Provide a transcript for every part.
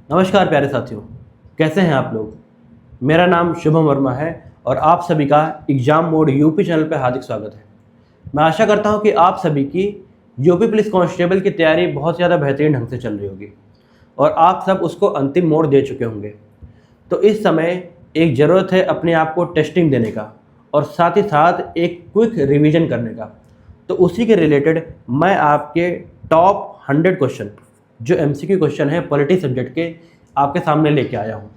नमस्कार प्यारे साथियों, कैसे हैं आप लोग। मेरा नाम शुभम वर्मा है और आप सभी का एग्ज़ाम मोड यूपी चैनल पर हार्दिक स्वागत है। मैं आशा करता हूं कि आप सभी की यूपी पुलिस कांस्टेबल की तैयारी बहुत ज़्यादा बेहतरीन ढंग से चल रही होगी और आप सब उसको अंतिम मोड़ दे चुके होंगे। तो इस समय एक ज़रूरत है अपने आप को टेस्टिंग देने का और साथ ही साथ एक क्विक रिवीजन करने का। तो उसी के रिलेटेड मैं आपके टॉप 100 क्वेश्चन जो एमसीक्यू क्वेश्चन है पॉलिटी सब्जेक्ट के आपके सामने लेके आया हूँ।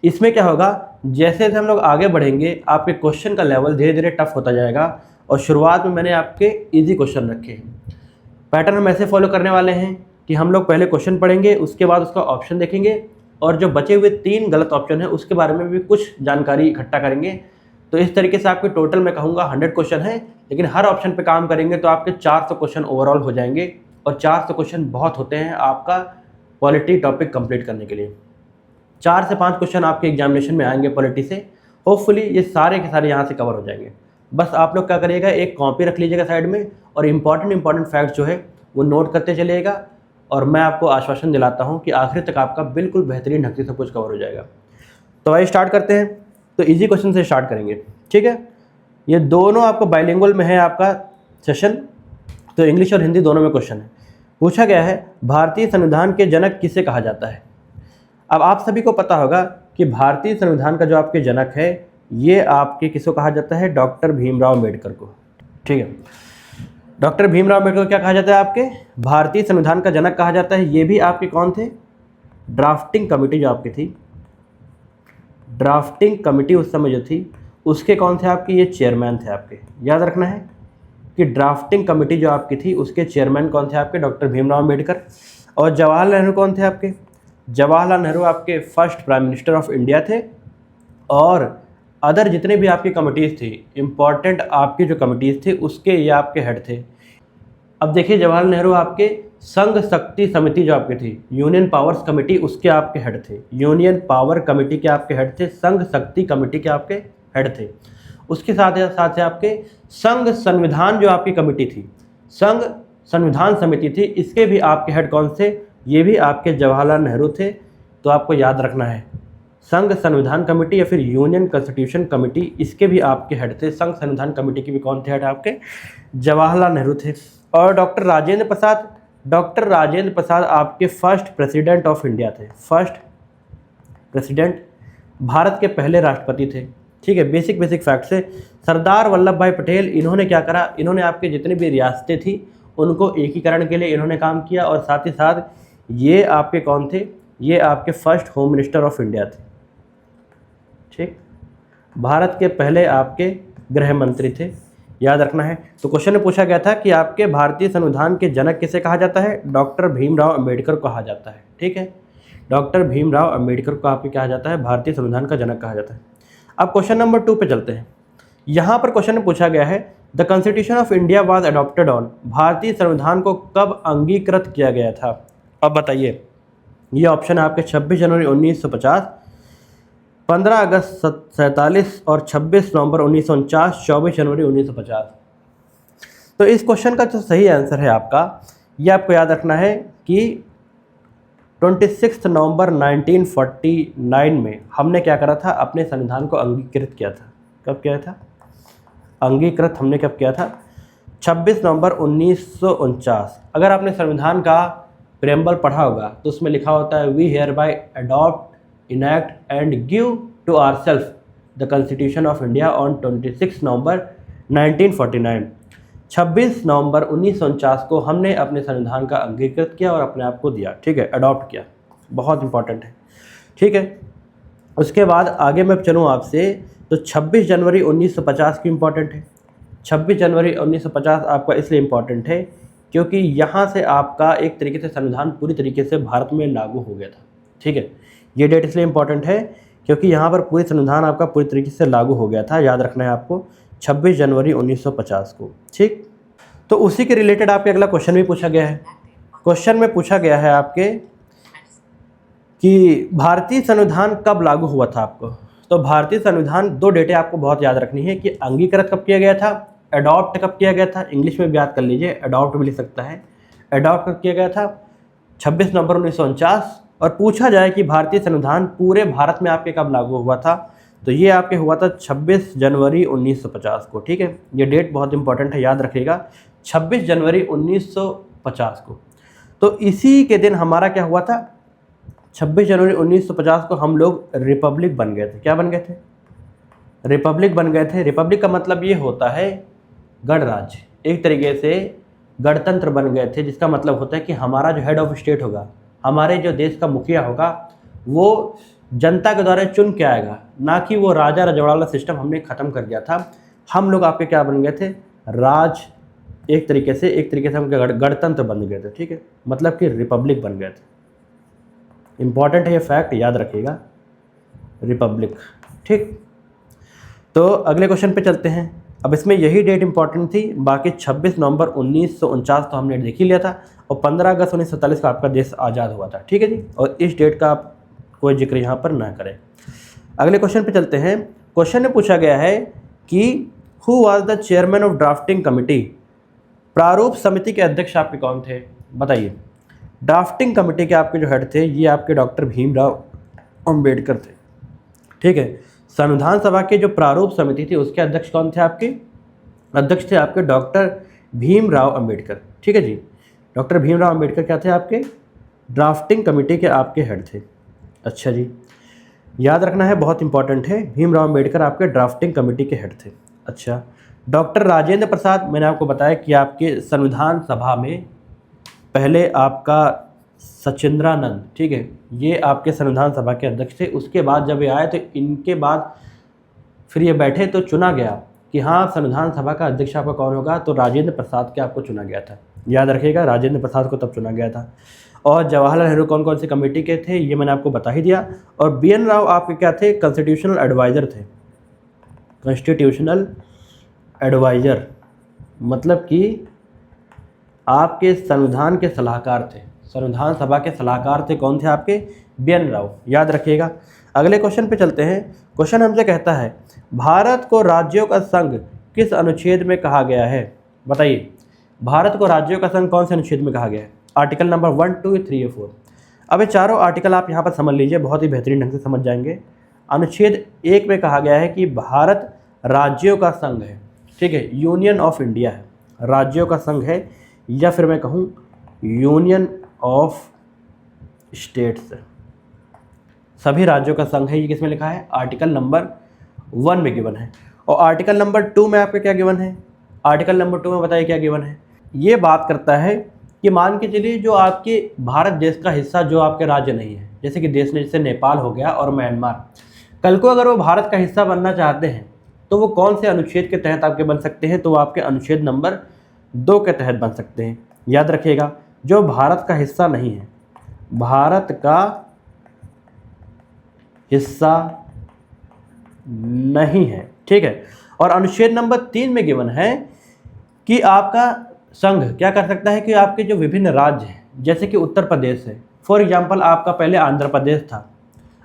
इसमें क्या होगा, जैसे जैसे हम लोग आगे बढ़ेंगे आपके क्वेश्चन का लेवल धीरे धीरे टफ होता जाएगा और शुरुआत में मैंने आपके इजी क्वेश्चन रखे हैं। पैटर्न हम ऐसे फॉलो करने वाले हैं कि हम लोग पहले क्वेश्चन पढ़ेंगे, उसके बाद उसका ऑप्शन देखेंगे और जो बचे हुए 3 गलत ऑप्शन है उसके बारे में भी कुछ जानकारी इकट्ठा करेंगे। तो इस तरीके से आपके टोटल मैं कहूँगा 100 क्वेश्चन है, लेकिन हर ऑप्शन पे काम करेंगे तो आपके 400 क्वेश्चन ओवरऑल हो जाएंगे और 400 क्वेश्चन बहुत होते हैं आपका पॉलिटी टॉपिक कंप्लीट करने के लिए। 4 से 5 क्वेश्चन आपके एग्जामिनेशन में आएंगे पॉलिटी से। होपफुली ये सारे के सारे यहाँ से कवर हो जाएंगे। बस आप लोग क्या करिएगा, एक कॉपी रख लीजिएगा साइड में और इंपॉर्टेंट फैक्ट जो है वो नोट करते चलिएगा और मैं आपको आश्वासन दिलाता हूँ कि आखिर तक आपका बिल्कुल बेहतरीन ढंग से सब कुछ कवर हो जाएगा। तो आइए स्टार्ट करते हैं। तो इजी क्वेश्चन से स्टार्ट करेंगे, ठीक है। ये दोनों आपको बाइलिंगुअल में है आपका सेशन, तो इंग्लिश और हिंदी दोनों में क्वेश्चन है। पूछा गया है भारतीय संविधान के जनक किसे कहा जाता है। अब आप सभी को पता होगा कि भारतीय संविधान का जो आपके जनक है ये आपके किसको कहा जाता है, डॉक्टर भीमराव अम्बेडकर को, ठीक है। डॉक्टर भीमराव अम्बेडकर को क्या कहा जाता है, आपके भारतीय संविधान का जनक कहा जाता है। ये भी आपके कौन थे, ड्राफ्टिंग कमेटी जो आपकी थी, ड्राफ्टिंग कमेटी उस समय जो थी उसके कौन थे आपके, ये चेयरमैन थे आपके। याद रखना है कि ड्राफ्टिंग कमेटी जो आपकी थी उसके चेयरमैन कौन थे आपके, डॉक्टर भीमराव अम्बेडकर। और जवाहरलाल नेहरू कौन थे आपके, जवाहरलाल नेहरू आपके first prime minister of India थे। और अदर जितने भी आपकी कमिटीज़ थी, इम्पॉर्टेंट आपकी जो कमिटीज़ थी उसके ये आपके हेड थे। अब देखिए जवाहरलाल नेहरू आपके संघ शक्ति समिति जो आपकी थी, यूनियन पावर्स कमेटी, उसके आपके हेड थे। यूनियन पावर कमेटी के आपके हेड थे, संघ शक्ति कमेटी के आपके हेड थे। उसके साथ से आपके संघ संविधान जो आपकी कमेटी थी, संघ संविधान समिति थी, इसके भी आपके हेड कौन से, ये भी आपके जवाहरलाल नेहरू थे। तो आपको याद रखना है संघ संविधान कमेटी या फिर यूनियन कॉन्स्टिट्यूशन कमेटी, इसके भी आपके हेड थे। संघ संविधान कमेटी के भी कौन थे हेड आपके, जवाहरलाल नेहरू थे। और डॉक्टर राजेंद्र प्रसाद आपके फर्स्ट प्रेसिडेंट ऑफ इंडिया थे। फर्स्ट प्रेसिडेंट, भारत के पहले राष्ट्रपति थे, ठीक है। बेसिक फैक्ट से सरदार वल्लभ भाई पटेल, इन्होंने क्या करा, इन्होंने आपके जितनी भी रियासतें थी उनको एकीकरण के लिए इन्होंने काम किया और साथ ही साथ ये आपके कौन थे, ये आपके first home minister of India थे, ठीक। भारत के पहले आपके गृह मंत्री थे, याद रखना है। तो क्वेश्चन में पूछा गया था कि आपके भारतीय संविधान के जनक किसे कहा जाता है, डॉक्टर भीमराव अम्बेडकर को कहा जाता है, ठीक है। डॉक्टर भीमराव अम्बेडकर को आपके कहा जाता है भारतीय संविधान का जनक कहा जाता है। अब क्वेश्चन नंबर 2 पे चलते हैं। यहाँ पर क्वेश्चन में पूछा गया है the constitution of India was adopted on, भारतीय संविधान को कब अंगीकृत किया गया था। अब बताइए, ये ऑप्शन है आपके 26 जनवरी 1950, 15 अगस्त 1947 और 26 नवंबर 1949, 24 जनवरी 1950। तो इस क्वेश्चन का जो सही आंसर है आपका, ये आपको याद रखना है कि 26 नवंबर 1949 में हमने क्या करा था, अपने संविधान को अंगीकृत किया था। कब किया था, अंगीकृत हमने कब किया था, 26 नवंबर 1949। अगर आपने संविधान का प्रेम्बल पढ़ा होगा तो उसमें लिखा होता है we hereby adopt, enact and give to ourselves the constitution of India on 26 नवंबर 1949। 26 नवंबर 1949 को हमने अपने संविधान का अंगीकृत किया और अपने आप को दिया, ठीक है, अडॉप्ट किया। बहुत इंपॉर्टेंट है, ठीक है। उसके बाद आगे मैं चलूँ आपसे, तो 26 जनवरी 1950 की इम्पॉर्टेंट है। 26 जनवरी 1950 आपका इसलिए इम्पॉर्टेंट है क्योंकि यहाँ से आपका एक तरीके से संविधान पूरी तरीके से भारत में लागू हो गया था, ठीक है। ये डेट इसलिए इम्पॉर्टेंट है क्योंकि यहाँ पर पूरी संविधान आपका पूरी तरीके से लागू हो गया था। याद रखना है आपको 26 जनवरी 1950 को, ठीक। तो उसी के रिलेटेड आपके अगला क्वेश्चन भी पूछा गया है। क्वेश्चन में पूछा गया है आपके कि भारतीय संविधान कब लागू हुआ था आपको। तो भारतीय संविधान 2 डेटें आपको बहुत याद रखनी है कि अंगीकृत कब किया गया था, अडॉप्ट कब किया गया था। इंग्लिश में भी याद कर लीजिए, अडॉप्ट भी लिख सकता है। अडॉप्ट कब किया गया था, 26 नवंबर 1949 और पूछा जाए कि भारतीय संविधान पूरे भारत में आपके कब लागू हुआ था, तो ये आपके हुआ था 26 जनवरी 1950 को। ठीक है, ये डेट बहुत इंपॉर्टेंट है, याद रखिएगा, 26 जनवरी 1950 को। तो इसी के दिन हमारा क्या हुआ था, 26 जनवरी 1950 को हम लोग रिपब्लिक बन गए थे। क्या बन गए थे? रिपब्लिक बन गए थे। रिपब्लिक का मतलब ये होता है गणराज्य, एक तरीके से गणतंत्र बन गए थे, जिसका मतलब होता है कि हमारा जो हेड ऑफ स्टेट होगा, हमारे जो देश का मुखिया होगा, वो जनता के द्वारा चुन के आएगा, ना कि वो राजा रजवाड़ा वाला सिस्टम हमने ख़त्म कर दिया था। हम लोग आपके क्या बन गए थे, एक तरीके से हम गणतंत्र बन गए थे। ठीक है, मतलब कि रिपब्लिक बन गए थे। इंपॉर्टेंट है ये फैक्ट, याद रखिएगा, रिपब्लिक। ठीक, तो अगले क्वेश्चन पे चलते हैं। अब इसमें यही डेट इंपॉर्टेंट थी, बाकी 26 नवंबर 1949 तो हमने देख ही लिया था, और 15 अगस्त 1947 का आपका देश आज़ाद हुआ था। ठीक है जी, और इस डेट का आप कोई जिक्र यहाँ पर ना करें। अगले क्वेश्चन पे चलते हैं। क्वेश्चन में पूछा गया है कि who was the chairman of drafting committee, प्रारूप समिति के अध्यक्ष आपके कौन थे, बताइए। ड्राफ्टिंग कमिटी के आपके जो हेड थे, ये आपके डॉक्टर भीमराव अंबेडकर थे। ठीक है, संविधान सभा के जो प्रारूप समिति थी उसके अध्यक्ष कौन थे आपके, अध्यक्ष थे आपके डॉक्टर भीमराव अंबेडकर। ठीक है जी, डॉक्टर भीमराव अंबेडकर क्या थे, आपके ड्राफ्टिंग कमेटी के आपके हेड थे। अच्छा जी, याद रखना है, बहुत इंपॉर्टेंट है, भीमराव अंबेडकर आपके ड्राफ्टिंग कमेटी के हेड थे। अच्छा, डॉक्टर राजेंद्र प्रसाद, मैंने आपको बताया कि आपके संविधान सभा में पहले आपका सचिंद्रानंद, ठीक है, ये आपके संविधान सभा के अध्यक्ष थे। उसके बाद जब ये आए तो इनके बाद फिर ये बैठे तो चुना गया कि हाँ संविधान सभा का अध्यक्ष आपका कौन होगा, तो राजेंद्र प्रसाद के आपको चुना गया था। याद रखिएगा, राजेंद्र प्रसाद को तब चुना गया था। और जवाहरलाल नेहरू कौन कौन सी कमेटी के थे, ये मैंने आपको बता ही दिया। और BN राव आपके क्या थे, कॉन्स्टिट्यूशनल एडवाइज़र थे। कॉन्स्टिट्यूशनल एडवाइज़र मतलब कि आपके संविधान के सलाहकार थे, संविधान सभा के सलाहकार थे। कौन थे आपके, BN राव, याद रखिएगा। अगले क्वेश्चन पे चलते हैं। क्वेश्चन हमसे कहता है भारत को राज्यों का संघ किस अनुच्छेद में कहा गया है, बताइए। भारत को राज्यों का संघ कौन से अनुच्छेद में कहा गया है, आर्टिकल नंबर 1, 2, 3 और 4। अब ये चारों आर्टिकल आप यहाँ पर समझ लीजिए, बहुत ही बेहतरीन ढंग से समझ जाएंगे। अनुच्छेद 1 में कहा गया है कि भारत राज्यों का संघ है। ठीक है, यूनियन ऑफ इंडिया है, राज्यों का संघ है, या फिर मैं कहूँ यूनियन ऑफ स्टेट्स, सभी राज्यों का संघ है। ये किसमें लिखा है, आर्टिकल नंबर 1 में गिवन है। और आर्टिकल नंबर 2 में आपका क्या गिवन है, आर्टिकल नंबर 2 में बताइए क्या गिवन है। ये बात करता है कि मान के चलिए जो आपके भारत देश का हिस्सा जो आपके राज्य नहीं है, जैसे कि देश ने, जैसे नेपाल हो गया और म्यांमार, कल को अगर वो भारत का हिस्सा बनना चाहते हैं तो वो कौन से अनुच्छेद के तहत आपके बन सकते हैं, तो वो आपके अनुच्छेद नंबर 2 के तहत बन सकते हैं। याद रखिएगा, जो भारत का हिस्सा नहीं है, भारत का हिस्सा नहीं है, ठीक है। और अनुच्छेद नंबर 3 में गिवन है कि आपका संघ क्या कर सकता है कि आपके जो विभिन्न राज्य हैं, जैसे कि उत्तर प्रदेश है, फॉर एग्जांपल आपका पहले आंध्र प्रदेश था,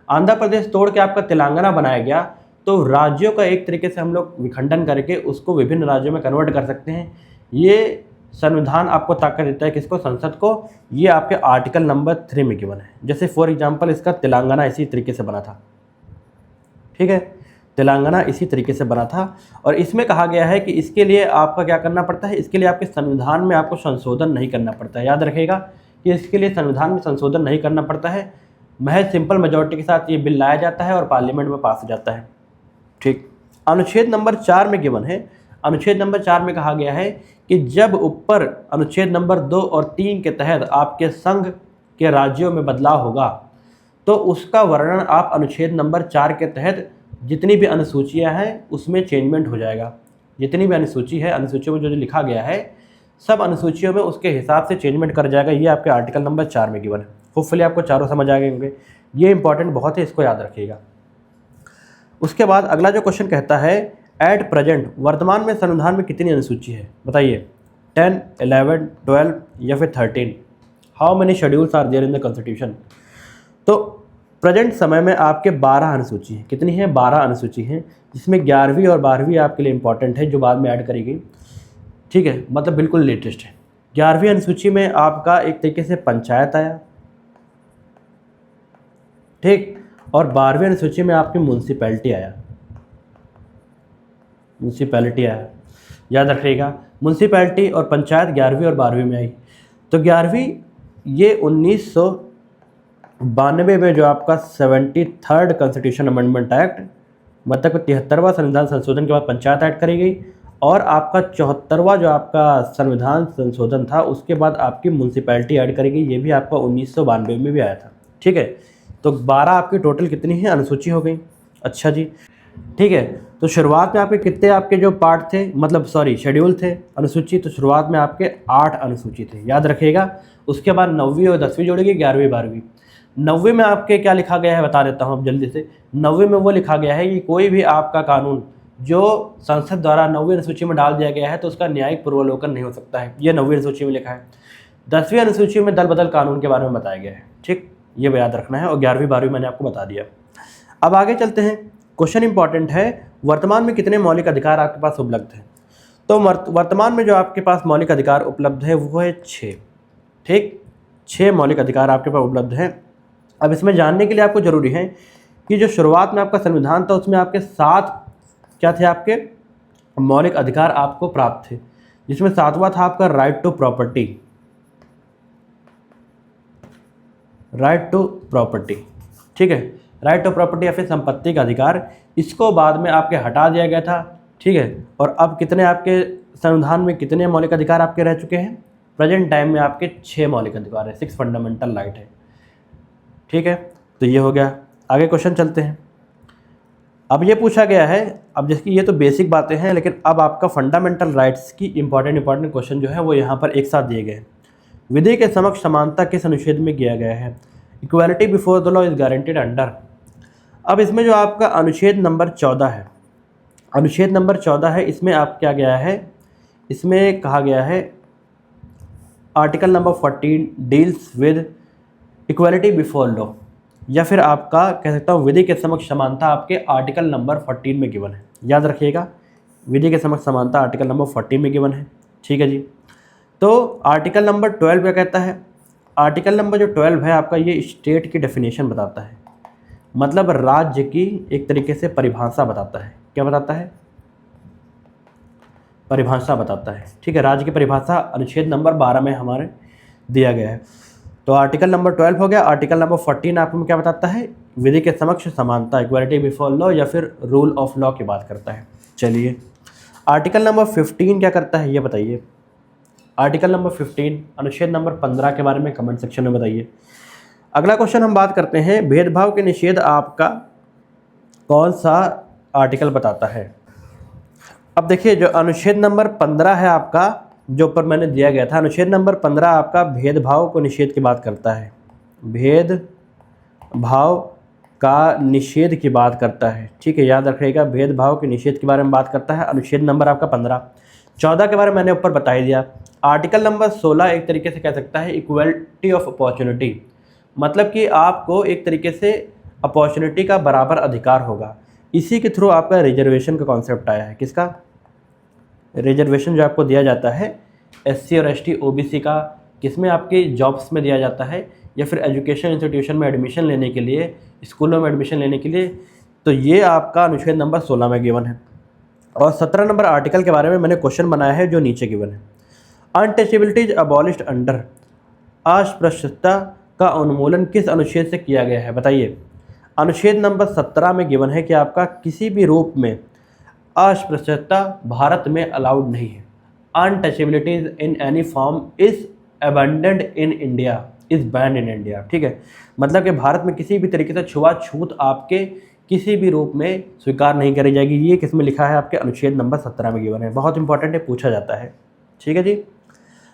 आंध्र प्रदेश तोड़ के आपका तेलंगाना बनाया गया, तो राज्यों का एक तरीके से हम लोग विखंडन करके उसको विभिन्न राज्यों में कन्वर्ट कर सकते हैं। ये संविधान आपको ताकत देता है, किसको, संसद को। ये आपके आर्टिकल नंबर 3 में गिवन है। जैसे फॉर एग्जांपल इसका तेलंगाना इसी तरीके से बना था, ठीक है, तेलंगाना इसी तरीके से बना था। और इसमें कहा गया है कि इसके लिए आपका क्या करना पड़ता है, इसके लिए आपके संविधान में आपको संशोधन नहीं करना पड़ता है। याद रखिएगा कि इसके लिए संविधान में संशोधन नहीं करना पड़ता है, महज सिंपल मेजॉरिटी के साथ ये बिल लाया जाता है और पार्लियामेंट में पास हो जाता है। ठीक, अनुच्छेद नंबर 4 में गिवन है, अनुच्छेद नंबर 4 में कहा गया है कि जब ऊपर अनुच्छेद नंबर 2 और 3 के तहत आपके संघ के राज्यों में बदलाव होगा, तो उसका वर्णन आप अनुच्छेद नंबर 4 के तहत जितनी भी अनुसूचियां हैं उसमें चेंजमेंट हो जाएगा। जितनी भी अनुसूची है, अनुसूचियों में जो लिखा गया है, सब अनुसूचियों में उसके हिसाब से चेंजमेंट कर जाएगा। ये आपके आर्टिकल नंबर 4 में गिवन है। होपफुली आपको चारों समझ आ गए होंगे, ये इंपॉर्टेंट बहुत है, इसको याद रखिएगा। उसके बाद अगला जो क्वेश्चन कहता है एट प्रेजेंट, वर्तमान में संविधान में कितनी अनुसूची है, बताइए। 10, 11, 12 या फिर 13। How many schedules are there in the constitution. तो प्रेजेंट समय में आपके 12 अनुसूची हैं। कितनी है, 12 अनुसूची हैं, जिसमें 11वीं और 12वीं आपके लिए इंपॉर्टेंट है, जो बाद में ऐड करी गई, ठीक है, मतलब बिल्कुल लेटेस्ट है। 11वीं अनुसूची में आपका एक तरीके से पंचायत आया, ठीक। और 12वीं अनुसूची में आपकी म्यूनसिपैलिटी आया, म्यूनसिपैलिटी आया, याद रखिएगा। म्यूनसिपैलिटी और पंचायत 11वीं और 12वीं में आई। तो 11वीं ये 1992 में जो आपका 73rd कॉन्स्टिट्यूशन अमेंडमेंट एक्ट, मतलब 73वां संविधान संशोधन के बाद पंचायत एक्ट करी गई, और आपका 74वां जो आपका संविधान संशोधन था उसके बाद आपकी म्यूनसिपैलिटी ऐड करी गई, ये भी आपका 1992 में भी आया था। ठीक है, तो 12 आपकी टोटल कितनी है अनुसूची हो गई। अच्छा जी, ठीक है। तो शुरुआत में आपके कितने आपके जो पार्ट थे, मतलब सॉरी शेड्यूल थे अनुसूची, तो शुरुआत में आपके 8 अनुसूची थे, याद रखिएगा। उसके बाद 9वीं और 10वीं जोड़ेगी, 11वीं 12वीं। 9वीं में आपके क्या लिखा गया है बता देता हूँ अब जल्दी से। 9वीं में वो लिखा गया है कि कोई भी आपका कानून जो संसद द्वारा 9वीं अनुसूची में डाल दिया गया है तो उसका न्यायिक पूर्वावलोकन नहीं हो सकता है, ये 9वीं अनुसूची में लिखा है। 10वीं अनुसूची में दल बदल कानून के बारे में बताया गया है, ठीक, ये याद रखना है। और 11वीं 12वीं मैंने आपको बता दिया। अब आगे चलते हैं, क्वेश्चन इंपॉर्टेंट है, वर्तमान में कितने मौलिक अधिकार आपके पास उपलब्ध हैं। तो वर्तमान में जो आपके पास मौलिक अधिकार उपलब्ध है वो है 6, ठीक, 6 मौलिक अधिकार आपके पास उपलब्ध हैं। अब इसमें जानने के लिए आपको ज़रूरी है कि जो शुरुआत में आपका संविधान था उसमें आपके 7 क्या थे आपके मौलिक अधिकार आपको प्राप्त थे, जिसमें 7वां था आपका right to property, right to property, ठीक है, राइट टू प्रॉपर्टी या फिर संपत्ति का अधिकार। इसको बाद में आपके हटा दिया गया था, ठीक है। और अब कितने आपके संविधान में कितने मौलिक अधिकार आपके रह चुके हैं, प्रेजेंट टाइम में आपके 6 मौलिक अधिकार है, 6 फंडामेंटल राइट है, ठीक है। तो ये हो गया। आगे क्वेश्चन चलते हैं। अब ये पूछा गया है, अब जैसे ये तो बेसिक बातें हैं, लेकिन अब आपका फंडामेंटल राइट्स की इंपॉर्टेंट क्वेश्चन जो है वो यहाँ पर एक साथ दिए गए हैं। विधि के समक्ष समानता किस अनुच्छेद में किया गया है। Equality before the law is guaranteed under. अब इसमें जो आपका अनुच्छेद नंबर 14 है, अनुच्छेद नंबर 14 है, इसमें आप क्या गया है, इसमें कहा गया है article number 14 deals with equality before law, या फिर आपका कह सकता हूँ विधि के समक्ष समानता आपके आर्टिकल नंबर 14 में गिवन है, याद रखिएगा। विधि के समक्ष समानता आर्टिकल नंबर 14 में गिवन है, ठीक है जी। तो आर्टिकल नंबर 12 क्या कहता है, आर्टिकल नंबर जो 12 है आपका ये स्टेट की डेफिनेशन बताता है, मतलब राज्य की एक तरीके से परिभाषा बताता है। क्या बताता है, परिभाषा बताता है, ठीक है। राज्य की परिभाषा अनुच्छेद नंबर 12 में हमारे दिया गया है। तो आर्टिकल नंबर 12 हो गया। आर्टिकल नंबर 14 आपको क्या बताता है, विधि के समक्ष समानता, इक्वालिटी बिफोर लॉ या फिर रूल ऑफ लॉ की बात करता है। चलिए आर्टिकल नंबर 15 क्या करता है ये बताइए। आर्टिकल नंबर 15 अनुच्छेद नंबर 15 के बारे में कमेंट सेक्शन में बताइए। अगला क्वेश्चन हम बात करते हैं, भेदभाव के निषेध आपका कौन सा आर्टिकल बताता है। अब देखिए जो अनुच्छेद नंबर 15 है आपका, जो ऊपर मैंने दिया गया था, अनुच्छेद नंबर 15 आपका भेदभाव को निषेध की बात करता है, भेदभाव का निषेध की बात करता है, ठीक है, याद रखिएगा। भेदभाव के निषेध के बारे में बात करता है अनुच्छेद नंबर आपका 15। 14 के बारे में मैंने ऊपर बता ही दिया। आर्टिकल नंबर 16 एक तरीके से कह सकता है इक्वलिटी ऑफ अपॉर्चुनिटी, मतलब कि आपको एक तरीके से अपॉर्चुनिटी का बराबर अधिकार होगा। इसी के थ्रू आपका रिजर्वेशन का कॉन्सेप्ट आया है। किसका, रिजर्वेशन जो आपको दिया जाता है SC और ST OBC का, किसमें आपके जॉब्स में दिया जाता है या फिर एजुकेशन इंस्टीट्यूशन में एडमिशन लेने के लिए, स्कूलों में एडमिशन लेने के लिए, तो ये आपका अनुच्छेद नंबर 16 में गिवन है। और 17 नंबर आर्टिकल के बारे में मैंने क्वेश्चन बनाया है जो नीचे गिवन है। अनटचेबिलिटी इज अबॉलिश्ड अंडर, अस्पृश्यता का उन्मूलन किस अनुच्छेद से किया गया है बताइए। अनुच्छेद नंबर 17 में गिवन है कि आपका किसी भी रूप में अस्पृश्यता भारत में अलाउड नहीं है। Untouchability in any form is abandoned in India, is band in India, ठीक है। मतलब कि भारत में किसी भी तरीके से छुआछूत आपके किसी भी रूप में स्वीकार नहीं करी जाएगी। ये किस में लिखा है आपके अनुच्छेद नंबर 17 में गिवन है, बहुत इंपॉर्टेंट है, पूछा जाता है, ठीक है जी।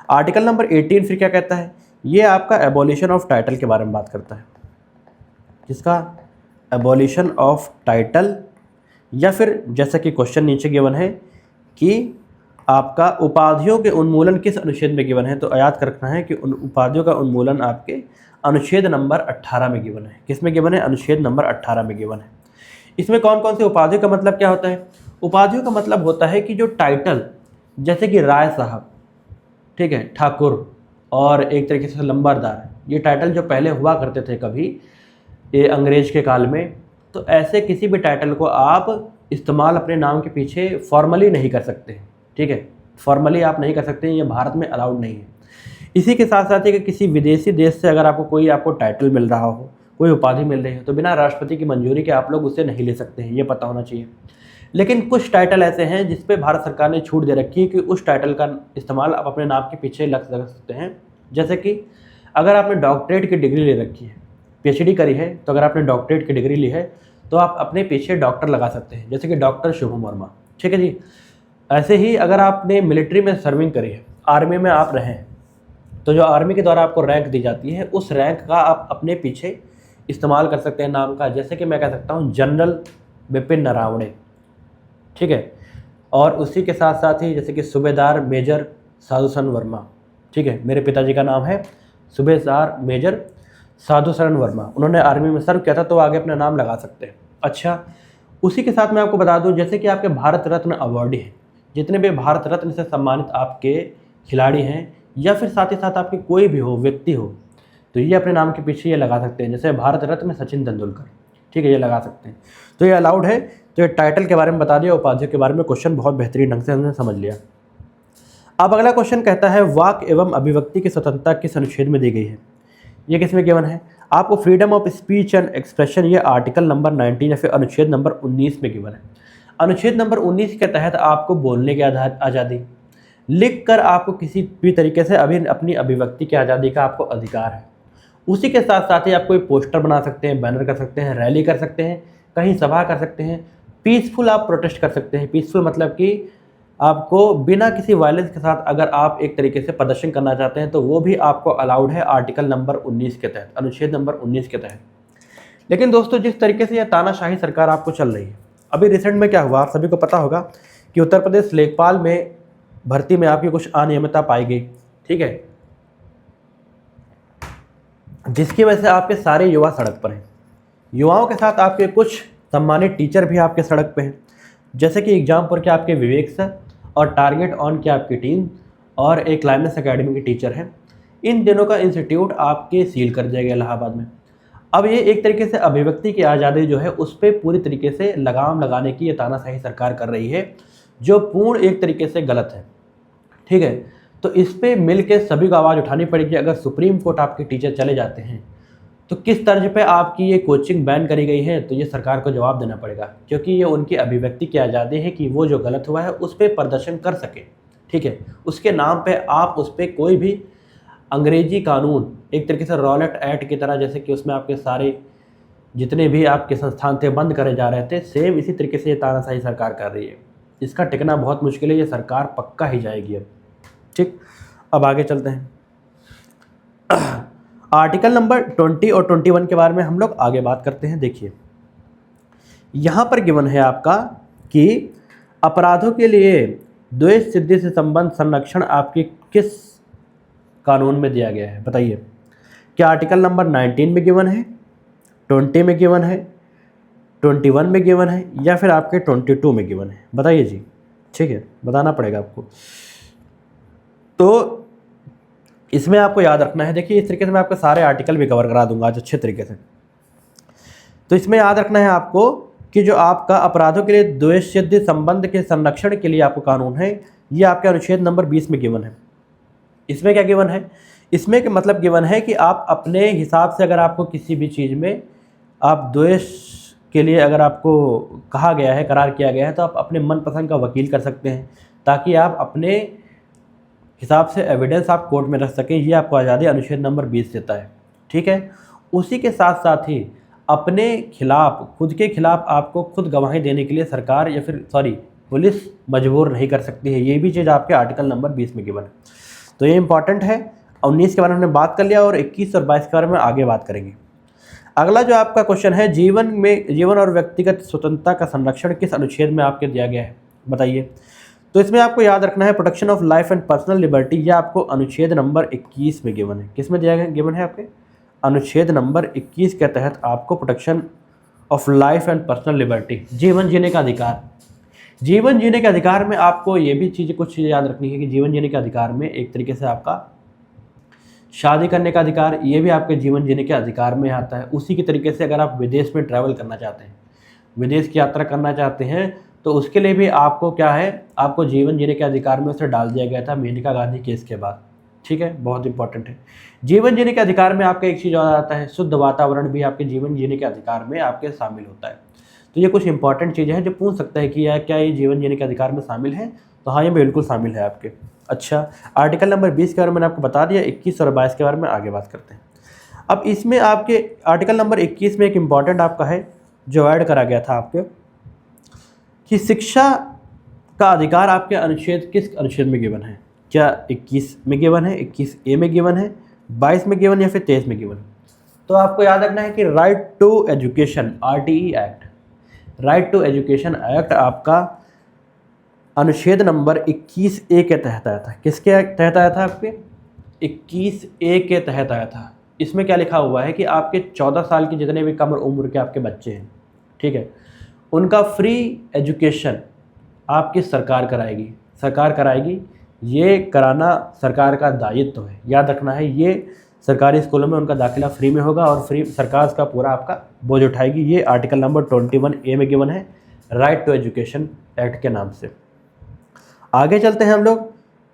आर्टिकल नंबर 18 फिर क्या कहता है, ये आपका एबॉलिशन ऑफ टाइटल के बारे में बात करता है। किसका, एबॉलिशन ऑफ टाइटल, या फिर जैसा कि क्वेश्चन नीचे गिवन है कि आपका उपाधियों के उन्मूलन किस अनुच्छेद में गिवन है। तो याद रखना है कि उन उपाधियों का उन्मूलन आपके अनुच्छेद नंबर 18 में गिवन है। किस में गिवन है, अनुच्छेद नंबर 18 में गिवन है। इसमें कौन कौन से उपाधियों का मतलब क्या होता है, उपाधियों का मतलब होता है कि जो टाइटल, जैसे कि राय साहब, ठीक है, ठाकुर और एक तरीके से लंबरदार, ये टाइटल जो पहले हुआ करते थे कभी, ये अंग्रेज के काल में, तो ऐसे किसी भी टाइटल को आप इस्तेमाल अपने नाम के पीछे फॉर्मली नहीं कर सकते, ठीक है, फॉर्मली आप नहीं कर सकते, ये भारत में अलाउड नहीं है। इसी के साथ साथ है कि किसी विदेशी देश से अगर आपको टाइटल मिल रहा हो, कोई उपाधि मिल रही है, तो बिना राष्ट्रपति की मंजूरी के आप लोग उसे नहीं ले सकते हैं, ये पता होना चाहिए। लेकिन कुछ टाइटल ऐसे हैं जिस पे भारत सरकार ने छूट दे रखी है कि उस टाइटल का इस्तेमाल आप अपने नाम के पीछे लग सकते हैं। जैसे कि अगर आपने डॉक्टरेट की डिग्री ले रखी है, पीएचडी करी है, तो अगर आपने डॉक्टरेट की डिग्री ली है तो आप अपने पीछे डॉक्टर लगा सकते हैं, जैसे कि डॉक्टर शुभम वर्मा, ठीक है जी। ऐसे ही अगर आपने मिलिट्री में सर्विंग करी है, आर्मी में आप रहें, तो जो आर्मी के द्वारा आपको रैंक दी जाती है, उस रैंक का आप अपने पीछे इस्तेमाल कर सकते हैं नाम का। जैसे कि मैं कह सकता हूँ जनरल बिपिन नरावणे, ठीक है। और उसी के साथ साथ ही जैसे कि सूबेदार मेजर साधुशरण वर्मा, ठीक है, मेरे पिताजी का नाम है सूबेदार मेजर साधुशरण वर्मा, उन्होंने आर्मी में सर्व किया था, तो आगे अपना नाम लगा सकते हैं। अच्छा, उसी के साथ मैं आपको बता दूं, जैसे कि आपके भारत रत्न अवार्डी हैं, जितने भी भारत रत्न से सम्मानित आपके खिलाड़ी हैं, या फिर साथ ही साथ आपके कोई भी हो व्यक्ति हो, तो ये अपने नाम के पीछे ये लगा सकते हैं। जैसे भारत रत्न सचिन तेंदुलकर, ठीक है, ये लगा सकते हैं, तो ये अलाउड है। तो ये टाइटल के बारे में बता दिया, उपाधियों के बारे में क्वेश्चन बहुत बेहतरीन ढंग से हमने समझ लिया। अब अगला क्वेश्चन कहता है वाक एवं अभिव्यक्ति की स्वतंत्रता किस अनुच्छेद में दी गई है। ये किस में गिवन है आपको? Freedom of speech and expression, ये आर्टिकल नंबर 19 या फिर अनुच्छेद नंबर 19 में गिवन है। अनुच्छेद नंबर 19 के तहत आपको बोलने की आज़ादी, लिख कर आपको किसी भी तरीके से अपनी अभिव्यक्ति की आज़ादी का आपको अधिकार है। उसी के साथ साथ ही आप कोई पोस्टर बना सकते हैं, बैनर कर सकते हैं, रैली कर सकते हैं, कहीं सभा कर सकते हैं, पीसफुल आप प्रोटेस्ट कर सकते हैं। पीसफुल मतलब कि आपको बिना किसी वायलेंस के साथ अगर आप एक तरीके से प्रदर्शन करना चाहते हैं, तो वो भी आपको अलाउड है आर्टिकल नंबर 19 के तहत, अनुच्छेद नंबर 19 के तहत। लेकिन दोस्तों, जिस तरीके से यह तानाशाही सरकार आपको चल रही है, अभी रिसेंट में क्या हुआ आप सभी को पता होगा कि उत्तर प्रदेश लेखपाल में भर्ती में आपकी कुछ अनियमितता पाई गई, ठीक है, जिसकी वजह से आपके सारे युवा सड़क पर हैं। युवाओं के साथ आपके कुछ सम्मानित टीचर भी आपके सड़क पे हैं, जैसे कि एग्जामपुर के आपके विवेक सर और टारगेट ऑन की आपकी टीम और एक क्लाइमेक्स एकेडमी के टीचर हैं। इन दिनों का इंस्टीट्यूट आपके सील कर दिया गया इलाहाबाद में। अब ये एक तरीके से अभिव्यक्ति की आज़ादी जो है उस पर पूरी तरीके से लगाम लगाने की ये तानाशाही सरकार कर रही है, जो पूर्ण एक तरीके से गलत है, ठीक है। तो इस पर मिल के सभी को आवाज़ उठानी पड़ेगी। अगर सुप्रीम कोर्ट आपके टीचर चले जाते हैं तो किस तर्ज पे आपकी ये कोचिंग बैन करी गई है, तो ये सरकार को जवाब देना पड़ेगा, क्योंकि ये उनकी अभिव्यक्ति की आज़ादी है कि वो जो गलत हुआ है उस पर प्रदर्शन कर सके, ठीक है। उसके नाम पे आप उस पर कोई भी अंग्रेजी कानून एक तरीके से रॉलेट एक्ट की तरह, जैसे कि उसमें आपके सारे जितने भी आपके संस्थान थे बंद करे जा रहे थे, सेम इसी तरीके से ये तानाशाही सरकार कर रही है। इसका टिकना बहुत मुश्किल है, ये सरकार पक्का ही जाएगी अब, ठीक। अब आगे चलते हैं, आर्टिकल नंबर 20 और 21 के बारे में हम लोग आगे बात करते हैं। देखिए यहाँ पर गिवन है आपका कि अपराधों के लिए द्वेष सिद्धि से संबंध संरक्षण आपके किस कानून में दिया गया है, बताइए। क्या आर्टिकल नंबर 19 में गिवन है, 20 में गिवन है, 21 में गिवन है, या फिर आपके 22 में गिवन है, बताइए जी, ठीक है, बताना पड़ेगा आपको। तो इसमें आपको याद रखना है, देखिए इस तरीके से मैं आपके सारे आर्टिकल भी कवर करा दूंगा आज अच्छे तरीके से। तो इसमें याद रखना है आपको कि जो आपका अपराधों के लिए द्वेष सिद्धि संबंध के संरक्षण के लिए आपको कानून है, ये आपके अनुच्छेद नंबर 20 में गिवन है। इसमें क्या गिवन है? इसमें के मतलब गिवन है कि आप अपने हिसाब से अगर आपको किसी भी चीज़ में आप द्वेष के लिए अगर आपको कहा गया है, करार किया गया है, तो आप अपने मनपसंद का वकील कर सकते हैं, ताकि आप अपने हिसाब से एविडेंस आप कोर्ट में रख सकें। ये आपको आज़ादी अनुच्छेद नंबर 20 देता है, ठीक है। उसी के साथ साथ ही अपने खिलाफ, खुद के खिलाफ आपको खुद गवाही देने के लिए सरकार या फिर पुलिस मजबूर नहीं कर सकती है। ये भी चीज़ आपके आर्टिकल नंबर 20 में गिवन है। तो ये इंपॉर्टेंट है। 19 के बारे में हमने बात कर लिया और 21 और 22 के बारे में आगे बात करेंगे। अगला जो आपका क्वेश्चन है, जीवन और व्यक्तिगत स्वतंत्रता का संरक्षण किस अनुच्छेद में आपके दिया गया है, बताइए। तो इसमें आपको याद रखना है protection of life and personal liberty, यह आपको अनुच्छेद नंबर 21 में गिवन है। किस में दिया गया गिवन है? आपके अनुच्छेद नंबर 21 के तहत आपको protection of life and personal liberty, जीवन जीने का अधिकार। जीवन जीने के अधिकार में आपको ये भी चीज़ कुछ चीज़ें याद रखनी है कि जीवन जीने के अधिकार में एक तरीके से आपका शादी करने का अधिकार, ये भी आपके जीवन जीने के अधिकार में आता है। उसी के तरीके से अगर आप विदेश में ट्रैवल करना चाहते हैं, विदेश की यात्रा करना चाहते हैं, तो उसके लिए भी आपको क्या है, आपको जीवन जीने के अधिकार में उसे डाल दिया गया था मेनका गांधी केस के बाद। ठीक है, बहुत इंपॉर्टेंट है। जीवन जीने के अधिकार में आपका एक चीज़ और आता है, शुद्ध वातावरण भी आपके जीवन जीने के अधिकार में आपके शामिल होता है। तो ये कुछ इंपॉर्टेंट चीज़ें हैं जो पूछ सकता है कि यार क्या ये जीवन जीने के अधिकार में शामिल है, तो हाँ, ये बिल्कुल शामिल है आपके। अच्छा, आर्टिकल नंबर 20 के बारे में मैंने आपको बता दिया, 21 और 22 के बारे में आगे बात करते हैं। अब इसमें आपके आर्टिकल नंबर 21 में एक इम्पॉर्टेंट आपका है जो ऐड करा गया था आपके, कि शिक्षा का अधिकार आपके अनुच्छेद किस अनुच्छेद में गिवन है? क्या 21 में गिवन है, 21A में गिवन है, 22 में गिवन या फिर 23 में गिवन? तो आपको याद रखना है कि right to education, RTE act, right to education act आपका अनुच्छेद नंबर 21A के तहत आया था। किसके तहत आया था? आपके 21A के तहत आया था। इसमें क्या लिखा हुआ है कि आपके 14 साल की जितने भी कम उम्र के आपके बच्चे हैं, ठीक है, उनका फ्री एजुकेशन आपकी सरकार कराएगी, सरकार कराएगी। ये कराना सरकार का दायित्व है, याद रखना है। ये सरकारी स्कूलों में उनका दाखिला फ्री में होगा और फ्री सरकार का पूरा आपका बोझ उठाएगी। ये आर्टिकल नंबर 21A में गिवन है, राइट टू एजुकेशन एक्ट के नाम से। आगे चलते हैं हम लोग।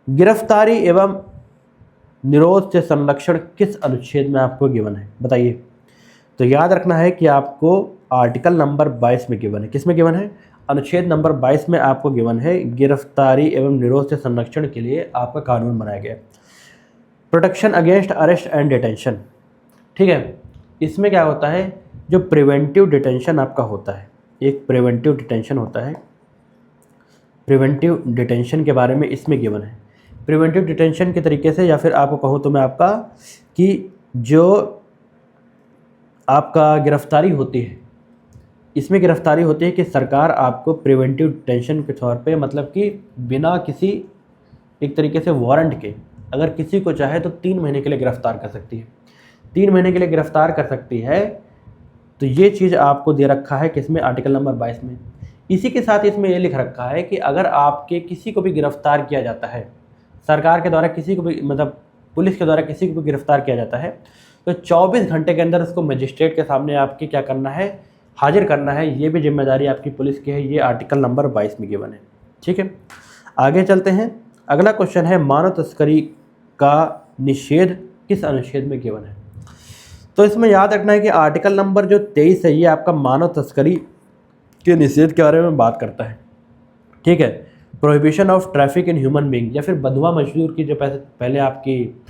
गिरफ्तारी एवं निरोध से संरक्षण किस अनुच्छेद में आपको गिवन है? बताइए। तो याद रखना है कि आपको आर्टिकल नंबर 22 में गिवन है। किस में गिवन है? अनुच्छेद नंबर 22 में आपको गिवन है, गिरफ्तारी एवं निरोध से संरक्षण के लिए आपका कानून बनाया गया, protection against arrest and detention. ठीक है, इसमें क्या होता है, जो प्रिवेंटिव डिटेंशन आपका होता है, एक प्रिवेंटिव डिटेंशन होता है, प्रिवेंटिव डिटेंशन के बारे में इसमें गिवन है। प्रिवेंटिव डिटेंशन के तरीके से, या फिर आपको कहूँ तो मैं आपका, कि जो आपका गिरफ्तारी होती है, इसमें गिरफ्तारी होती है कि सरकार आपको प्रिवेंटिव डिटेंशन के तौर पे, मतलब कि बिना किसी एक तरीके से वारंट के, अगर किसी को चाहे तो 3 महीने के लिए गिरफ्तार कर सकती है, 3 महीने के लिए गिरफ्तार कर सकती है। तो ये चीज़ आपको दे रखा है किसमें? आर्टिकल नंबर 22 में। इसी के साथ इसमें ये लिख रखा है कि अगर आपके किसी को भी गिरफ्तार किया जाता है, सरकार के द्वारा किसी को भी, मतलब पुलिस के द्वारा किसी को भी गिरफ्तार किया जाता है, तो 24 घंटे के अंदर उसको मजिस्ट्रेट के सामने आपके क्या करना है? हाजिर करना है। ये भी जिम्मेदारी आपकी पुलिस की है। ये आर्टिकल नंबर 22 में गिवन है। ठीक है, आगे चलते हैं। अगला क्वेश्चन है, मानव तस्करी का निषेध किस अनुच्छेद में गिवन है? तो इसमें याद रखना है कि आर्टिकल नंबर जो 23 है, ये आपका मानव तस्करी के निषेध के बारे में बात करता है। ठीक है, prohibition of traffic in human being, या फिर बंधुआ मजदूर की जो पहले आपकी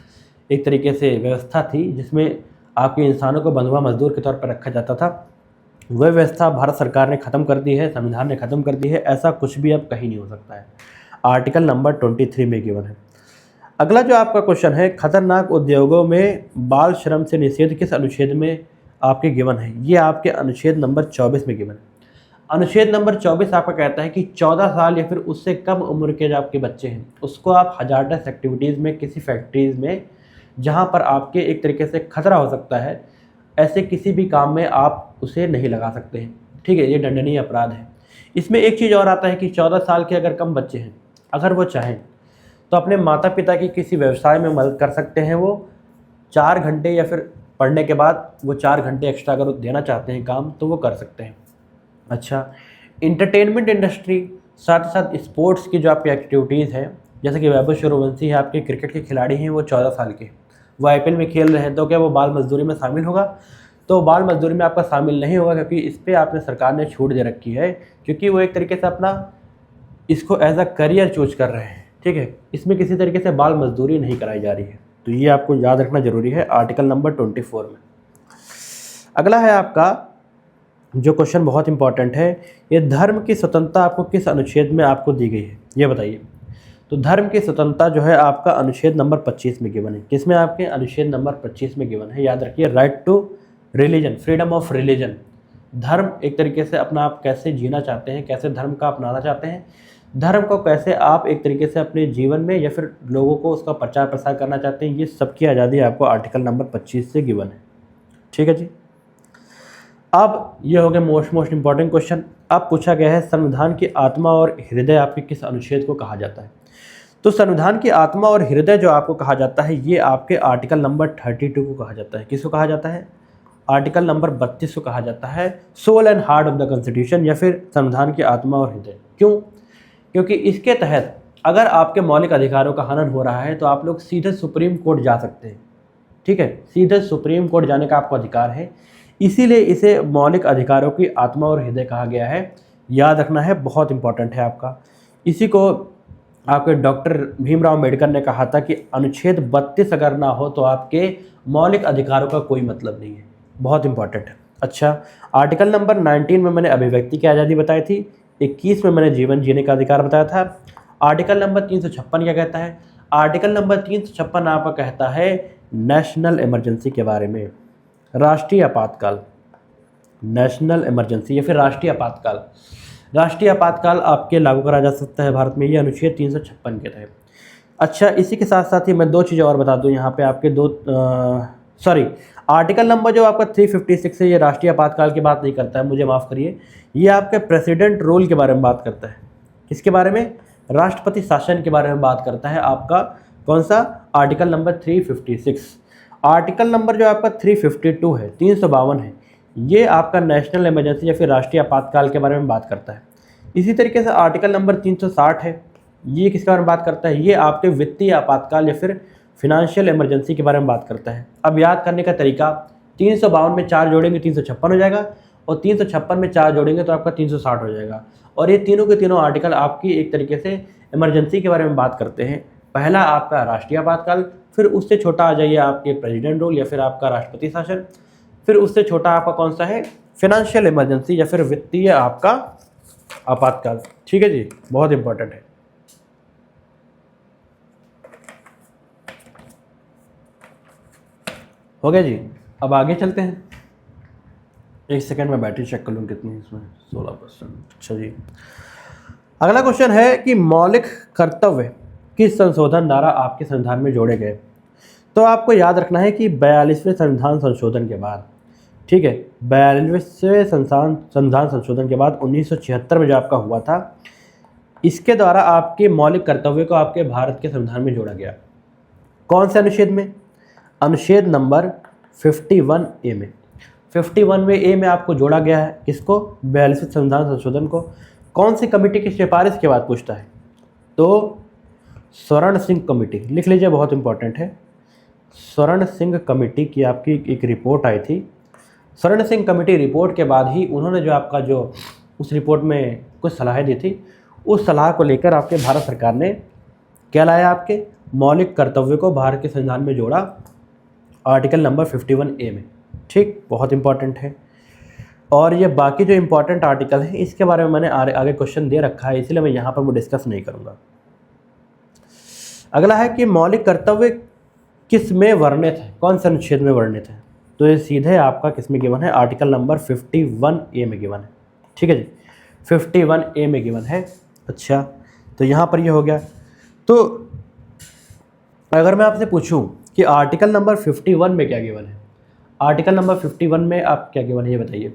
एक तरीके से व्यवस्था थी, जिसमें आपके इंसानों को बंधुआ मजदूर के तौर पर रखा जाता था, वह व्यवस्था भारत सरकार ने ख़त्म कर दी है, संविधान ने ख़त्म कर दी है। ऐसा कुछ भी अब कहीं नहीं हो सकता है। आर्टिकल नंबर 23 में गिवन है। अगला जो आपका क्वेश्चन है, खतरनाक उद्योगों में बाल श्रम से निषेध किस अनुच्छेद में आपके गिवन है? ये आपके अनुच्छेद नंबर 24 में गिवन है। अनुच्छेद नंबर 24 आपका कहता है कि 14 साल या फिर उससे कम उम्र के जो आपके बच्चे हैं, उसको आप हजारडस एक्टिविटीज़ में, किसी फैक्ट्रीज़ में जहाँ पर आपके एक तरीके से खतरा हो सकता है, ऐसे किसी भी काम में आप उसे नहीं लगा सकते हैं। ठीक है, ये दंडनीय अपराध है। इसमें एक चीज़ और आता है कि 14 साल के अगर कम बच्चे हैं, अगर वो चाहें तो अपने माता पिता की किसी व्यवसाय में मदद कर सकते हैं। वो 4 घंटे या फिर पढ़ने के बाद वो 4 घंटे एक्स्ट्रा अगर वो देना चाहते हैं काम, तो वो कर सकते हैं। अच्छा, इंटरटेनमेंट इंडस्ट्री, साथ ही साथ स्पोर्ट्स की जो आपकी एक्टिविटीज़ हैं, जैसे कि वैभव सूर्यवंशी है, आपके क्रिकेट के खिलाड़ी हैं, वो 14 साल के, वो IPL में खेल रहे हैं, तो क्या वो बाल मजदूरी में शामिल होगा? तो बाल मजदूरी में आपका शामिल नहीं होगा, क्योंकि इस पर आपने सरकार ने छूट दे रखी है, क्योंकि वो एक तरीके से अपना इसको एज अ करियर चूज कर रहे हैं। ठीक है, इसमें किसी तरीके से बाल मजदूरी नहीं कराई जा रही है। तो ये आपको याद रखना जरूरी है आर्टिकल नंबर 24 में। अगला है आपका जो क्वेश्चन बहुत इंपॉर्टेंट है, ये धर्म की स्वतंत्रता आपको किस अनुच्छेद में आपको दी गई है? ये बताइए। तो धर्म की स्वतंत्रता जो है आपका अनुच्छेद नंबर 25 में गिवन है। किसमें? आपके अनुच्छेद नंबर 25 में गिवन है। याद रखिए, right to religion, freedom of religion. धर्म एक तरीके से अपना आप कैसे जीना चाहते हैं, कैसे धर्म का अपनाना चाहते हैं, धर्म को कैसे आप एक तरीके से अपने जीवन में या फिर लोगों को उसका प्रचार प्रसार करना चाहते हैं, ये सबकी आज़ादी आपको आर्टिकल नंबर 25 से गिवन है। ठीक है जी। अब ये हो गया मोस्ट इंपॉर्टेंट क्वेश्चन। अब पूछा गया है, संविधान की आत्मा और हृदय आपके किस अनुच्छेद को कहा जाता है? तो संविधान की आत्मा और हृदय जो आपको कहा जाता है, ये आपके आर्टिकल नंबर 32 को कहा जाता है। किसको कहा जाता है? आर्टिकल नंबर 32 को कहा जाता है soul and heart of the constitution, या फिर संविधान की आत्मा और हृदय। क्यों? क्योंकि इसके तहत अगर आपके मौलिक अधिकारों का हनन हो रहा है तो आप लोग सीधे सुप्रीम कोर्ट जा सकते हैं। ठीक है, सीधे सुप्रीम कोर्ट जाने का आपको अधिकार है, इसीलिए इसे मौलिक अधिकारों की आत्मा और हृदय कहा गया है। याद रखना है, बहुत इंपॉर्टेंट है आपका। इसी को आपके डॉक्टर भीमराव अम्बेडकर ने कहा था कि अनुच्छेद 32 अगर ना हो तो आपके मौलिक अधिकारों का कोई मतलब नहीं है। बहुत इंपॉर्टेंट है। अच्छा, आर्टिकल नंबर 19 में मैंने अभिव्यक्ति की आज़ादी बताई थी, 21 में मैंने जीवन जीने का अधिकार बताया था। आर्टिकल नंबर 356 क्या कहता है? आर्टिकल नंबर 356 आपका कहता है नेशनल इमरजेंसी के बारे में, राष्ट्रीय आपातकाल, नेशनल इमरजेंसी या फिर राष्ट्रीय आपातकाल। राष्ट्रीय आपातकाल आपके लागू करा जा सकता है भारत में, ये अनुच्छेद 356 के तहत। अच्छा, इसी के साथ साथ ही मैं दो चीज़ें और बता दूं यहाँ पे आपके आर्टिकल नंबर जो आपका 356 है, ये राष्ट्रीय आपातकाल की बात नहीं करता है, मुझे माफ़ करिए, ये आपके प्रेसिडेंट रूल के बारे में बात करता है। किसके बारे में? राष्ट्रपति शासन के बारे में बात करता है आपका कौन सा? Article number 356। आर्टिकल नंबर जो आपका 352 है, 352 है, ये आपका नेशनल इमरजेंसी या फिर राष्ट्रीय आपातकाल के बारे में बात करता है। इसी तरीके से आर्टिकल नंबर 360 है, ये किसके बारे में बात करता है? ये आपके वित्तीय आपातकाल या फिर फिनेंशियल इमरजेंसी के बारे में बात करता है। अब याद करने का तरीका, 352 में 4 जोड़ेंगे 356 हो जाएगा, और 356 में 4 जोड़ेंगे तो आपका 360 हो जाएगा। और ये तीनों के तीनों आर्टिकल आपकी एक तरीके से इमरजेंसी के बारे में बात करते हैं। पहला आपका राष्ट्रीय आपातकाल, फिर उससे छोटा आ जाइए आपके प्रेसिडेंट रूल या फिर आपका राष्ट्रपति शासन, फिर उससे छोटा आपका कौन सा है? फिनेंशियल इमरजेंसी या फिर वित्तीय आपका आपातकाल। ठीक है जी, बहुत इंपॉर्टेंट है। हो गया जी, अब आगे चलते हैं। एक सेकंड में बैटरी चेक कर लूँ कितनी है इसमें, 16%। अच्छा जी, अगला क्वेश्चन है कि मौलिक कर्तव्य किस संशोधन द्वारा आपके संविधान में जोड़े गए? तो आपको याद रखना है कि 42वें संविधान संशोधन के बाद, ठीक है, 42वें संविधान संशोधन के बाद 1976 में जो आपका हुआ था, इसके द्वारा आपके मौलिक कर्तव्य को आपके भारत के संविधान में जोड़ा गया। कौन से अनुच्छेद में? अनुच्छेद नंबर 51A में। 51वें ए में आपको जोड़ा गया है। किसको? 42वें संविधान संशोधन को। कौन सी कमेटी की सिफारिश के बाद पूछता है? तो स्वर्ण सिंह कमेटी, लिख लीजिए, बहुत इंपॉर्टेंट है। स्वर्ण सिंह कमेटी की आपकी एक रिपोर्ट आई थी। स्वर्ण सिंह कमेटी रिपोर्ट के बाद ही उन्होंने जो आपका जो उस रिपोर्ट में कुछ सलाहें दी थी, उस सलाह को लेकर आपके भारत सरकार ने क्या लाया? आपके मौलिक कर्तव्य को भारत के संविधान में जोड़ा, आर्टिकल नंबर 51A में। ठीक, बहुत इंपॉर्टेंट है। और ये बाकी जो इंपॉर्टेंट आर्टिकल है इसके बारे में मैंने आगे क्वेश्चन दे रखा है, इसलिए मैं यहाँ पर वो डिस्कस नहीं करूँगा। अगला है कि मौलिक कर्तव्य किस में वर्णित है? कौन से अनुच्छेद में वर्णित है? तो ये सीधे आपका किस में गिवन है? आर्टिकल नंबर 51A में गिवन है। ठीक है जी, 51A में गिवन है। अच्छा, तो यहाँ पर ये हो गया। तो अगर मैं आपसे पूछूं कि आर्टिकल नंबर 51 में क्या गिवन है, आर्टिकल नंबर 51 में आप क्या गिवन है ये बताइए।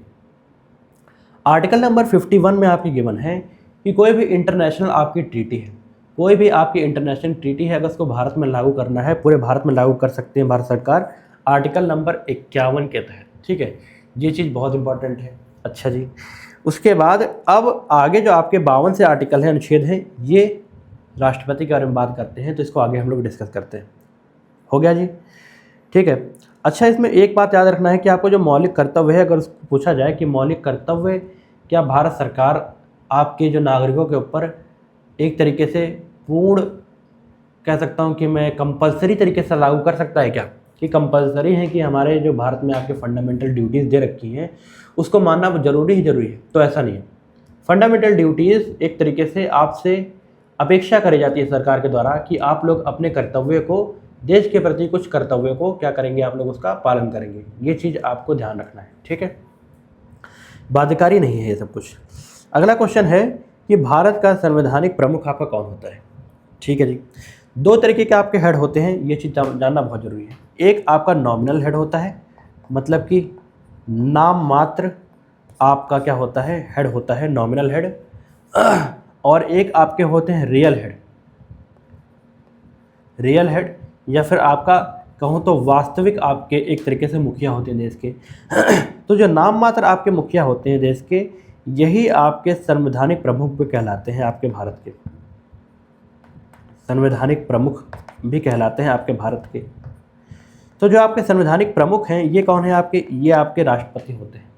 आर्टिकल नंबर 51 में आपकी गिवन है कि कोई भी इंटरनेशनल आपकी ट्रीटी है, कोई भी आपकी इंटरनेशनल ट्रीटी है, अगर उसको भारत में लागू करना है, पूरे भारत में लागू कर सकते हैं भारत सरकार, आर्टिकल नंबर 51 के तहत। ठीक है, ये चीज़ बहुत इंपॉर्टेंट है। अच्छा जी, उसके बाद अब आगे जो आपके 52 से आर्टिकल है, अनुच्छेद है, ये राष्ट्रपति के बारे में बात करते हैं, तो इसको आगे हम लोग डिस्कस करते हैं। हो गया जी, ठीक है। अच्छा, इसमें एक बात याद रखना है कि आपको जो मौलिक कर्तव्य है, अगर उसको पूछा जाए कि मौलिक कर्तव्य क्या भारत सरकार आपके जो नागरिकों के ऊपर एक तरीके से पूर्ण, कह सकता हूँ कि मैं कंपलसरी तरीके से लागू कर सकता है क्या, कि कंपलसरी है कि हमारे जो भारत में आपके फंडामेंटल ड्यूटीज़ दे रखी हैं उसको मानना जरूरी है? तो ऐसा नहीं है। फंडामेंटल ड्यूटीज़ एक तरीके से आपसे अपेक्षा करी जाती है सरकार के द्वारा कि आप लोग अपने कर्तव्य को, देश के प्रति कुछ कर्तव्य को क्या करेंगे, आप लोग उसका पालन करेंगे। ये चीज़ आपको ध्यान रखना है। ठीक है, बाध्यकारी नहीं है ये सब कुछ। अगला क्वेश्चन है कि भारत का संवैधानिक प्रमुख आपका कौन होता है? ठीक है जी, दो तरीके के आपके हेड होते हैं, ये चीज़ जानना बहुत ज़रूरी है। एक आपका नॉमिनल हेड होता है, मतलब कि नाम मात्र आपका क्या होता है, हेड होता है, नॉमिनल हेड। और एक आपके होते हैं रियल हेड। रियल हेड, या फिर आपका कहूँ तो वास्तविक आपके एक तरीके से मुखिया होते हैं देश के। तो जो नाम मात्र आपके मुखिया होते हैं देश के, यही आपके संवैधानिक प्रमुख भी कहलाते हैं आपके भारत के। संवैधानिक प्रमुख भी कहलाते हैं आपके भारत के। तो जो आपके संवैधानिक प्रमुख हैं ये कौन है आपके, ये आपके राष्ट्रपति होते हैं।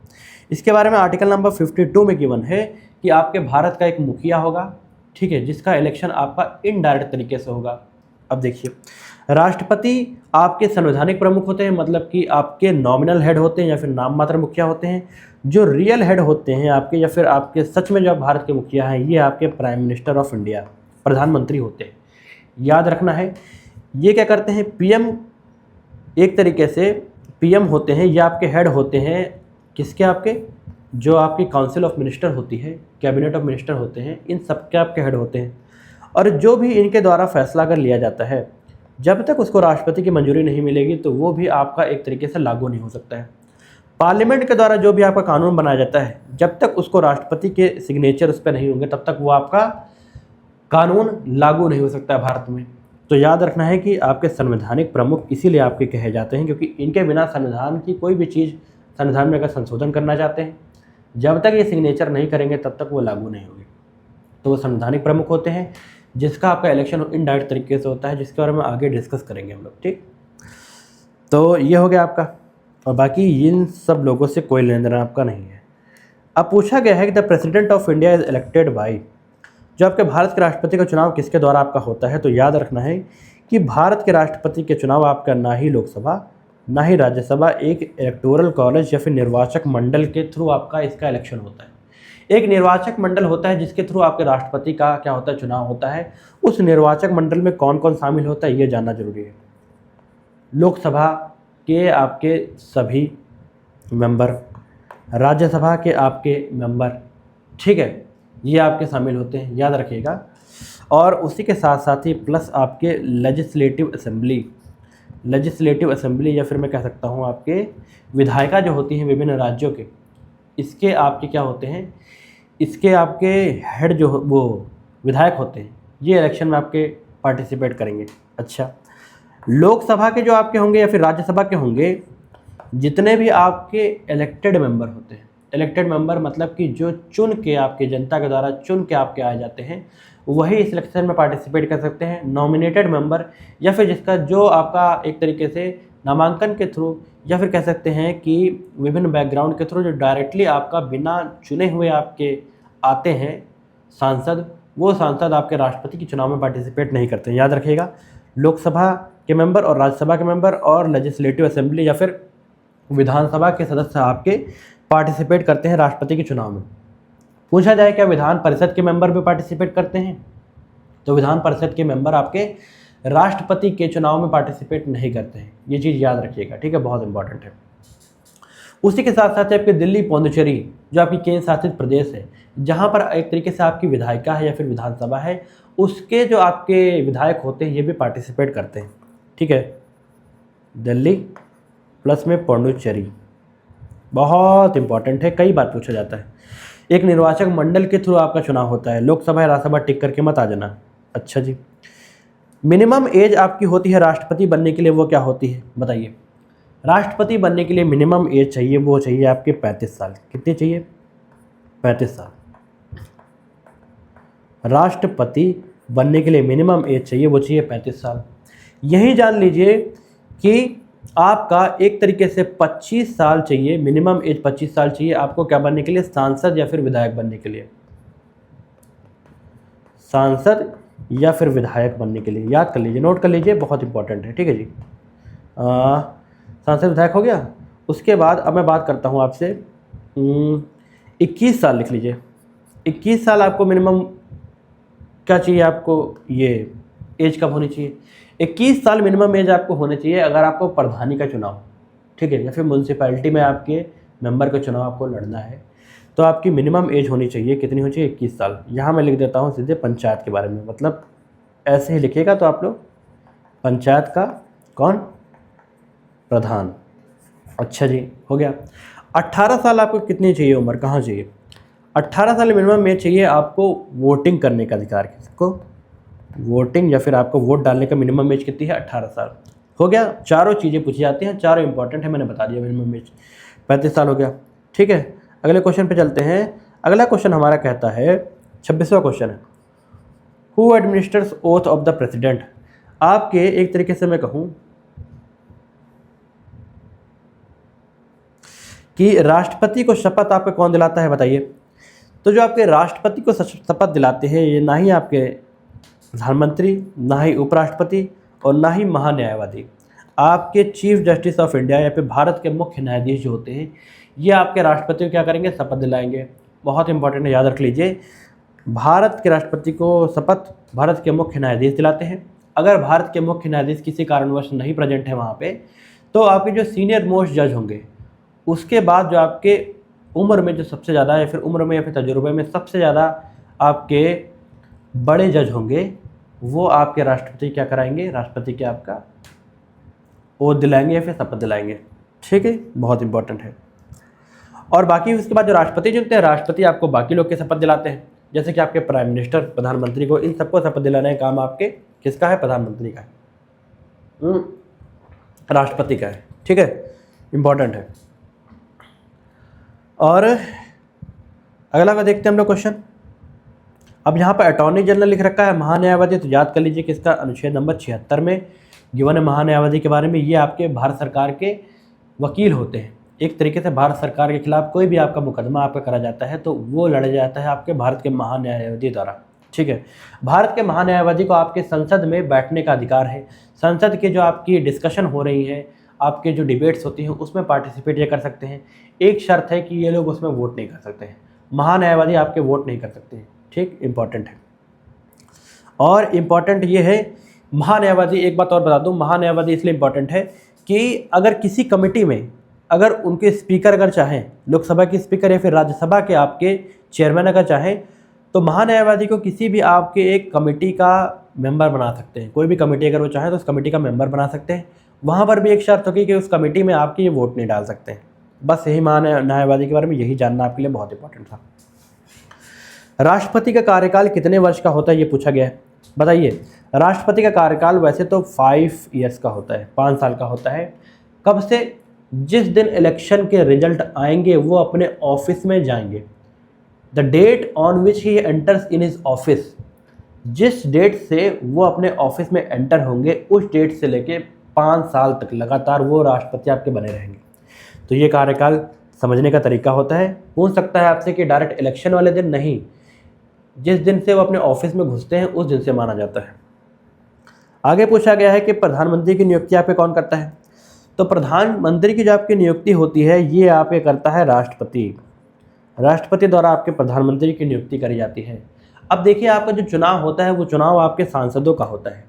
इसके बारे में आर्टिकल नंबर 52 में गिवन है कि आपके भारत का एक मुखिया होगा, ठीक है, जिसका इलेक्शन आपका इनडायरेक्ट तरीके से होगा। अब देखिए, राष्ट्रपति आपके संवैधानिक प्रमुख होते हैं, मतलब कि आपके नॉमिनल हेड होते हैं या फिर नाम मात्र मुखिया होते हैं। जो रियल हेड होते हैं आपके, या फिर आपके सच में जो आप भारत के मुखिया हैं, ये आपके प्राइम मिनिस्टर ऑफ इंडिया, प्रधानमंत्री होते हैं। याद रखना है, ये क्या करते हैं, पीएम, एक तरीके से पीएम होते हैं, ये आपके हेड होते हैं किसके, आपके जो आपकी काउंसिल ऑफ मिनिस्टर होती है, कैबिनेट ऑफ मिनिस्टर होते हैं, इन सब के आपके हेड होते हैं। और जो भी इनके द्वारा फैसला अगर लिया जाता है, जब तक उसको राष्ट्रपति की मंजूरी नहीं मिलेगी तो वो भी आपका एक तरीके से लागू नहीं हो सकता है। पार्लियामेंट के द्वारा जो भी आपका कानून बनाया जाता है, जब तक उसको राष्ट्रपति के सिग्नेचर उस पर नहीं होंगे तब तक वो आपका कानून लागू नहीं हो सकता है भारत में। तो याद रखना है कि आपके संवैधानिक प्रमुख इसीलिए आपके कहे जाते हैं, क्योंकि इनके बिना संविधान की कोई भी चीज़, संविधान में अगर संशोधन करना चाहते हैं, जब तक ये सिग्नेचर नहीं करेंगे तब तक वो लागू नहीं होगी। तो वो संवैधानिक प्रमुख होते हैं, जिसका आपका इलेक्शन इनडायरेक्ट तरीके से होता है, जिसके बारे में आगे डिस्कस करेंगे हम लोग, ठीक। तो ये हो गया आपका, और बाकी इन सब लोगों से कोई लेन देन आपका नहीं है। अब पूछा गया है कि the president of India is elected by, जो आपके भारत के राष्ट्रपति का चुनाव किसके द्वारा आपका होता है। तो याद रखना है कि भारत के राष्ट्रपति के चुनाव आपका ना ही लोकसभा ना ही राज्यसभा, एक इलेक्टोरल कॉलेज या फिर निर्वाचक मंडल के थ्रू आपका इसका इलेक्शन होता है। एक निर्वाचक मंडल होता है जिसके थ्रू आपके राष्ट्रपति का क्या होता है, चुनाव होता है। उस निर्वाचक मंडल में कौन कौन शामिल होता है ये जानना जरूरी है। लोकसभा के आपके सभी मेंबर, राज्यसभा के आपके मेंबर, ठीक है, ये आपके शामिल होते हैं, याद रखिएगा। और उसी के साथ साथ ही प्लस आपके लेजिस्लेटिव असेंबली या फिर मैं कह सकता हूँ आपके विधायिका जो होती हैं विभिन्न राज्यों के, इसके आपके क्या होते हैं, इसके आपके हेड जो वो विधायक होते हैं, ये इलेक्शन में आपके पार्टिसिपेट करेंगे। अच्छा, लोकसभा के जो आपके होंगे या फिर राज्यसभा के होंगे, जितने भी आपके इलेक्टेड मेंबर होते हैं, इलेक्टेड मेंबर मतलब कि जो चुन के आपके जनता के द्वारा चुन के आपके आए जाते हैं, वही इस इलेक्शन में पार्टिसिपेट कर सकते हैं। नॉमिनेटेड मेंबर या फिर जिसका जो आपका एक तरीके से नामांकन के थ्रू या फिर कह सकते हैं कि विभिन्न बैकग्राउंड के थ्रू जो डायरेक्टली आपका बिना चुने हुए आपके आते हैं सांसद, वो सांसद आपके राष्ट्रपति के चुनाव में पार्टिसिपेट नहीं करते हैं। याद रखिएगा, लोकसभा के मेंबर और राज्यसभा के मेंबर और लेजिस्लेटिव असेंबली या फिर विधानसभा के सदस्य आपके पार्टिसिपेट करते हैं राष्ट्रपति के चुनाव में। पूछा जाए क्या विधान परिषद के मेंबर भी पार्टिसिपेट करते हैं, तो विधान परिषद के मेंबर आपके राष्ट्रपति के चुनाव में पार्टिसिपेट नहीं करते हैं, ये चीज़ याद रखिएगा, ठीक है, बहुत इंपॉर्टेंट है। उसी के साथ साथ आपके दिल्ली पौंडुचेरी जो आपकी केंद्र शासित प्रदेश है, जहाँ पर एक तरीके से आपकी विधायिका है या फिर विधानसभा है, उसके जो आपके विधायक होते हैं ये भी पार्टिसिपेट करते हैं, ठीक है। दिल्ली प्लस में पौंडुचेरी बहुत इंपॉर्टेंट है, कई बार पूछा जाता है। एक निर्वाचक मंडल के थ्रू आपका चुनाव होता है, लोकसभा या राज्यसभा टिक करके मत आ जाना। अच्छा जी, मिनिमम एज आपकी होती है राष्ट्रपति बनने के लिए, वो क्या होती है बताइए। राष्ट्रपति बनने के लिए मिनिमम एज चाहिए, वो चाहिए आपके 35 साल। कितनी चाहिए? 35 साल। राष्ट्रपति बनने के लिए मिनिमम एज चाहिए, वो चाहिए 35 साल। यही जान लीजिए कि आपका एक तरीके से 25 साल चाहिए, मिनिमम एज 25 साल चाहिए आपको क्या बनने के लिए, सांसद या फिर विधायक बनने के लिए। सांसद या फिर विधायक बनने के लिए याद कर लीजिए, नोट कर लीजिए, बहुत इंपॉर्टेंट है, ठीक है जी। सांसद विधायक हो गया। उसके बाद अब मैं बात करता हूँ आपसे 21 साल लिख लीजिए। 21 साल आपको मिनिमम क्या चाहिए, आपको ये एज कब होनी चाहिए, 21 साल मिनिमम एज आपको होनी चाहिए अगर आपको प्रधानी का चुनाव, ठीक है, या फिर म्यूनसिपैलिटी में आपके मेंबर का चुनाव आपको लड़ना है, तो आपकी मिनिमम एज होनी चाहिए, कितनी होनी चाहिए, 21 साल। यहाँ मैं लिख देता हूँ सीधे पंचायत के बारे में, मतलब ऐसे ही लिखिएगा तो आप लोग, पंचायत का कौन, प्रधान। अच्छा जी, हो गया। 18 साल आपको कितनी चाहिए उम्र, कहाँ चाहिए, 18 साल मिनिमम एज चाहिए आपको वोटिंग करने का अधिकार। किसको? वोटिंग या फिर आपको वोट डालने का मिनिमम एज कितनी है? 18 साल। हो गया, चारों चीज़ें पूछी जाती हैं, चारों इंपॉर्टेंट है, मैंने बता दिया। मिनिमम एज 35 साल हो गया। ठीक है, अगले क्वेश्चन पे चलते हैं। अगला क्वेश्चन हमारा कहता है, 26वां क्वेश्चन है, who administers oath of the president. आपके एक तरीके से मैं कहूँ कि राष्ट्रपति को शपथ आपको कौन दिलाता है, बताइए। तो जो आपके राष्ट्रपति को शपथ दिलाते हैं, ये ना ही आपके प्रधानमंत्री, ना ही उपराष्ट्रपति और ना ही महान्यायवादी। आपके चीफ जस्टिस ऑफ इंडिया या फिर भारत के मुख्य न्यायाधीश जो होते हैं, ये आपके राष्ट्रपति को क्या करेंगे? शपथ दिलाएंगे। बहुत इंपॉर्टेंट है, याद रख लीजिए। भारत के राष्ट्रपति को शपथ भारत के मुख्य न्यायाधीश दिलाते हैं। अगर भारत के मुख्य न्यायाधीश किसी कारणवश नहीं प्रेजेंट है वहाँ पे, तो आपके जो सीनियर मोस्ट जज होंगे, उसके बाद जो आपके उम्र में जो सबसे ज़्यादा या फिर उम्र में या फिर तजुर्बे में सबसे ज़्यादा आपके बड़े जज होंगे, वो आपके राष्ट्रपति क्या कराएंगे? राष्ट्रपति के आपका ओथ दिलाएंगे या फिर शपथ दिलाएंगे। ठीक है, बहुत इंपॉर्टेंट है। और बाकी उसके बाद जो राष्ट्रपति चुनते हैं, राष्ट्रपति आपको बाकी लोग के शपथ दिलाते हैं, जैसे कि आपके प्राइम मिनिस्टर, प्रधानमंत्री को, इन सबको शपथ दिलाने का काम आपके किसका है? प्रधानमंत्री का है, राष्ट्रपति का है। ठीक है, इंपॉर्टेंट है। और अगला का देखते हैं हम लोग क्वेश्चन। अब यहाँ पर अटॉर्नी जनरल लिख रखा है, महान्यायवादी, तो याद कर लीजिए किसका? अनुच्छेद नंबर 76 में गिवन है महान्यायवादी के बारे में। ये आपके भारत सरकार के वकील होते हैं। एक तरीके से भारत सरकार के खिलाफ कोई भी आपका मुकदमा आपका करा जाता है तो वो लड़ा जाता है आपके भारत के महान्यायवादी द्वारा। ठीक है, भारत के महान्यायवादी को आपके संसद में बैठने का अधिकार है। संसद के जो आपकी डिस्कशन हो रही है, आपके जो डिबेट्स होती हैं, उसमें पार्टिसिपेट ये कर सकते हैं। एक शर्त है कि ये लोग उसमें वोट नहीं कर सकते हैं, महान्यायवादी आपके वोट नहीं कर सकते हैं। ठीक, इंपॉर्टेंट है। और इम्पॉर्टेंट ये है, महान्यायवादी, एक बात और बता दूं, महान्यायवादी इसलिए इम्पॉर्टेंट है कि अगर किसी कमेटी में अगर उनके स्पीकर अगर चाहें, लोकसभा के स्पीकर या फिर राज्यसभा के आपके चेयरमैन अगर चाहें, तो महान्यायवादी को किसी भी आपके एक कमेटी का मेंबर बना सकते हैं। कोई भी कमेटी अगर वो चाहें तो उस कमेटी का मेंबर बना सकते हैं। वहाँ पर भी एक शर्त होगी कि उस कमेटी में आपके ये वोट नहीं डाल सकते हैं। बस यही महान्यायवादी के बारे में यही जानना आपके लिए बहुत इंपॉर्टेंट था। राष्ट्रपति का कार्यकाल कितने वर्ष का होता है, ये पूछा गया है। बताइए, राष्ट्रपति का कार्यकाल वैसे तो 5 ईयर्स का होता है, 5 साल का होता है। कब से? जिस दिन इलेक्शन के रिजल्ट आएंगे वो अपने ऑफिस में जाएंगे। The date on which he enters in his office, जिस डेट से वो अपने ऑफिस में एंटर होंगे, उस डेट से लेके 5 साल तक लगातार वो राष्ट्रपति आपके बने रहेंगे। तो ये कार्यकाल समझने का तरीका होता है। पूछ सकता है आपसे कि डायरेक्ट इलेक्शन वाले दिन नहीं, जिस दिन से वो अपने ऑफिस में घुसते हैं उस दिन से माना जाता है। आगे पूछा गया है कि प्रधानमंत्री की नियुक्ति आप पे कौन करता है। तो प्रधानमंत्री की जो आपकी नियुक्ति होती है, ये आपके करता है राष्ट्रपति। राष्ट्रपति द्वारा आपके प्रधानमंत्री की नियुक्ति करी जाती है। अब देखिए, आपका जो चुनाव होता है वो चुनाव आपके सांसदों का होता है।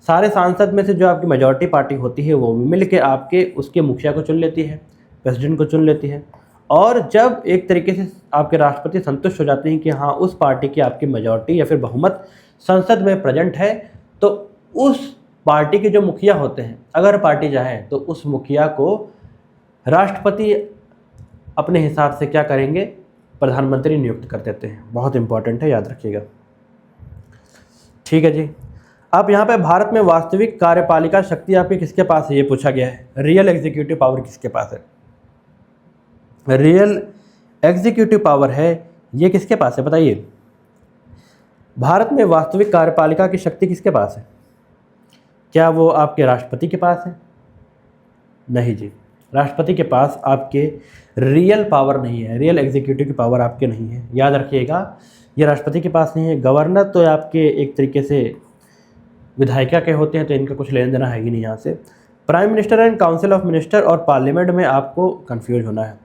सारे सांसद में से जो आपकी मेजॉरिटी पार्टी होती है वो मिल के आपके उसके मुखिया को चुन लेती है, प्रेसिडेंट को चुन लेती है। और जब एक तरीके से आपके राष्ट्रपति संतुष्ट हो जाते हैं कि हाँ, उस पार्टी की आपकी मेजॉरिटी या फिर बहुमत संसद में प्रेजेंट है, तो उस पार्टी के जो मुखिया होते हैं, अगर पार्टी चाहे तो उस मुखिया को राष्ट्रपति अपने हिसाब से क्या करेंगे? प्रधानमंत्री नियुक्त कर देते हैं। बहुत इंपॉर्टेंट है, याद रखिएगा। ठीक है जी। अब यहाँ पे भारत में वास्तविक कार्यपालिका शक्ति आपके किसके पास है, ये पूछा गया है। रियल एग्जीक्यूटिव पावर किसके पास है? रियल एग्जीक्यूटिव पावर है, ये किसके पास है, बताइए। भारत में वास्तविक कार्यपालिका की शक्ति किसके पास है? क्या वो आपके राष्ट्रपति के पास है? नहीं जी, राष्ट्रपति के पास आपके रियल पावर नहीं है, रियल एग्जीक्यूटिव की पावर आपके नहीं है। याद रखिएगा, ये राष्ट्रपति के पास नहीं है। गवर्नर तो आपके एक तरीके से विधायिका के होते हैं, तो इनका कुछ लेना देना है ही नहीं यहाँ से। Prime minister and council of minister और पार्लियामेंट में आपको कंफ्यूज होना है।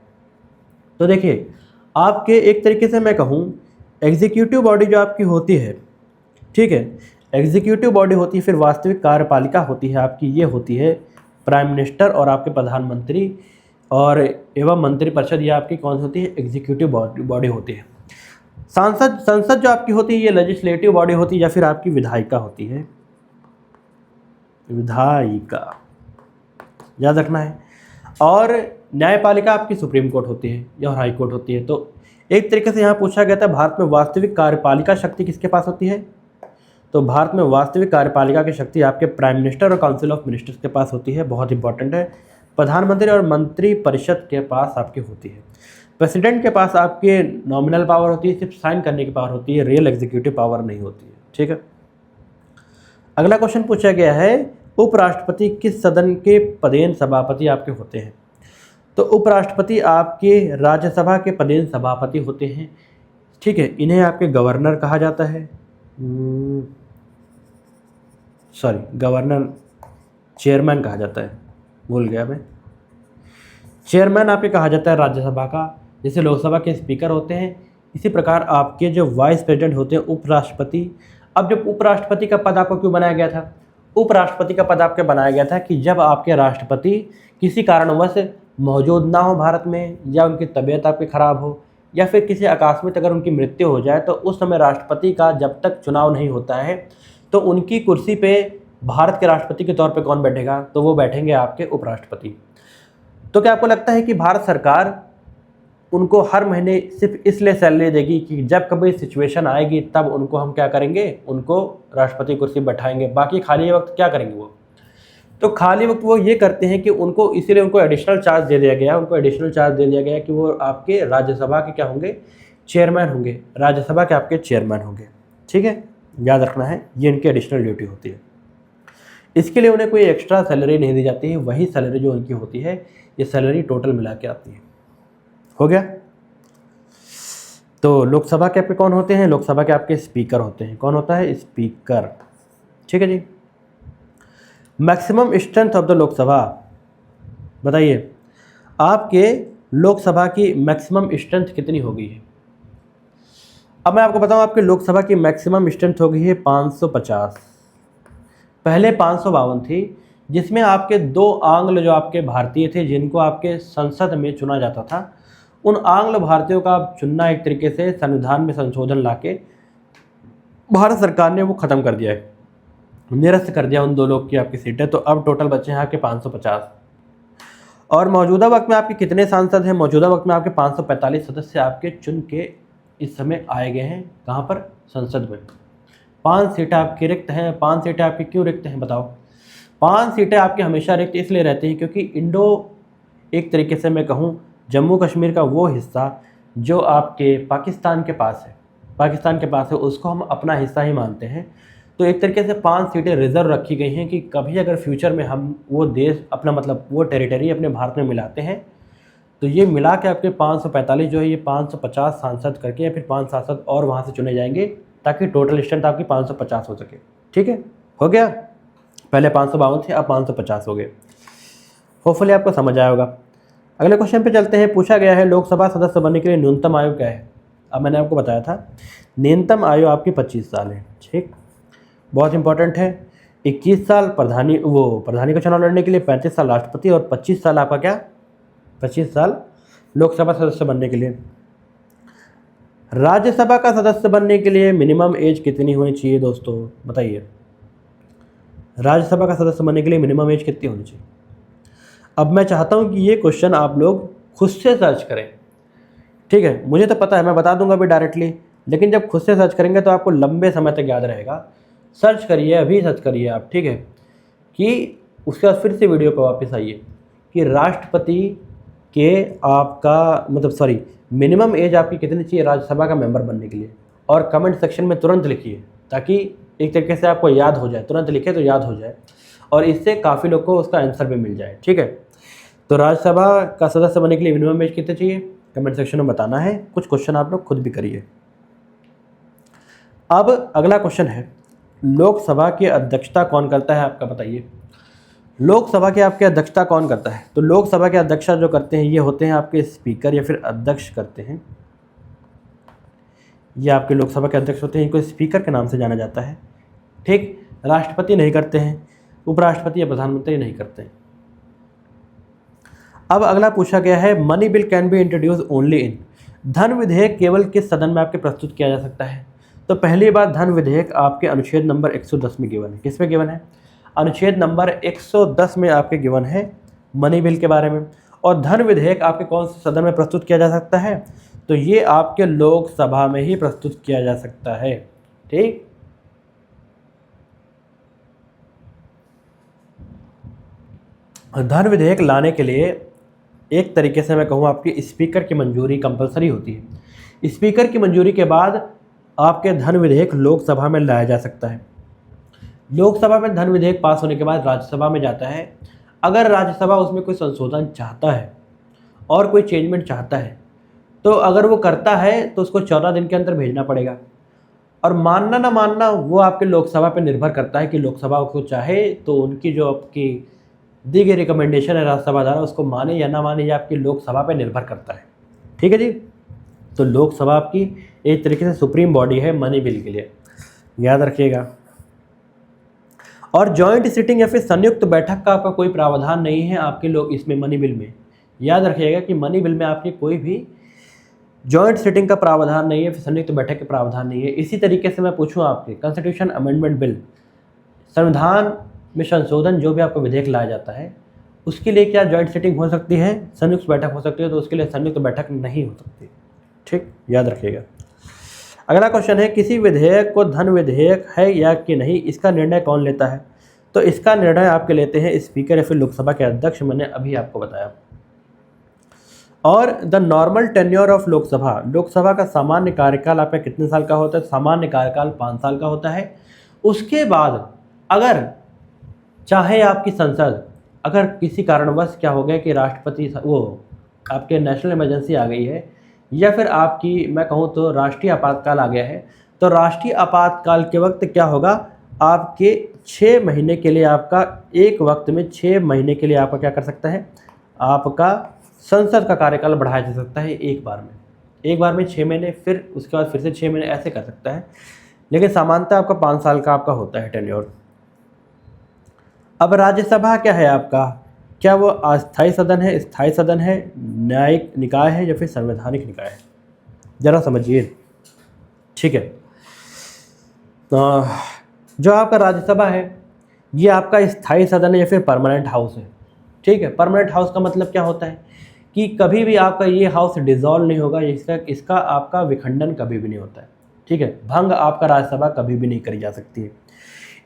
तो देखिए, आपके एक तरीके से मैं कहूँ, एग्जीक्यूटिव बॉडी जो आपकी होती है, ठीक है, एग्जीक्यूटिव बॉडी होती है, फिर वास्तविक कार्यपालिका होती है आपकी, ये होती है प्राइम मिनिस्टर और आपके प्रधानमंत्री और एवं मंत्रिपरिषद, ये आपकी कौन सी होती है? एग्जीक्यूटिव बॉडी होती है। संसद जो आपकी होती है, ये लेजिस्लेटिव बॉडी होती है या फिर आपकी विधायिका होती है, विधायिका, याद रखना है। और न्यायपालिका आपकी सुप्रीम कोर्ट होती है या हाई कोर्ट होती है। तो एक तरीके से यहाँ पूछा गया था, भारत में वास्तविक कार्यपालिका शक्ति किसके पास होती है? तो भारत में वास्तविक कार्यपालिका की शक्ति आपके प्राइम मिनिस्टर और काउंसिल ऑफ मिनिस्टर्स के पास होती है, बहुत इंपॉर्टेंट है। प्रधानमंत्री और मंत्री परिषद के पास आपकी होती है। प्रेसिडेंट के पास आपके नॉमिनल पावर होती है, सिर्फ साइन करने की पावर होती है, रियल एग्जीक्यूटिव पावर नहीं होती है। ठीक है। अगला क्वेश्चन पूछा गया है, उपराष्ट्रपति किस सदन के पदेन सभापति आपके होते हैं? तो उपराष्ट्रपति आपके राज्यसभा के पदेन सभापति होते हैं। ठीक है, इन्हें आपके गवर्नर कहा जाता है, गवर्नर, चेयरमैन कहा जाता है, भूल गया मैं। चेयरमैन आपके कहा जाता है राज्यसभा का, जैसे लोकसभा के स्पीकर होते हैं, इसी प्रकार आपके जो वाइस प्रेसिडेंट होते हैं उपराष्ट्रपति। अब जब उपराष्ट्रपति का पद आपको क्यों बनाया गया था? उपराष्ट्रपति का पद आपके बनाया गया था कि जब आपके राष्ट्रपति किसी कारणवश मौजूद ना हो भारत में, या उनकी तबीयत आपकी ख़राब हो, या फिर किसी आकस्मिक अगर उनकी मृत्यु हो जाए, तो उस समय राष्ट्रपति का जब तक चुनाव नहीं होता है तो उनकी कुर्सी पे भारत के राष्ट्रपति के तौर पे कौन बैठेगा? तो वो बैठेंगे आपके उपराष्ट्रपति। तो क्या आपको लगता है कि भारत सरकार उनको हर महीने सिर्फ इसलिए सैलरी देगी कि जब कभी सिचुएशन आएगी तब उनको हम क्या करेंगे, उनको राष्ट्रपति कुर्सी बैठाएंगे, बाकी खाली वक्त क्या करेंगे वो? तो खाली वक्त वो ये करते हैं कि उनको इसीलिए उनको एडिशनल चार्ज दे दिया गया, उनको एडिशनल चार्ज दे दिया गया कि वो आपके राज्यसभा के क्या होंगे, चेयरमैन होंगे, राज्यसभा के आपके चेयरमैन होंगे। ठीक है, याद रखना है, ये इनकी एडिशनल ड्यूटी होती है। इसके लिए उन्हें कोई एक्स्ट्रा सैलरी नहीं दी जाती है, वही सैलरी जो उनकी होती है, ये सैलरी टोटल मिला के आती है। हो गया। तो लोकसभा के आपके कौन होते हैं? लोकसभा के आपके स्पीकर होते हैं। कौन होता है? स्पीकर। ठीक है जी। Maximum strength of the Lok Sabha, बताइए आपके लोकसभा की मैक्सिमम स्ट्रेंथ कितनी हो गई है? अब मैं आपको बताऊं, आपके लोकसभा की मैक्सिमम स्ट्रेंथ हो गई है 550। पहले 552 थी, जिसमें आपके 2 आंग्ल जो आपके भारतीय थे जिनको आपके संसद में चुना जाता था, उन आंग्ल भारतीयों का चुनना एक तरीके से संविधान में संशोधन लाके भारत सरकार ने वो ख़त्म कर दिया है, निरस्त कर दिया उन 2 लोग की आपकी सीटें। तो अब टोटल बचे हैं आपके 550। और मौजूदा वक्त में आपके कितने सांसद हैं? मौजूदा वक्त में आपके 545 सदस्य आपके चुन के इस समय आए गए हैं। कहाँ पर? संसद में। 5 सीटें आपकी रिक्त हैं। 5 सीटें आपकी क्यों रिक्त हैं बताओ? 5 सीटें आपकी हमेशा रिक्त इसलिए रहती हैं क्योंकि एक तरीके से मैं कहूँ, जम्मू कश्मीर का वो हिस्सा जो आपके पाकिस्तान के पास है, उसको हम अपना हिस्सा ही मानते हैं। तो एक तरीके से 5 सीटें रिजर्व रखी गई हैं कि कभी अगर फ्यूचर में हम वो देश अपना मतलब वो टेरिटरी अपने भारत में मिलाते हैं, तो ये मिला के आपके 545 जो है ये 550 सांसद करके या फिर 5 सांसद और वहाँ से चुने जाएंगे, ताकि टोटल स्ट्रेंथ आपकी 550 हो सके। ठीक है, हो गया। पहले 552 थे, अब 550 हो गए। होपफुली आपको समझ आया होगा। अगले क्वेश्चन पे चलते हैं। पूछा गया है लोकसभा सदस्य बनने के लिए न्यूनतम आयु क्या है? अब मैंने आपको बताया था न्यूनतम आयु आपकी 25 साल है। ठीक, बहुत इंपॉर्टेंट है। 21 साल प्रधानी का चुनाव लड़ने के लिए, 35 साल राष्ट्रपति और 25 साल आपका क्या, 25 साल लोकसभा सदस्य बनने के लिए। राज्यसभा का सदस्य बनने के लिए मिनिमम एज कितनी होनी चाहिए दोस्तों, बताइए? राज्यसभा का सदस्य बनने के लिए मिनिमम एज कितनी होनी चाहिए? अब मैं चाहता हूं कि ये क्वेश्चन आप लोग खुद से सर्च करें। ठीक है, मुझे तो पता है, मैं बता दूंगा अभी डायरेक्टली, लेकिन जब खुद से सर्च करेंगे तो आपको लंबे समय तक याद रहेगा। सर्च करिए, अभी सर्च करिए आप। ठीक है, कि उसके बाद फिर से वीडियो पर वापस आइए कि राष्ट्रपति के आपका मिनिमम एज आपकी कितनी चाहिए राज्यसभा का मेंबर बनने के लिए, और कमेंट सेक्शन में तुरंत लिखिए, ताकि एक तरीके से आपको याद हो जाए। तुरंत लिखे तो याद हो जाए, और इससे काफ़ी लोग को उसका आंसर भी मिल जाए। ठीक है, तो राज्यसभा का सदस्य बनने के लिए मिनिमम एज कितने चाहिए, कमेंट सेक्शन में बताना है। कुछ क्वेश्चन आप लोग खुद भी करिए। अब अगला क्वेश्चन है, लोकसभा की अध्यक्षता कौन करता है आपका, बताइए? लोकसभा की आपके अध्यक्षता कौन करता है? तो लोकसभा के अध्यक्षता जो करते हैं ये होते हैं आपके स्पीकर या फिर अध्यक्ष करते हैं। ये आपके लोकसभा के अध्यक्ष होते हैं, इनको स्पीकर के नाम से जाना जाता है। ठीक, राष्ट्रपति नहीं करते हैं, उपराष्ट्रपति या प्रधानमंत्री नहीं करते हैं। अब अगला पूछा गया है, money bill can be introduce only in, धन विधेयक केवल किस सदन में आपके प्रस्तुत किया जा सकता है? तो पहली बात, धन विधेयक आपके अनुच्छेद नंबर 110 में गिवन है। किस में गिवन है? अनुच्छेद नंबर 110 में आपके गिवन है मनी बिल के बारे में। और धन विधेयक आपके कौन से सदन में प्रस्तुत किया जा सकता है? तो ये आपके लोकसभा में ही प्रस्तुत किया जा सकता है। ठीक, धन विधेयक लाने के लिए एक तरीके से मैं कहूँ आपकी स्पीकर की मंजूरी कंपलसरी होती है। स्पीकर की मंजूरी के बाद आपके धन विधेयक लोकसभा में लाया जा सकता है। लोकसभा में धन विधेयक पास होने के बाद राज्यसभा में जाता है। अगर राज्यसभा उसमें कोई संशोधन चाहता है और कोई चेंजमेंट चाहता है तो अगर वो करता है तो उसको 14 दिन के अंदर भेजना पड़ेगा। और मानना ना मानना वो आपके लोकसभा पे निर्भर करता है कि लोकसभा को चाहे तो उनकी जो आपकी दी गई रिकमेंडेशन है राज्यसभा द्वारा उसको माने या ना माने, ये आपकी लोकसभा पे निर्भर करता है। ठीक है जी। तो लोकसभा आपकी एक तरीके से सुप्रीम बॉडी है मनी बिल के लिए, याद रखिएगा। और जॉइंट सिटिंग या फिर संयुक्त बैठक का आपका कोई प्रावधान नहीं है आपके लोग इसमें मनी बिल में। याद रखिएगा कि मनी बिल में आपकी कोई भी जॉइंट सिटिंग का प्रावधान नहीं है, फिर संयुक्त बैठक का प्रावधान नहीं है। इसी तरीके से मैं पूछूं आपके कॉन्स्टिट्यूशन अमेंडमेंट बिल, संविधान में संशोधन जो भी आपको विधेयक लाया जाता है उसके लिए क्या जॉइंट सिटिंग हो सकती है, संयुक्त बैठक हो सकती है, तो उसके लिए संयुक्त बैठक नहीं हो सकती। ठीक, याद रखिएगा। अगला क्वेश्चन है किसी विधेयक को धन विधेयक है या कि नहीं, इसका निर्णय कौन लेता है? तो इसका निर्णय आपके लेते हैं स्पीकर या फिर लोकसभा के अध्यक्ष, मैंने अभी आपको बताया। और the normal tenure of Lok Sabha, Lok Sabha का सामान्य कार्यकाल आपका कितने साल का होता है? सामान्य कार्यकाल 5 साल का होता है। उसके बाद अगर चाहे आपकी संसद अगर किसी कारणवश क्या हो गया कि राष्ट्रपति वो आपके नेशनल इमरजेंसी आ गई है या फिर आपकी मैं कहूँ तो राष्ट्रीय आपातकाल आ गया है, तो राष्ट्रीय आपातकाल के वक्त क्या होगा, आपके 6 महीने के लिए आपका एक वक्त में 6 महीने के लिए आपका क्या कर सकता है, आपका संसद का कार्यकाल बढ़ाया जा सकता है एक बार में 6 महीने, फिर उसके बाद फिर से 6 महीने ऐसे कर सकता है। लेकिन सामान्यतः आपका 5 साल का आपका होता है टेन्योर। अब राज्यसभा क्या है आपका, क्या वो अस्थायी सदन है, स्थायी सदन है, न्यायिक निकाय है या फिर संवैधानिक निकाय है? जरा समझिए। ठीक है, जो आपका राज्यसभा है ये आपका स्थायी सदन है या फिर परमानेंट हाउस है। ठीक है, परमानेंट हाउस का मतलब क्या होता है कि कभी भी आपका ये हाउस डिसॉल्व नहीं होगा, इसका आपका विखंडन कभी भी नहीं होता है। ठीक है, भंग आपका राज्यसभा कभी भी नहीं करी जा सकती है।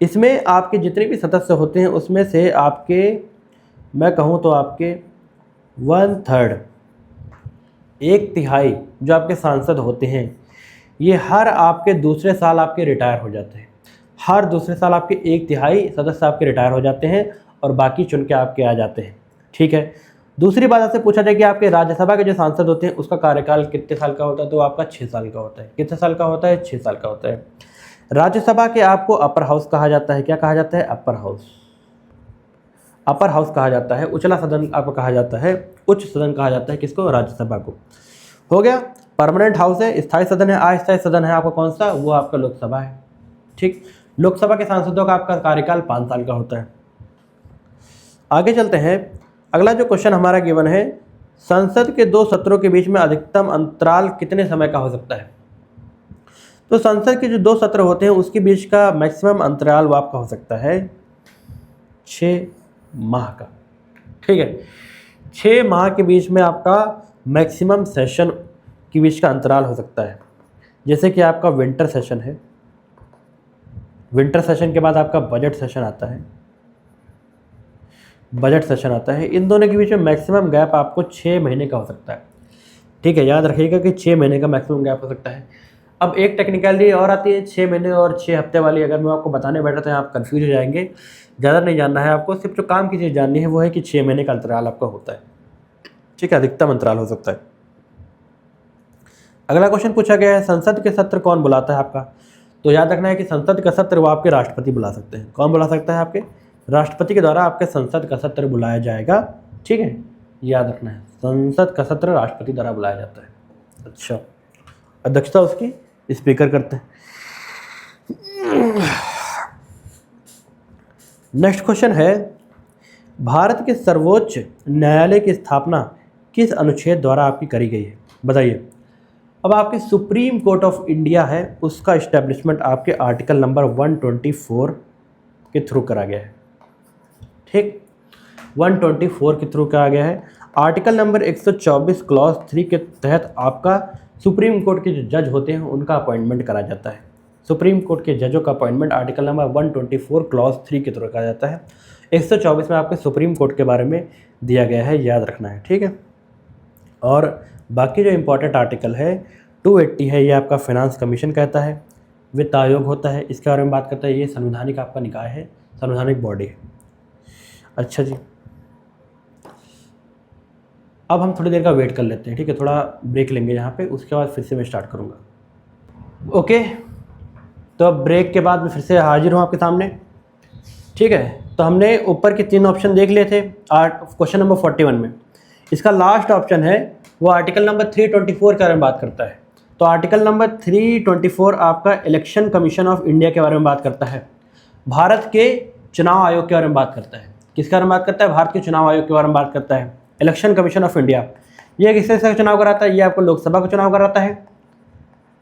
इसमें आपके जितने भी सदस्य होते हैं उसमें से आपके मैं कहूँ तो आपके 1/3 एक तिहाई जो आपके सांसद होते हैं ये हर आपके दूसरे साल आपके रिटायर हो जाते हैं। हर दूसरे साल आपके 1/3 सदस्य आपके रिटायर हो जाते हैं और बाकी चुन के आपके आ जाते हैं। ठीक है, दूसरी बात आपसे पूछा जाए कि आपके राज्यसभा के जो सांसद होते हैं उसका कार्यकाल कितने साल का होता है, तो आपका 6 साल का होता है। कितने साल का होता है? 6 साल का होता है। राज्यसभा के आपको अपर हाउस कहा जाता है। क्या कहा जाता है? Upper house. अपर हाउस कहा जाता है। उचला सदन आपको कहा जाता है, उच्च सदन कहा जाता है किसको? राज्यसभा को। हो गया, परमानेंट हाउस है, स्थायी सदन है, अस्थायी सदन है आपका कौन सा? वो आपका लोकसभा है। ठीक, लोकसभा के सांसदों का आपका कार्यकाल 5 साल का होता है। आगे चलते हैं। अगला जो क्वेश्चन हमारा गिवन है, संसद के 2 सत्रों के बीच में अधिकतम अंतराल कितने समय का हो सकता है? तो संसद के जो 2 सत्र होते हैं उसके बीच का मैक्सिमम अंतराल वो आपका हो सकता है 6 माह का। ठीक है, 6 माह के बीच में आपका मैक्सिमम सेशन के बीच का अंतराल हो सकता है। जैसे कि आपका विंटर सेशन है, विंटर सेशन के बाद आपका बजट सेशन आता है, बजट सेशन आता है। इन दोनों के बीच में मैक्सिमम गैप आपको 6 महीने का हो सकता है। ठीक है, याद रखिएगा कि 6 महीने का मैक्सिमम गैप हो सकता है। अब एक टेक्निकलिटी और आती है 6 महीने और 6 हफ्ते वाली, अगर मैं आपको बताने बैठा तो आप कंफ्यूज हो जाएंगे। ज़्यादा नहीं जानना है आपको, सिर्फ जो काम की चीज़ जाननी है वो है कि 6 महीने का अंतराल आपका होता है। ठीक है, अधिकतम अंतराल हो सकता है। अगला क्वेश्चन पूछा गया है, संसद के सत्र कौन बुलाता है आपका? तो याद रखना है कि संसद का सत्र वो आपके राष्ट्रपति बुला सकते हैं। कौन बुला सकता है? आपके राष्ट्रपति के द्वारा आपके संसद का सत्र बुलाया जाएगा। ठीक है, याद रखना है, संसद का सत्र राष्ट्रपति द्वारा बुलाया जाता है। अच्छा, अध्यक्षता उसकी स्पीकर करते हैं। नेक्स्ट क्वेश्चन है, भारत के सर्वोच्च न्यायालय की स्थापना किस अनुच्छेद द्वारा आपकी करी गई है? बताइए। अब आपके सुप्रीम कोर्ट ऑफ इंडिया है उसका इस्टेब्लिशमेंट आपके आर्टिकल नंबर 124 के थ्रू करा गया है। ठीक, 124 के थ्रू करा गया है। आर्टिकल नंबर 124 क्लॉज 3 के तहत आपका सुप्रीम कोर्ट के जो जज होते हैं उनका अपॉइंटमेंट करा जाता है। सुप्रीम कोर्ट के जजों का अपॉइंटमेंट आर्टिकल नंबर 124 क्लॉज 3 के थ्रू कहा जाता है। 124 में आपके सुप्रीम कोर्ट के बारे में दिया गया है, याद रखना है, ठीक है। और बाकी जो इम्पोर्टेंट आर्टिकल है 280 है, ये आपका फाइनेंस कमीशन कहता है, वित्त आयोग होता है, इसके बारे में बात करता है, ये संवैधानिक आपका निकाय है, संवैधानिक बॉडी है। अच्छा जी, अब हम थोड़ी देर का वेट कर लेते हैं, ठीक है, थोड़ा ब्रेक लेंगे यहाँ पे, उसके बाद फिर से मैं स्टार्ट करूँगा। ओके, तो अब ब्रेक के बाद मैं फिर से हाजिर हूँ आपके सामने, ठीक है। तो हमने ऊपर के 3 ऑप्शन देख लिए थे क्वेश्चन नंबर 41 में। इसका लास्ट ऑप्शन है वो आर्टिकल नंबर 324 के बारे में बात करता है। तो आर्टिकल नंबर 324 आपका इलेक्शन कमीशन ऑफ इंडिया के बारे में बात करता है, भारत के चुनाव आयोग के बारे में बात करता है। किसके बारे में बात करता है? भारत के चुनाव आयोग के बारे में बात करता है, इलेक्शन कमीशन ऑफ इंडिया। ये किस तरह से चुनाव कराता है? ये आपको लोकसभा का चुनाव कराता है,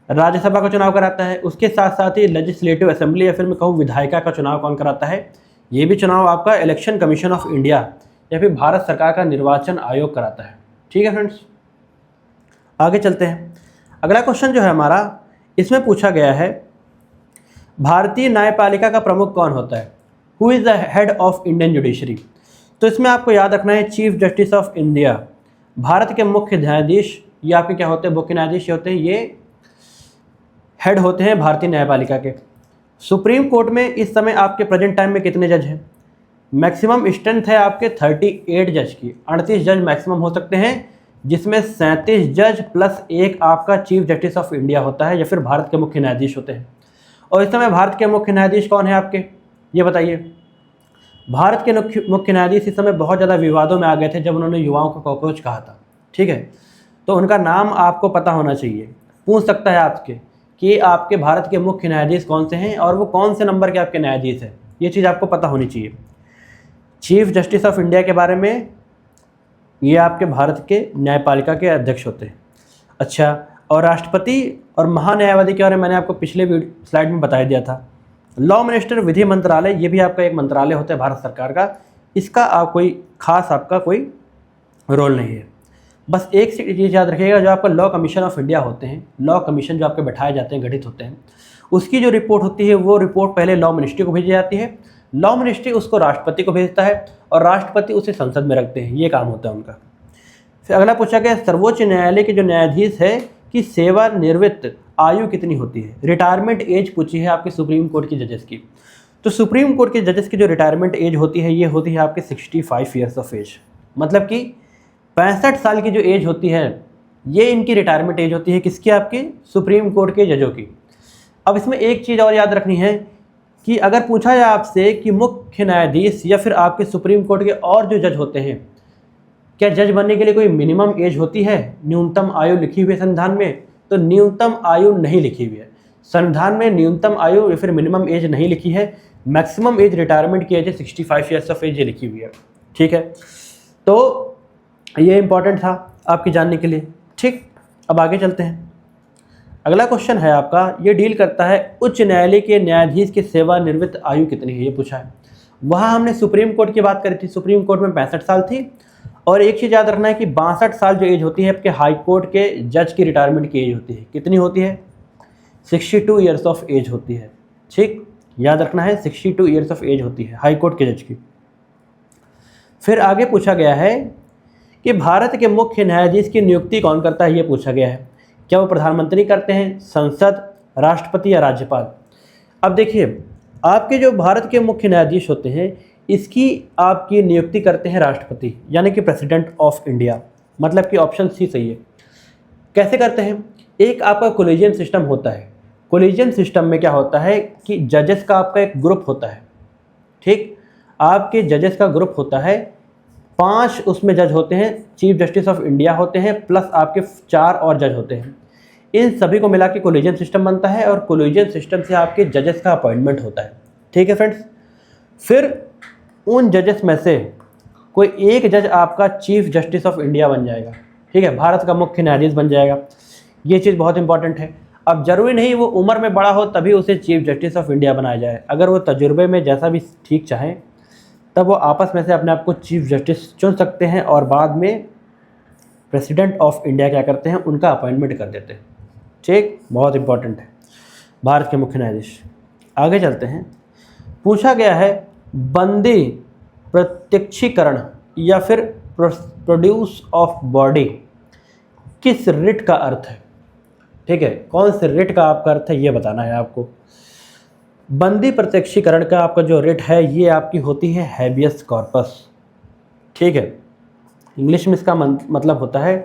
राज्यसभा का चुनाव कराता है, उसके साथ साथ ही लेजिस्लेटिव असेंबली या फिर मैं कहूँ विधायिका का चुनाव कौन कराता है? ये भी चुनाव आपका इलेक्शन कमीशन ऑफ इंडिया या फिर भारत सरकार का निर्वाचन आयोग कराता है, ठीक है फ्रेंड्स। आगे चलते हैं। अगला क्वेश्चन जो है हमारा, इसमें पूछा गया है भारतीय न्यायपालिका का प्रमुख कौन होता है? Who is the head of Indian judiciary? तो इसमें आपको याद रखना है chief justice of India, Bharat के मुख्य न्यायाधीश, ये आपके क्या होते हैं? मुख्य न्यायाधीश होते हैं, ये हेड होते हैं भारतीय न्यायपालिका के। सुप्रीम कोर्ट में इस समय आपके प्रेजेंट टाइम में कितने जज हैं? मैक्सिमम स्ट्रेंथ है आपके 38 जज की, 38 जज मैक्सिमम हो सकते हैं, जिसमें 37 जज प्लस एक आपका चीफ जस्टिस ऑफ इंडिया होता है या फिर भारत के मुख्य न्यायाधीश होते हैं। और इस समय भारत के मुख्य न्यायाधीश कौन है आपके, ये बताइए। भारत के मुख्य न्यायाधीश इस समय बहुत ज़्यादा विवादों में आ गए थे जब उन्होंने युवाओं को कॉकरोच कहा था, ठीक है। तो उनका नाम आपको पता होना चाहिए, पूछ सकता है आपके कि आपके भारत के मुख्य न्यायाधीश कौन से हैं और वो कौन से नंबर के आपके न्यायाधीश हैं, ये चीज़ आपको पता होनी चाहिए। चीफ जस्टिस ऑफ इंडिया के बारे में, ये आपके भारत के न्यायपालिका के अध्यक्ष होते हैं। अच्छा, और राष्ट्रपति और महान्यायवादी के बारे में मैंने आपको पिछले स्लाइड में बता दिया था। लॉ मिनिस्टर, विधि मंत्रालय, ये भी आपका एक मंत्रालय होता है भारत सरकार का, इसका आप कोई खास आपका कोई रोल नहीं है। बस एक चीज़ याद रखिएगा, जो आपका लॉ कमीशन ऑफ इंडिया होते हैं, लॉ कमीशन जो आपके बैठाए जाते हैं, गठित होते हैं, उसकी जो रिपोर्ट होती है वो रिपोर्ट पहले लॉ मिनिस्ट्री को भेजी जाती है, लॉ मिनिस्ट्री उसको राष्ट्रपति को भेजता है और राष्ट्रपति उसे संसद में रखते हैं, ये काम होता है उनका। फिर अगला पूछा गया सर्वोच्च न्यायालय के जो न्यायाधीश है कि सेवानिवृत्त आयु कितनी होती है? रिटायरमेंट एज पूछी है आपके सुप्रीम कोर्ट के जजेस की। तो सुप्रीम कोर्ट के जजेस की जो रिटायरमेंट एज होती है, ये होती है आपके 65 ईयर्स ऑफ एज, मतलब कि 65 साल की जो एज होती है, ये इनकी रिटायरमेंट एज होती है, किसकी? आपके सुप्रीम कोर्ट के जजों की। अब इसमें एक चीज़ और याद रखनी है कि अगर पूछा जाए आपसे कि मुख्य न्यायाधीश या फिर आपके सुप्रीम कोर्ट के और जो जज होते हैं, क्या जज बनने के लिए कोई मिनिमम एज होती है, न्यूनतम आयु लिखी हुई है संविधान में? तो न्यूनतम आयु नहीं लिखी हुई है संविधान में, न्यूनतम आयु या फिर मिनिमम एज नहीं लिखी है। मैक्सिमम एज रिटायरमेंट की एज है 65 ईयर्स ऑफ एज, ये लिखी हुई है, ठीक है। तो ये इंपॉर्टेंट था आपकी जानने के लिए, ठीक। अब आगे चलते हैं। अगला क्वेश्चन है आपका, ये डील करता है उच्च न्यायालय के न्यायाधीश की सेवानिवृत्त आयु कितनी है, ये पूछा है। वहाँ हमने सुप्रीम कोर्ट की बात करी थी, सुप्रीम कोर्ट में 65 साल थी। और एक चीज़ याद रखना है कि 62 साल जो एज होती है आपके हाई कोर्ट के जज की रिटायरमेंट की एज होती है, कितनी होती है? 62 ईयर्स ऑफ एज होती है, ठीक, याद रखना है 62 ईयर्स ऑफ एज होती है हाई कोर्ट के जज की। फिर आगे पूछा गया है कि भारत के मुख्य न्यायाधीश की नियुक्ति कौन करता है, ये पूछा गया है। क्या वो प्रधानमंत्री करते हैं, संसद, राष्ट्रपति या राज्यपाल? अब देखिए, आपके जो भारत के मुख्य न्यायाधीश होते हैं, इसकी आपकी नियुक्ति करते हैं राष्ट्रपति, यानी कि प्रेसिडेंट ऑफ इंडिया, मतलब कि ऑप्शन सी सही है। कैसे करते हैं? एक आपका कोलिजियम सिस्टम होता है, कोलिजियम सिस्टम में क्या होता है कि जजेस का आपका एक ग्रुप होता है, ठीक, आपके जजेस का ग्रुप होता है, 5 उसमें जज होते हैं, चीफ जस्टिस ऑफ इंडिया होते हैं, प्लस आपके 4 और जज होते हैं। इन सभी को मिला के कोलिजियम सिस्टम बनता है और कोलिजियम सिस्टम से आपके जजेस का अपॉइंटमेंट होता है, ठीक है फ्रेंड्स। फिर उन जजेस में से कोई एक जज आपका चीफ जस्टिस ऑफ इंडिया बन जाएगा, ठीक है, भारत का मुख्य न्यायाधीश बन जाएगा। ये चीज़ बहुत इंपॉर्टेंट है। अब जरूरी नहीं वो उम्र में बड़ा हो तभी उसे चीफ जस्टिस ऑफ इंडिया बनाया जाए, अगर वो तजुर्बे में जैसा भी ठीक चाहें तब वो आपस में से अपने आप को चीफ जस्टिस चुन सकते हैं और बाद में प्रेसिडेंट ऑफ इंडिया क्या करते हैं, उनका अपॉइंटमेंट कर देते हैं, ठीक, बहुत इंपॉर्टेंट है। भारत के मुख्य न्यायाधीश। आगे चलते हैं, पूछा गया है बंदी प्रत्यक्षीकरण या फिर प्रोड्यूस ऑफ बॉडी किस रिट का अर्थ है। ठीक है, कौन से रिट का आपका अर्थ है ये बताना है आपको। बंदी प्रत्यक्षीकरण का आपका जो रिट है ये आपकी होती है हैबियस कॉर्पस। ठीक है, इंग्लिश में इसका मतलब होता है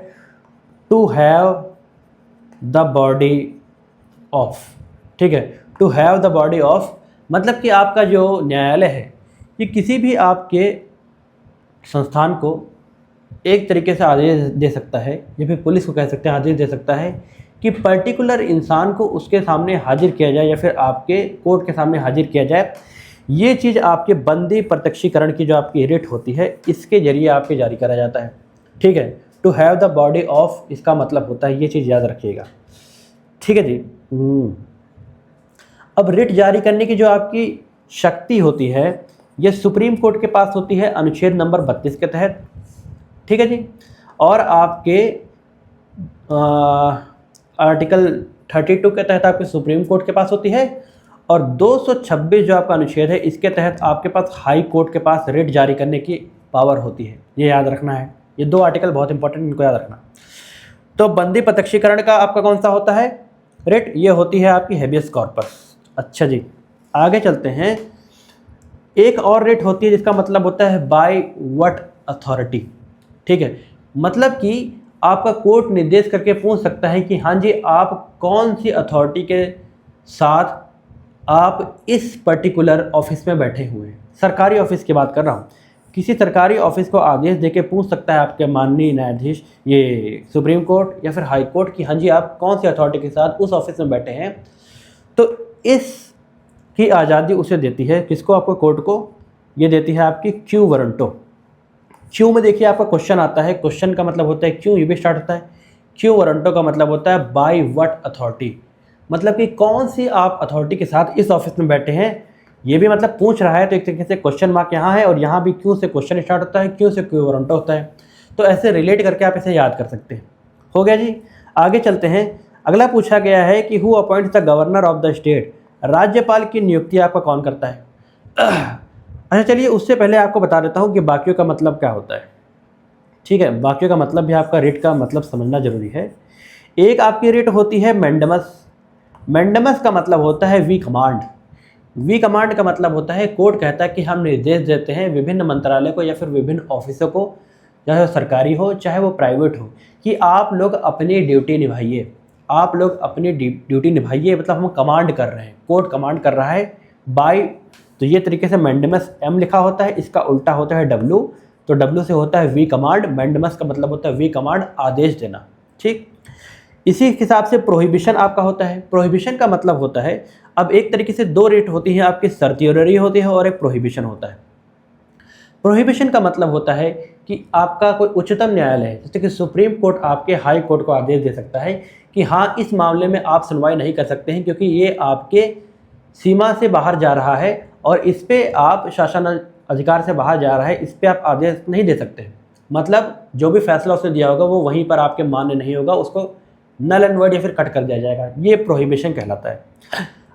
to have the body of. ठीक है, to have the body of मतलब कि आपका जो न्यायालय है ये किसी भी आपके संस्थान को एक तरीके से आदेश दे सकता है, या फिर पुलिस को कह सकते हैं आदेश दे सकता है कि पर्टिकुलर इंसान को उसके सामने हाजिर किया जाए या फिर आपके कोर्ट के सामने हाजिर किया जाए। ये चीज़ आपके बंदी प्रत्यक्षीकरण की जो आपकी रिट होती है इसके जरिए आपके जारी करा जाता है। ठीक है, to have the body of इसका मतलब होता है, ये चीज़ याद रखिएगा। ठीक है जी। अब रिट जारी करने की जो आपकी शक्ति होती है ये सुप्रीम कोर्ट के पास होती है अनुच्छेद नंबर 32 के तहत। ठीक है जी, और आपके आर्टिकल 32 के तहत आपके सुप्रीम कोर्ट के पास होती है, और 226 जो आपका अनुच्छेद है इसके तहत आपके पास हाई कोर्ट के पास रिट जारी करने की पावर होती है। ये याद रखना है, ये दो आर्टिकल बहुत इंपॉर्टेंट, इनको याद रखना। तो बंदी प्रत्यक्षीकरण का आपका कौन सा होता है रिट, ये होती है आपकी हैबियस कॉर्पस। अच्छा जी, आगे चलते हैं। एक और रिट होती है जिसका मतलब होता है बाय व्हाट अथॉरिटी। ठीक है, मतलब कि आपका कोर्ट निर्देश करके पूछ सकता है कि हाँ जी आप कौन सी अथॉरिटी के साथ आप इस पर्टिकुलर ऑफिस में बैठे हुए हैं। सरकारी ऑफिस की बात कर रहा हूँ, किसी सरकारी ऑफिस को आदेश देके पूछ सकता है आपके माननीय न्यायाधीश ये सुप्रीम कोर्ट या फिर हाई कोर्ट कि हाँ जी आप कौन सी अथॉरिटी के साथ उस ऑफिस में बैठे हैं। तो इस की आज़ादी उसे देती है, किसको, आपको कोर्ट को। ये देती है आपकी क्यू वारंटो। क्यू में देखिए आपका क्वेश्चन आता है, क्वेश्चन का मतलब होता है क्यों, ये भी स्टार्ट होता है। क्यू वारंटो का मतलब होता है बाय व्हाट अथॉरिटी, मतलब कि कौन सी आप अथॉरिटी के साथ इस ऑफिस में बैठे हैं। ये भी मतलब पूछ रहा है, तो एक तरीके से क्वेश्चन मार्क यहाँ है और यहाँ भी क्यों से क्वेश्चन स्टार्ट होता है, क्यों से क्यू वारंटो होता है। तो ऐसे रिलेट करके आप इसे याद कर सकते हैं। हो गया जी, आगे चलते हैं। अगला पूछा गया है कि who appoints the governor of the state, राज्यपाल की नियुक्ति आपका कौन करता है। अच्छा चलिए, उससे पहले आपको बता देता हूँ कि बाकियों का मतलब क्या होता है। ठीक है, बाकियों का मतलब भी आपका रिट का मतलब समझना जरूरी है। एक आपकी रिट होती है मैंडमस। मैंडमस का मतलब होता है वी कमांड। वी कमांड का मतलब होता है कोर्ट कहता है कि हम निर्देश देते हैं विभिन्न मंत्रालय को या फिर विभिन्न ऑफिसों को, चाहे वो सरकारी हो चाहे वो प्राइवेट हो, कि आप लोग अपनी ड्यूटी निभाइए, आप लोग अपनी ड्यूटी निभाइए। मतलब हम कमांड कर रहे हैं, कोर्ट कमांड कर रहा है बाय। तो ये तरीके से मैंडमस एम लिखा होता है, इसका उल्टा होता है डब्ल्यू, तो डब्ल्यू से होता है वी कमांड। मैंडमस का मतलब होता है वी कमांड, आदेश देना। ठीक, इसी हिसाब से प्रोहिबिशन आपका होता है। प्रोहिबिशन का मतलब होता है, अब एक तरीके से दो रेट होती है आपकी, सर्टियोररी होती है और एक प्रोहिबिशन होता है। प्रोहिबिशन का मतलब होता है कि आपका कोई उच्चतम न्यायालय है, जैसे कि सुप्रीम कोर्ट आपके हाई कोर्ट को आदेश दे सकता है कि हाँ इस मामले में आप सुनवाई नहीं कर सकते हैं क्योंकि ये आपके सीमा से बाहर जा रहा है और इस पे आप शासन अधिकार से बाहर जा रहा है, इस पे आप आदेश नहीं दे सकते। मतलब जो भी फैसला उसने दिया होगा वो वहीं पर आपके मान्य नहीं होगा, उसको नल एंड वॉइड या फिर कट कर दिया जाएगा। ये प्रोहिबिशन कहलाता है।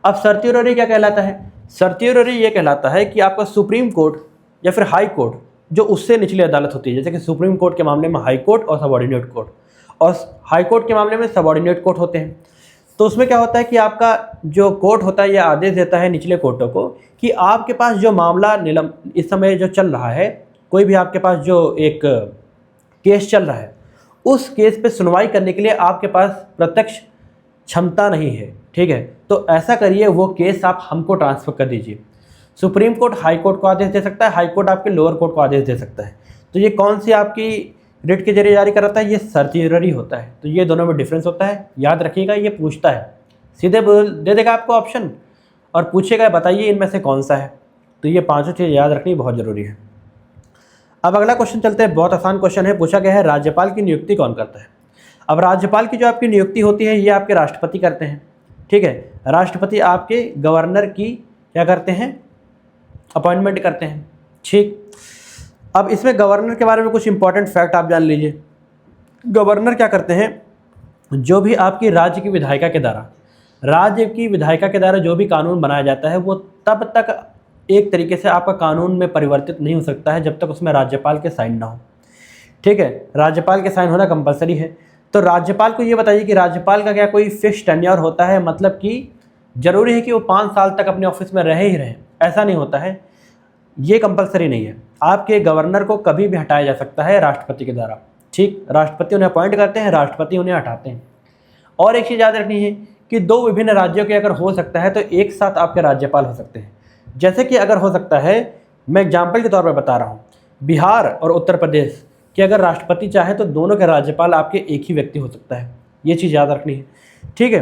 अब सर्टियोररी क्या कहलाता है। सर्टियोररी ये कहलाता है कि आपका सुप्रीम कोर्ट या फिर हाई कोर्ट जो उससे निचली अदालत होती है, जैसे कि सुप्रीम कोर्ट के मामले में हाई कोर्ट और सबॉर्डिनेट कोर्ट, और हाई कोर्ट के मामले में सबॉर्डिनेट कोर्ट होते हैं। तो उसमें क्या होता है कि आपका जो कोर्ट होता है यह आदेश देता है निचले कोर्टों को कि आपके पास जो मामला इस समय जो चल रहा है, कोई भी आपके पास जो एक केस चल रहा है, उस केस पे सुनवाई करने के लिए आपके पास प्रत्यक्ष क्षमता नहीं है। ठीक है, तो ऐसा करिए वो केस आप हमको ट्रांसफ़र कर दीजिए। सुप्रीम कोर्ट हाई कोर्ट को आदेश दे सकता है, हाई कोर्ट आपके लोअर कोर्ट को आदेश दे सकता है। तो ये कौन सी आपकी रिट के जरिए जारी कराता है, ये सर्टियोररी होता है। तो ये दोनों में डिफरेंस होता है, याद रखिएगा। ये पूछता है, सीधे दे देगा आपको ऑप्शन और पूछेगा बताइए इनमें से कौन सा है। तो ये पांचों चीज़ याद रखनी बहुत ज़रूरी है। अब अगला क्वेश्चन चलते हैं, बहुत आसान क्वेश्चन है। पूछा गया है राज्यपाल की नियुक्ति कौन करता है। अब राज्यपाल की जो आपकी नियुक्ति होती है ये आपके राष्ट्रपति करते हैं। ठीक है, राष्ट्रपति आपके गवर्नर की क्या करते हैं, अपॉइंटमेंट करते हैं। ठीक, अब इसमें गवर्नर के बारे में कुछ इंपॉर्टेंट फैक्ट आप जान लीजिए। गवर्नर क्या करते हैं, जो भी आपकी राज्य की विधायिका के द्वारा राज्य की विधायिका के द्वारा जो भी कानून बनाया जाता है वो तब तक एक तरीके से आपका कानून में परिवर्तित नहीं हो सकता है जब तक उसमें राज्यपाल के साइन ना हो। ठीक है, राज्यपाल के साइन होना कंपलसरी है। तो राज्यपाल को ये बताइए कि राज्यपाल का क्या कोई फिक्स टेन्योर होता है, मतलब कि जरूरी है कि वो 5 साल तक अपने ऑफिस में रहे ही रहे? ऐसा नहीं होता है, ये कंपलसरी नहीं है। आपके गवर्नर को कभी भी हटाया जा सकता है राष्ट्रपति के द्वारा। ठीक, राष्ट्रपति उन्हें अपॉइंट करते हैं, राष्ट्रपति उन्हें हटाते हैं। और एक चीज़ याद रखनी है कि 2 विभिन्न राज्यों के अगर हो सकता है तो एक साथ आपके राज्यपाल हो सकते हैं। जैसे कि अगर हो सकता है, मैं एग्जाम्पल के तौर पर बता रहा हूँ, बिहार और उत्तर प्रदेश कि अगर राष्ट्रपति चाहे तो दोनों के राज्यपाल आपके एक ही व्यक्ति हो सकता है। ये चीज़ याद रखनी है। ठीक है,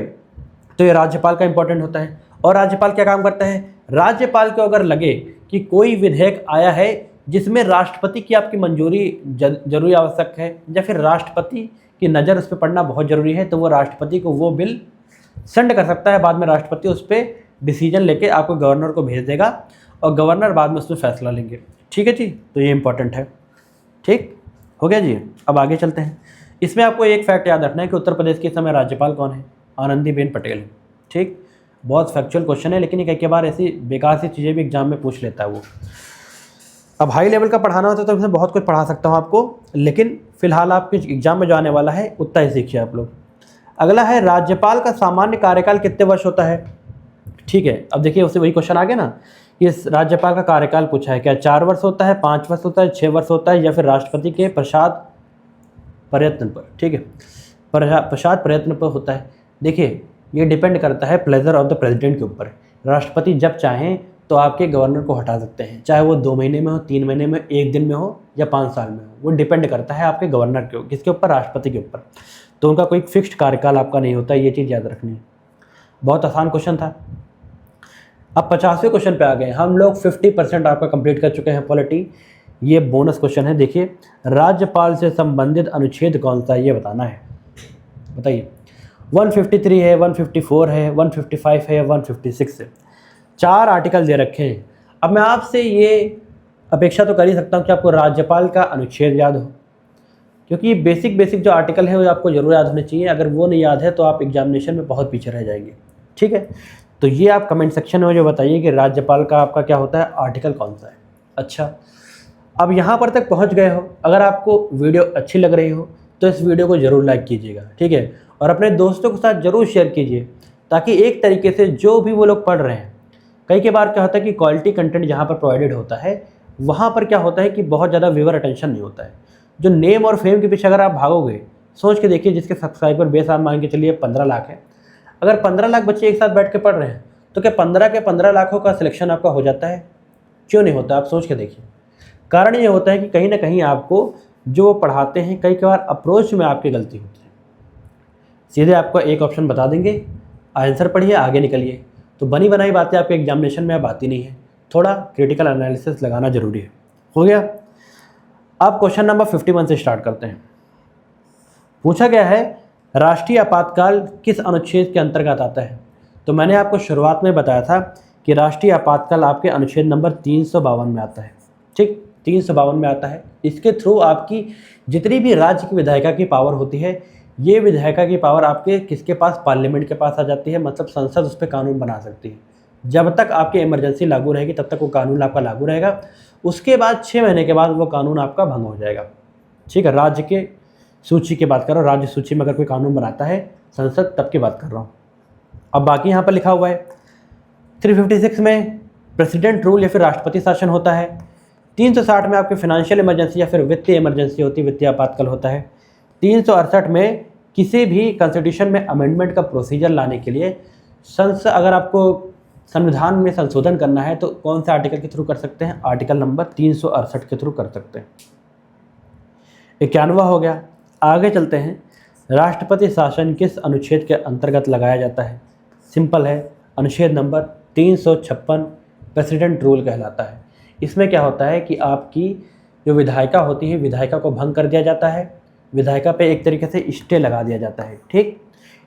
तो ये राज्यपाल का इंपॉर्टेंट होता है। और राज्यपाल क्या काम करता है? राज्यपाल को अगर लगे कि कोई विधेयक आया है जिसमें राष्ट्रपति की आपकी मंजूरी जरूरी आवश्यक है, या फिर राष्ट्रपति की नज़र उस पर पड़ना बहुत ज़रूरी है, तो वो राष्ट्रपति को वो बिल सेंड कर सकता है। बाद में राष्ट्रपति उस पर डिसीजन लेके आपको गवर्नर को भेज देगा और गवर्नर बाद में उसमें फैसला लेंगे। ठीक है जी, तो ये इंपॉर्टेंट है। ठीक हो गया जी। अब आगे चलते हैं। इसमें आपको एक फैक्ट याद रखना है कि उत्तर प्रदेश के समय राज्यपाल कौन है? आनंदीबेन पटेल है। ठीक, बहुत फैक्चुअल क्वेश्चन है, लेकिन कई बार ऐसी बेकार सी चीज़ें भी एग्जाम में पूछ लेता है वो। अब हाई लेवल का पढ़ाना होता है तो इसमें बहुत कुछ पढ़ा सकता हूँ आपको, लेकिन फिलहाल आपके एग्जाम में जो आने वाला है उतना ही सीखिए आप लोग। अगला है, राज्यपाल का सामान्य कार्यकाल कितने वर्ष होता है? ठीक है, अब देखिए उससे वही क्वेश्चन आ गया ना, इस राज्यपाल का कार्यकाल पूछा है, क्या 4 वर्ष होता है, 5 वर्ष होता है, 6 वर्ष होता है, या फिर राष्ट्रपति के प्रसाद प्रयत्न पर? ठीक है, प्रसाद प्रयत्न पर होता है। देखिए, ये डिपेंड करता है प्लेजर ऑफ द प्रेसिडेंट के ऊपर। राष्ट्रपति जब चाहें तो आपके गवर्नर को हटा सकते हैं, चाहे वो 2 महीने में हो, 3 महीने में, 1 दिन में हो या 5 साल में हो। वो डिपेंड करता है आपके गवर्नर के, किसके ऊपर? राष्ट्रपति के ऊपर। तो उनका कोई फिक्स्ड कार्यकाल आपका नहीं होता, ये चीज़ याद रखनी है। बहुत आसान क्वेश्चन था। अब 50वें क्वेश्चन पे आ गए हम लोग। 50% आपका कंप्लीट कर चुके हैं पॉलिटी। ये बोनस क्वेश्चन है। देखिए, राज्यपाल से संबंधित अनुच्छेद कौन सा है ये बताना है। बताइए। 153 है, 154 है, 155 है, 156 है। 4 आर्टिकल दे रखे हैं। अब मैं आपसे ये अपेक्षा तो कर ही सकता हूँ कि आपको राज्यपाल का अनुच्छेद याद हो, क्योंकि बेसिक जो आर्टिकल है वो आपको जरूर याद होने चाहिए। अगर वो नहीं याद है तो आप एग्जामिनेशन में बहुत पीछे रह जाएंगे। ठीक है, तो ये आप कमेंट सेक्शन में जो बताइए कि राज्यपाल का आपका क्या होता है, आर्टिकल कौन सा है। अच्छा, अब यहाँ पर तक पहुँच गए हो, अगर आपको वीडियो अच्छी लग रही हो तो इस वीडियो को ज़रूर लाइक कीजिएगा। ठीक है, और अपने दोस्तों के साथ ज़रूर शेयर कीजिए, ताकि एक तरीके से जो भी वो लोग पढ़ रहे हैं, कई बार क्या होता है कि क्वालिटी कंटेंट जहाँ पर प्रोवाइडेड होता है वहाँ पर क्या होता है कि बहुत ज़्यादा व्यूअर अटेंशन नहीं होता है। जो नेम और फेम के पीछे अगर आप भागोगे, सोच के देखिए, जिसके सब्सक्राइबर बेस आप मान के चलिए 15 लाख है, अगर 15 लाख बच्चे एक साथ बैठ के पढ़ रहे हैं तो क्या 15 के 15 लाखों का सिलेक्शन आपका हो जाता है? क्यों नहीं होता? आप सोच के देखिए। कारण ये होता है कि कहीं ना कहीं आपको जो वो पढ़ाते हैं कई बार अप्रोच में आपकी गलती होती है। सीधे आपको एक ऑप्शन बता देंगे, आंसर पढ़िए, आगे निकलिए। तो बनी बनाई बातें आपके एग्जामिनेशन में अब आती नहीं है, थोड़ा क्रिटिकल एनालिसिस लगाना जरूरी है। हो गया। अब क्वेश्चन नंबर 51 से स्टार्ट करते हैं। पूछा गया है, राष्ट्रीय आपातकाल किस अनुच्छेद के अंतर्गत आता है? तो मैंने आपको शुरुआत में बताया था कि राष्ट्रीय आपातकाल आपके अनुच्छेद नंबर 352 में आता है। ठीक, 352 में आता है। इसके थ्रू आपकी जितनी भी राज्य की विधायिका की पावर होती है, ये विधायिका की पावर आपके किसके पास? पार्लियामेंट के पास आ जाती है। मतलब संसद उस पर कानून बना सकती है। जब तक आपकी इमरजेंसी लागू रहेगी तब तक वो कानून आपका लागू रहेगा। उसके बाद 6 महीने के बाद वो कानून आपका भंग हो जाएगा। ठीक है, राज्य के सूची की बात कर रहा हूँ, राज्य सूची में अगर कोई कानून बनाता है संसद, तब की बात कर रहा हूँ। अब बाकी यहाँ पर लिखा हुआ है 356 में प्रेसिडेंट रूल या फिर राष्ट्रपति शासन होता है। 360 में आपकी फाइनेंशियल इमरजेंसी या फिर वित्तीय इमरजेंसी होती है, वित्तीय आपातकाल होता है। 368 में किसी भी कॉन्स्टिट्यूशन में अमेंडमेंट का प्रोसीजर लाने के लिए संसद, अगर आपको संविधान में संशोधन करना है तो कौन से आर्टिकल के थ्रू कर सकते हैं? आर्टिकल नंबर 368 के थ्रू कर सकते हैं। 91 हो गया। आगे चलते हैं। राष्ट्रपति शासन किस अनुच्छेद के अंतर्गत लगाया जाता है? सिंपल है, अनुच्छेद नंबर 356 प्रेसिडेंट रूल कहलाता है। इसमें क्या होता है कि आपकी जो विधायिका होती है, विधायिका को भंग कर दिया जाता है, विधायिका पे एक तरीके से स्टे लगा दिया जाता है। ठीक,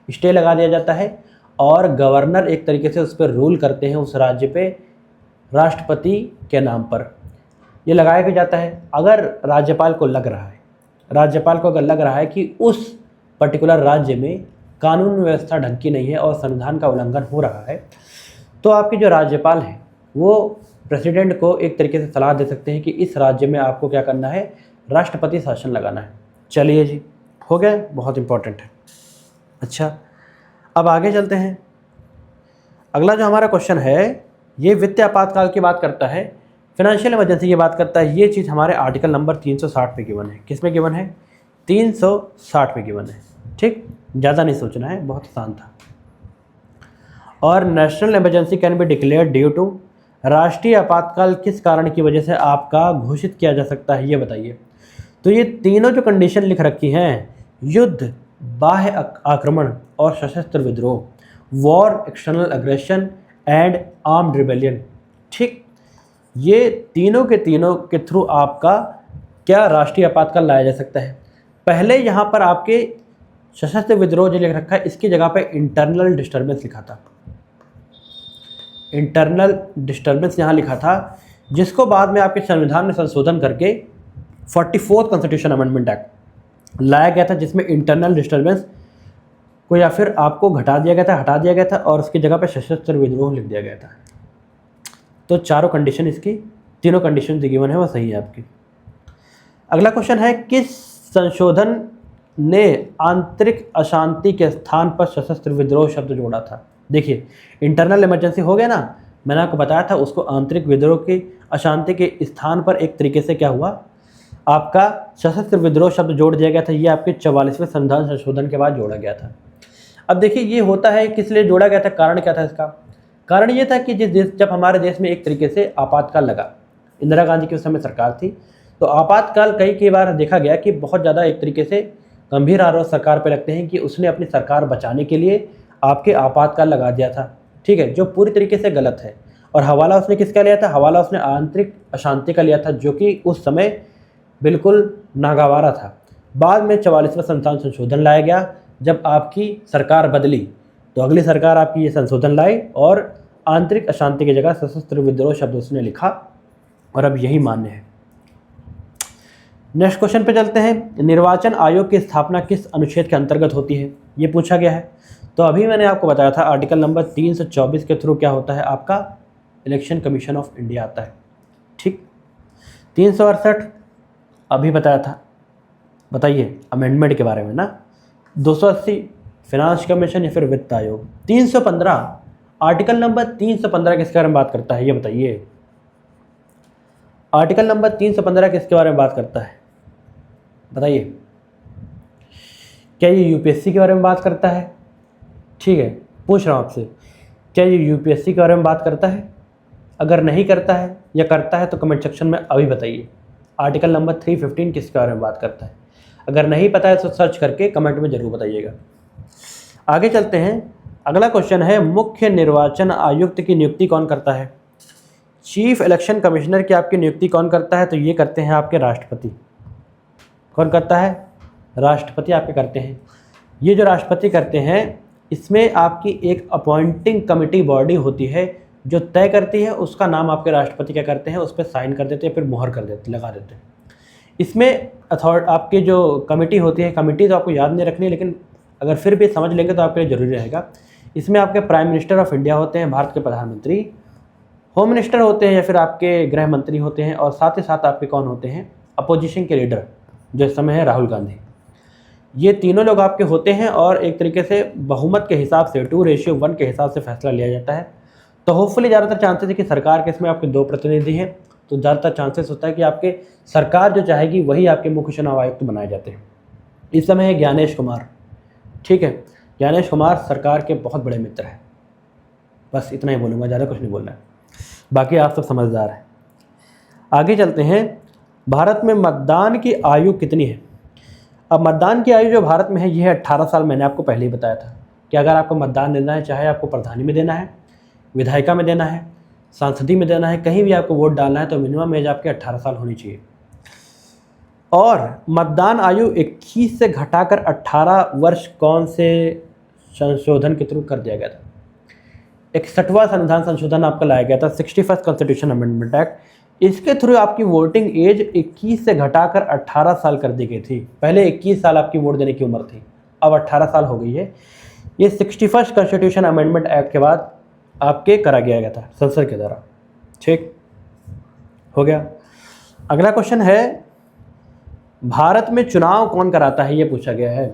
स्टे लगा दिया जाता है और गवर्नर एक तरीके से उस पर रूल करते हैं, उस राज्य पे राष्ट्रपति के नाम पर ये लगाया भी जाता है। अगर राज्यपाल को लग रहा है, राज्यपाल को अगर लग रहा है कि उस पर्टिकुलर राज्य में कानून व्यवस्था ढंग की नहीं है और संविधान का उल्लंघन हो रहा है, तो आपके जो राज्यपाल हैं वो प्रेसिडेंट को एक तरीके से सलाह दे सकते हैं कि इस राज्य में आपको क्या करना है, राष्ट्रपति शासन लगाना है। चलिए जी, हो गया, बहुत इंपॉर्टेंट है। अच्छा, अब आगे चलते हैं। अगला जो हमारा क्वेश्चन है ये वित्तीय आपातकाल की बात करता है, फाइनेंशियल इमरजेंसी की बात करता है। ये चीज़ हमारे आर्टिकल नंबर 360 में गिवन है। किस में गिवन है? 360 में गिवन है। ठीक, ज़्यादा नहीं सोचना है, बहुत आसान था। और national emergency can be declare due to, राष्ट्रीय आपातकाल किस कारण की वजह से आपका घोषित किया जा सकता है, ये बताइए। तो ये तीनों जो कंडीशन लिख रखी हैं, युद्ध, बाह्य आक्रमण और सशस्त्र विद्रोह, war, external aggression and armed rebellion. ठीक, ये तीनों के थ्रू आपका क्या राष्ट्रीय आपातकाल लाया जा सकता है। पहले यहाँ पर आपके सशस्त्र विद्रोह जो लिख रखा है, इसकी जगह पे इंटरनल डिस्टर्बेंस लिखा था। इंटरनल डिस्टर्बेंस यहाँ लिखा था, जिसको बाद में आपके संविधान में संशोधन करके 44th कॉन्स्टिट्यूशन अमेंडमेंट एक्ट लाया गया था, जिसमें इंटरनल डिस्टर्बेंस को या फिर आपको हटा दिया गया था और उसकी जगह पे सशस्त्र विद्रोह लिख दिया गया था। तो चारों कंडीशन इसकी, तीनों कंडीशन जो गिवन है वो सही है आपकी। अगला क्वेश्चन है, किस संशोधन ने आंतरिक अशांति के स्थान पर सशस्त्र विद्रोह शब्द जोड़ा था? देखिए, इंटरनल इमरजेंसी हो गया ना, मैंने आपको बताया था, उसको आंतरिक विद्रोह की अशांति के स्थान पर एक तरीके से क्या हुआ, आपका सशस्त्र विद्रोह शब्द जोड़ दिया गया था। ये आपके 44वें संविधान संशोधन के बाद जोड़ा गया था। अब देखिए, ये होता है किस लिए जोड़ा गया था, कारण क्या था इसका? कारण ये था कि जब हमारे देश में एक तरीके से आपातकाल लगा, इंदिरा गांधी की उस समय सरकार थी, तो आपातकाल कई बार देखा गया कि बहुत ज़्यादा एक तरीके से गंभीर आरोप सरकार पे लगते हैं कि उसने अपनी सरकार बचाने के लिए आपके आपातकाल लगा दिया था। ठीक है, जो पूरी तरीके से गलत है। और हवाला उसने किसका लिया था? हवाला उसने आंतरिक अशांति का लिया था, जो कि उस समय बिल्कुल नागवारा था। बाद में 44वां संविधान संशोधन लाया गया। जब आपकी सरकार बदली तो अगली सरकार आपकी ये संशोधन लाई और आंतरिक अशांति की जगह सशस्त्र विद्रोह शब्द उसने लिखा और अब यही मान्य है। नेक्स्ट क्वेश्चन पे चलते हैं। निर्वाचन आयोग की स्थापना किस अनुच्छेद के अंतर्गत होती है, ये पूछा गया है। तो अभी मैंने आपको बताया था आर्टिकल नंबर 324 के थ्रू क्या होता है, आपका इलेक्शन कमीशन ऑफ इंडिया आता है। ठीक, 368 अभी बताया था, बताइए अमेंडमेंट के बारे में ना। 280 फिनांस कमीशन या फिर वित्त आयोग। 315 आर्टिकल नंबर 315 किसके बारे में बात करता है, ये बताइए। आर्टिकल नंबर 315 किसके बारे में बात करता है, बताइए। क्या ये यूपीएससी के बारे में बात करता है? ठीक है, पूछ रहा हूँ आपसे, क्या ये यूपीएससी के बारे में बात करता है? अगर नहीं करता है या करता है तो कमेंट सेक्शन में अभी बताइए। आर्टिकल नंबर 315 किसके बारे में बात करता है? अगर नहीं पता है तो सर्च करके कमेंट में ज़रूर बताइएगा। आगे चलते हैं। अगला क्वेश्चन है, मुख्य निर्वाचन आयुक्त की नियुक्ति कौन करता है? चीफ इलेक्शन कमिश्नर की आपकी नियुक्ति कौन करता है? तो ये करते हैं आपके राष्ट्रपति। कौन करता है? राष्ट्रपति आपके करते हैं। ये जो राष्ट्रपति करते हैं, इसमें आपकी एक अपॉइंटिंग कमिटी बॉडी होती है जो तय करती है, उसका नाम आपके राष्ट्रपति क्या करते हैं, उस पर साइन कर देते हैं, फिर मोहर कर देते, लगा देते हैं। इसमें आपकी जो कमेटी होती है, कमेटी तो आपको याद नहीं रखनी है, लेकिन अगर फिर भी समझ लेंगे तो आपके लिए ज़रूरी रहेगा। इसमें आपके प्राइम मिनिस्टर ऑफ इंडिया होते हैं, भारत के प्रधानमंत्री, होम मिनिस्टर होते हैं या फिर आपके गृह मंत्री होते हैं, और साथ ही साथ आपके कौन होते हैं, अपोजिशन के लीडर, जो इस समय है राहुल गांधी। ये तीनों लोग आपके होते हैं और एक तरीके से बहुमत के हिसाब से 2:1 के हिसाब से फैसला लिया जाता है। तो होपफुली ज़्यादातर चांसेस है कि सरकार के इसमें आपके 2 प्रतिनिधि हैं, तो ज़्यादातर चांसेस होता है कि आपके सरकार जो चाहेगी वही आपके मुख्य चुनाव आयुक्त बनाए जाते हैं। इस समय है ज्ञानेश कुमार। ठीक है, ज्ञानेश कुमार सरकार के बहुत बड़े मित्र हैं। बस इतना ही बोलूँगा, ज़्यादा कुछ नहीं बोलना है, बाकी आप सब समझदार हैं। आगे चलते हैं। भारत में मतदान की आयु कितनी है? अब मतदान की आयु जो भारत में है ये है 18 साल। मैंने आपको पहले ही बताया था कि अगर आपको मतदान देना है, चाहे आपको प्रधानी में देना है, विधायिका में देना है, सांसदी में देना है, कहीं भी आपको वोट डालना है, तो मिनिमम एज आपके 18 साल होनी चाहिए। और मतदान आयु 21 से घटाकर 18 वर्ष कौन से संशोधन के थ्रू कर दिया गया था? 61वां संविधान संशोधन आपका लाया गया था, 61st कॉन्स्टिट्यूशन अमेंडमेंट एक्ट। इसके थ्रू आपकी वोटिंग एज 21 से घटाकर 18 साल कर दी गई थी। पहले 21 साल आपकी वोट देने की उम्र थी, अब 18 साल हो गई है। ये 61st कॉन्स्टिट्यूशन अमेंडमेंट एक्ट के बाद आपके करा गया था संसद के द्वारा। ठीक हो गया। अगला क्वेश्चन है, भारत में चुनाव कौन कराता है, ये पूछा गया है।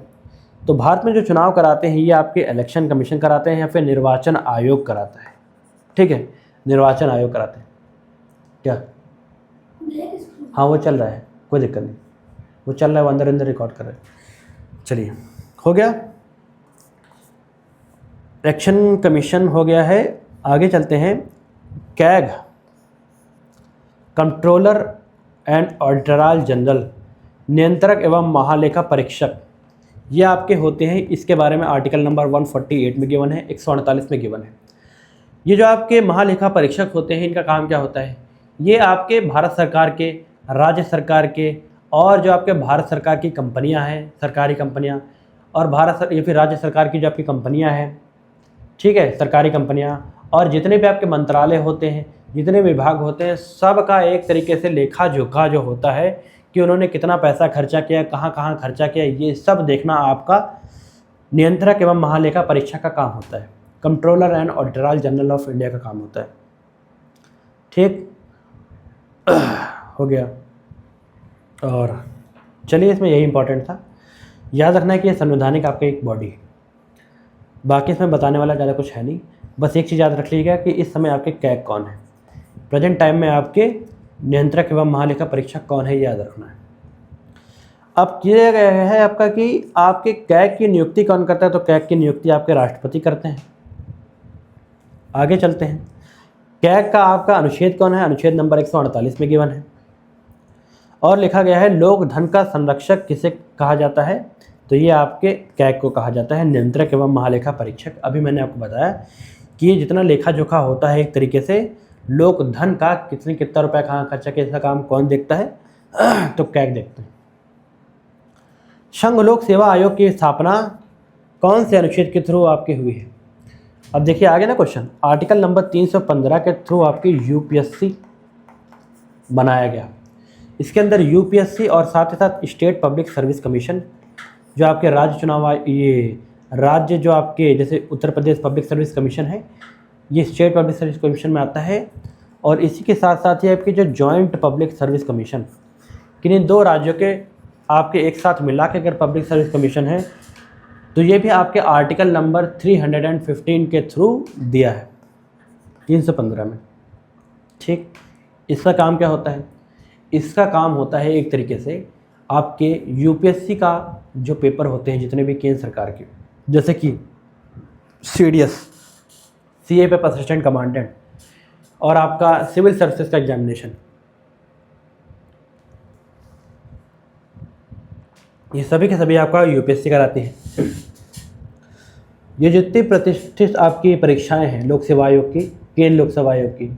तो भारत में जो चुनाव कराते हैं ये आपके इलेक्शन कमीशन कराते हैं या फिर निर्वाचन आयोग कराता है। ठीक है, निर्वाचन आयोग कराते हैं। क्या? हाँ वो चल रहा है, कोई दिक्कत नहीं, वो चल रहा है, वो अंदर अंदर रिकॉर्ड कर रहे हैं। चलिए हो गया, इलेक्शन कमीशन हो गया है। आगे चलते हैं, CAG controller and auditor general, नियंत्रक एवं महालेखा परीक्षक, ये आपके होते हैं। इसके बारे में आर्टिकल नंबर 148 में गिवन है, 148 में गिवन है। ये जो आपके महालेखा परीक्षक होते हैं इनका काम क्या होता है, ये आपके भारत सरकार के, राज्य सरकार के और जो आपके भारत सरकार की कंपनियां हैं, सरकारी कंपनियां, और या फिर राज्य सरकार की जो आपकी कंपनियां हैं, ठीक है, सरकारी कंपनियां, और जितने भी आपके मंत्रालय होते हैं, जितने विभाग होते हैं, सब का एक तरीके से लेखा जोखा जो होता है कि उन्होंने कितना पैसा खर्चा किया, कहाँ कहाँ खर्चा किया, ये सब देखना आपका नियंत्रक एवं महालेखा परीक्षक का काम होता है। Controller and auditor general of India का काम होता है। ठीक हो गया। और चलिए, इसमें यही इंपॉर्टेंट था, याद रखना है कि ये संवैधानिक आपका एक बॉडी है। बाकी इसमें बताने वाला ज़्यादा कुछ है नहीं, बस एक चीज़ याद रख लीजिएगा कि इस समय आपके कैग कौन है, प्रेजेंट टाइम में आपके नियंत्रक एवं महालेखा परीक्षक कौन है, ये याद रखना है। अब किया गया है आपका कि आपके कैग की नियुक्ति कौन करता है, तो कैग की नियुक्ति आपके राष्ट्रपति करते हैं। आगे चलते हैं, कैग का आपका अनुच्छेद कौन है, अनुच्छेद नंबर 148 में गिवन है। और लिखा गया है, लोक धन का संरक्षक किसे कहा जाता है, तो ये आपके कैग को कहा जाता है, नियंत्रक एवं महालेखा परीक्षक। अभी मैंने आपको बताया कि ये जितना लेखा जोखा होता है एक तरीके से लोक धन का, कितना रुपया कहाँ खर्चा किया, इसका काम कौन देखता है, तो कैग देखते हैं। संघ लोक सेवा आयोग की स्थापना कौन से अनुच्छेद के थ्रू आपकी हुई है। अब देखिए आगे ना क्वेश्चन, आर्टिकल नंबर 315 के थ्रू आपकी यूपीएससी बनाया गया। इसके अंदर यूपीएससी और साथ ही साथ स्टेट पब्लिक सर्विस कमीशन, जो आपके राज्य चुनाव, ये राज्य जो आपके जैसे Uttar Pradesh public service commission है, ये स्टेट पब्लिक सर्विस कमीशन में आता है। और इसी के साथ साथ ही आपकी जो जॉइंट पब्लिक सर्विस कमीशन, किन्हीं दो राज्यों के आपके एक साथ मिला के अगर पब्लिक सर्विस कमीशन है, तो ये भी आपके आर्टिकल नंबर 315 के थ्रू दिया है, 315 में। ठीक, इसका काम क्या होता है, इसका काम होता है एक तरीके से आपके यूपीएससी का जो पेपर होते हैं जितने भी केंद्र सरकार के, जैसे कि सीडीएस, सीए पे असिस्टेंट कमांडेंट, और आपका सिविल सर्विसेज का एग्जामिनेशन, ये सभी के सभी आपका यूपीएससी कराती है। ये जितनी प्रतिष्ठित आपकी परीक्षाएं हैं लोक सेवा आयोग की, केंद्र लोक सेवा आयोग की,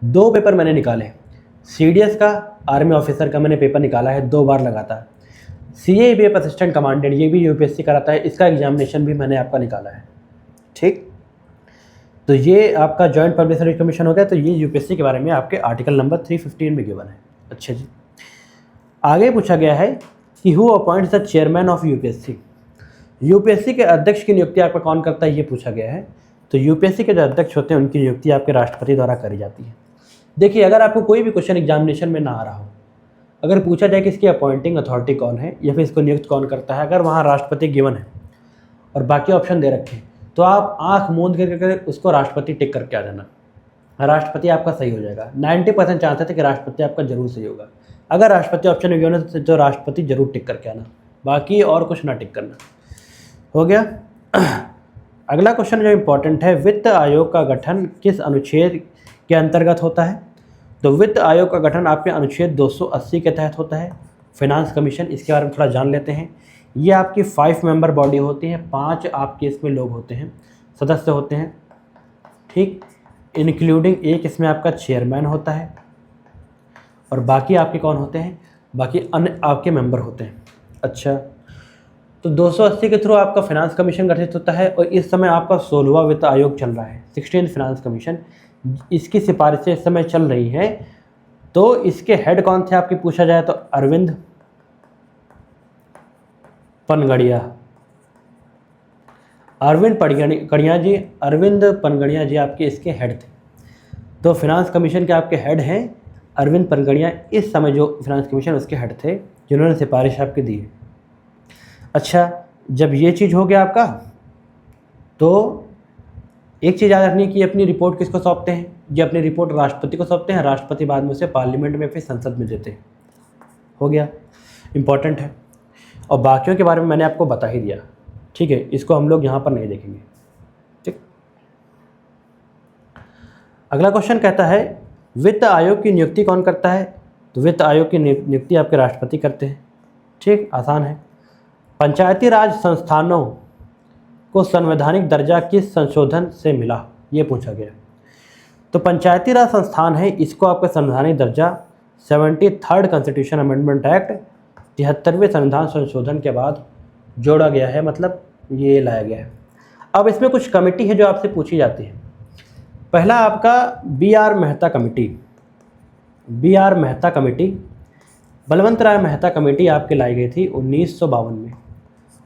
2 पेपर मैंने निकाले। सीडीएस का, आर्मी ऑफिसर का मैंने पेपर निकाला है 2 बार लगातार। सीए असिस्टेंट कमांडेंट, ये भी यूपीएससी कराता है, इसका एग्जामिनेशन भी मैंने आपका निकाला है। ठीक, तो ये आपका जॉइंट पब्लिक सर्विस कमीशन हो गया। तो ये यूपीएससी के बारे में आपके आर्टिकल नंबर 315 में गिवन है। अच्छा जी, आगे पूछा गया है कि who appoints the chairman of UPSC, UPSC के अध्यक्ष की नियुक्ति आपका कौन करता है, ये पूछा गया है। तो यूपीएससी के जो अध्यक्ष होते हैं उनकी नियुक्ति आपके राष्ट्रपति द्वारा करी जाती है। देखिए, अगर आपको कोई भी क्वेश्चन एग्जामिनेशन में ना आ रहा हो, अगर पूछा जाए कि इसकी अपॉइंटिंग अथॉरिटी कौन है या फिर इसको नियुक्त कौन करता है, अगर वहाँ राष्ट्रपति गिवन है और बाकी ऑप्शन दे रखे हैं, तो आप आंख मूंद करके उसको राष्ट्रपति टिक करके आ जाना, राष्ट्रपति आपका सही हो जाएगा। 90% चांस है कि राष्ट्रपति आपका जरूर सही होगा। अगर राष्ट्रपति ऑप्शन में गिवन है तो राष्ट्रपति जरूर टिक करके आना, बाकी और कुछ ना टिक करना। हो गया। अगला क्वेश्चन जो इम्पोर्टेंट है, वित्त आयोग का गठन किस अनुच्छेद के अंतर्गत होता है। तो वित्त आयोग का गठन आपके अनुच्छेद 280 के तहत होता है। फाइनेंस कमीशन, इसके बारे में थोड़ा जान लेते हैं। ये आपकी 5 मेंबर बॉडी होती है, 5 आपके इसमें लोग होते हैं, सदस्य होते हैं। ठीक, इंक्लूडिंग एक इसमें आपका चेयरमैन होता है और बाकी आपके कौन होते हैं, बाकी अन्य आपके मेंबर होते हैं। अच्छा, तो 280 के थ्रू आपका फाइनेंस कमीशन गठित होता है और इस समय आपका 16वां वित्त आयोग चल रहा है, 16th फाइनेंस कमीशन, इसकी सिफारिशें इस समय चल रही हैं। तो इसके हेड कौन थे आपकी पूछा जाए तो अरविंद पनगड़िया, अरविंद पनगड़िया जी आपके इसके हेड थे। तो फिनांस कमीशन के आपके हेड हैं अरविंद पनगड़िया, इस समय जो फिनांस कमीशन उसके हेड थे जिन्होंने सिफारिश आपकी दी है। अच्छा, जब ये चीज़ हो गया आपका, तो एक चीज़ याद रखनी कि अपनी रिपोर्ट किसको सौंपते हैं, ये अपनी रिपोर्ट राष्ट्रपति को सौंपते हैं, राष्ट्रपति बाद में उसे पार्लियामेंट में फिर संसद में देते हैं। हो गया, इंपॉर्टेंट है। और बाकियों के बारे में मैंने आपको बता ही दिया, ठीक है, इसको हम लोग यहाँ पर नहीं देखेंगे। ठीक, अगला क्वेश्चन कहता है वित्त आयोग की नियुक्ति कौन करता है? तो वित्त आयोग की नियुक्ति आपके राष्ट्रपति करते हैं। ठीक, आसान है। पंचायती राज संस्थानों को संवैधानिक दर्जा किस संशोधन से मिला, ये पूछा गया। तो पंचायती राज संस्थान है, इसको आपका संवैधानिक दर्जा 73rd कॉन्स्टिट्यूशन अमेंडमेंट एक्ट 73वें संविधान संशोधन के बाद जोड़ा गया है, मतलब ये लाया गया है। अब इसमें कुछ कमेटी है जो आपसे पूछी जाती है। पहला आपका BR Mehta committee, BR Mehta committee, Balwant Rai Mehta committee आपके लाई गई थी 1952 में।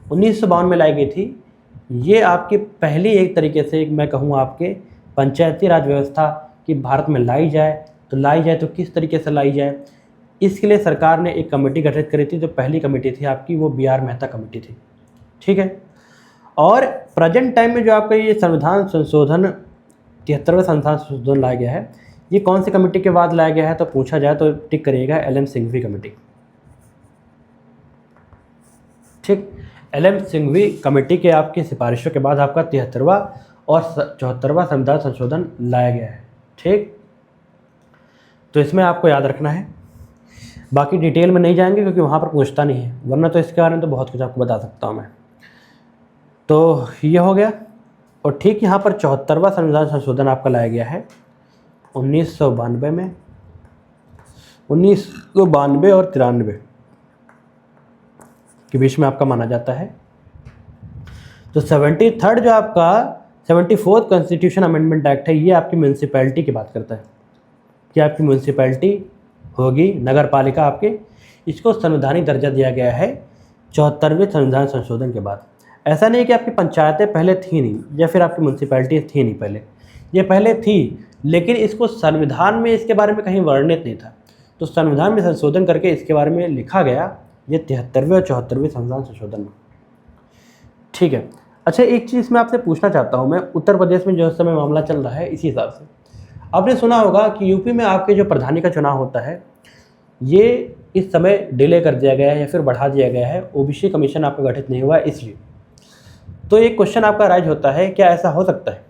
1952 में लाई गई थी। ये आपकी पहली एक तरीके से मैं कहूँ आपके पंचायती राज व्यवस्था की भारत में लाई जाए तो किस तरीके से लाई जाए, इसके लिए सरकार ने एक कमेटी गठित करी थी। जो पहली कमेटी थी आपकी वो BR मेहता कमेटी थी। ठीक है, और प्रेजेंट टाइम में जो आपका ये संविधान संशोधन 73वें संविधान संशोधन लाया गया है, ये कौन सी कमेटी के बाद लाया गया है तो पूछा जाए तो टिक करिएगा LM सिंघवी कमेटी। ठीक, LM सिंघवी कमेटी के आपकी सिफारिशों के बाद आपका 73वां और 74वां संविधान संशोधन लाया गया है। ठीक, तो इसमें आपको याद रखना है, बाकी डिटेल में नहीं जाएंगे क्योंकि वहाँ पर पूछता नहीं है, वरना तो इसके बारे में तो बहुत कुछ आपको बता सकता हूँ मैं। तो ये हो गया। और ठीक यहाँ पर 74वां संविधान संशोधन आपका लाया गया है 1992 में, 1992 और 93 के बीच में आपका माना जाता है। तो 73rd जो आपका 74th कॉन्स्टिट्यूशन अमेंडमेंट एक्ट है, ये आपकी म्यूनसिपैलिटी की बात करता है कि आपकी म्यूनसिपैलिटी होगी, नगर पालिका आपके, इसको संवैधानिक दर्जा दिया गया है 74वें संविधान संशोधन के बाद। ऐसा नहीं कि आपकी पंचायतें पहले थी नहीं या फिर आपकी म्यूनसिपैलिटी थी नहीं, पहले ये पहले थी, लेकिन इसको संविधान में इसके बारे में कहीं वर्णित नहीं था। तो संविधान में संशोधन करके इसके बारे में लिखा गया, ये 73वें और 74वें संविधान संशोधन में। ठीक है, अच्छा एक चीज़ मैं आपसे पूछना चाहता हूँ, मैं उत्तर प्रदेश में जो इस समय मामला चल रहा है इसी हिसाब से आपने सुना होगा कि यूपी में आपके जो प्रधानी का चुनाव होता है ये इस समय डिले कर दिया गया है या फिर बढ़ा दिया गया है, ओबीसी कमीशन आपका गठित नहीं हुआ है इसलिए। तो एक क्वेश्चन आपका राइज होता है, क्या ऐसा हो सकता है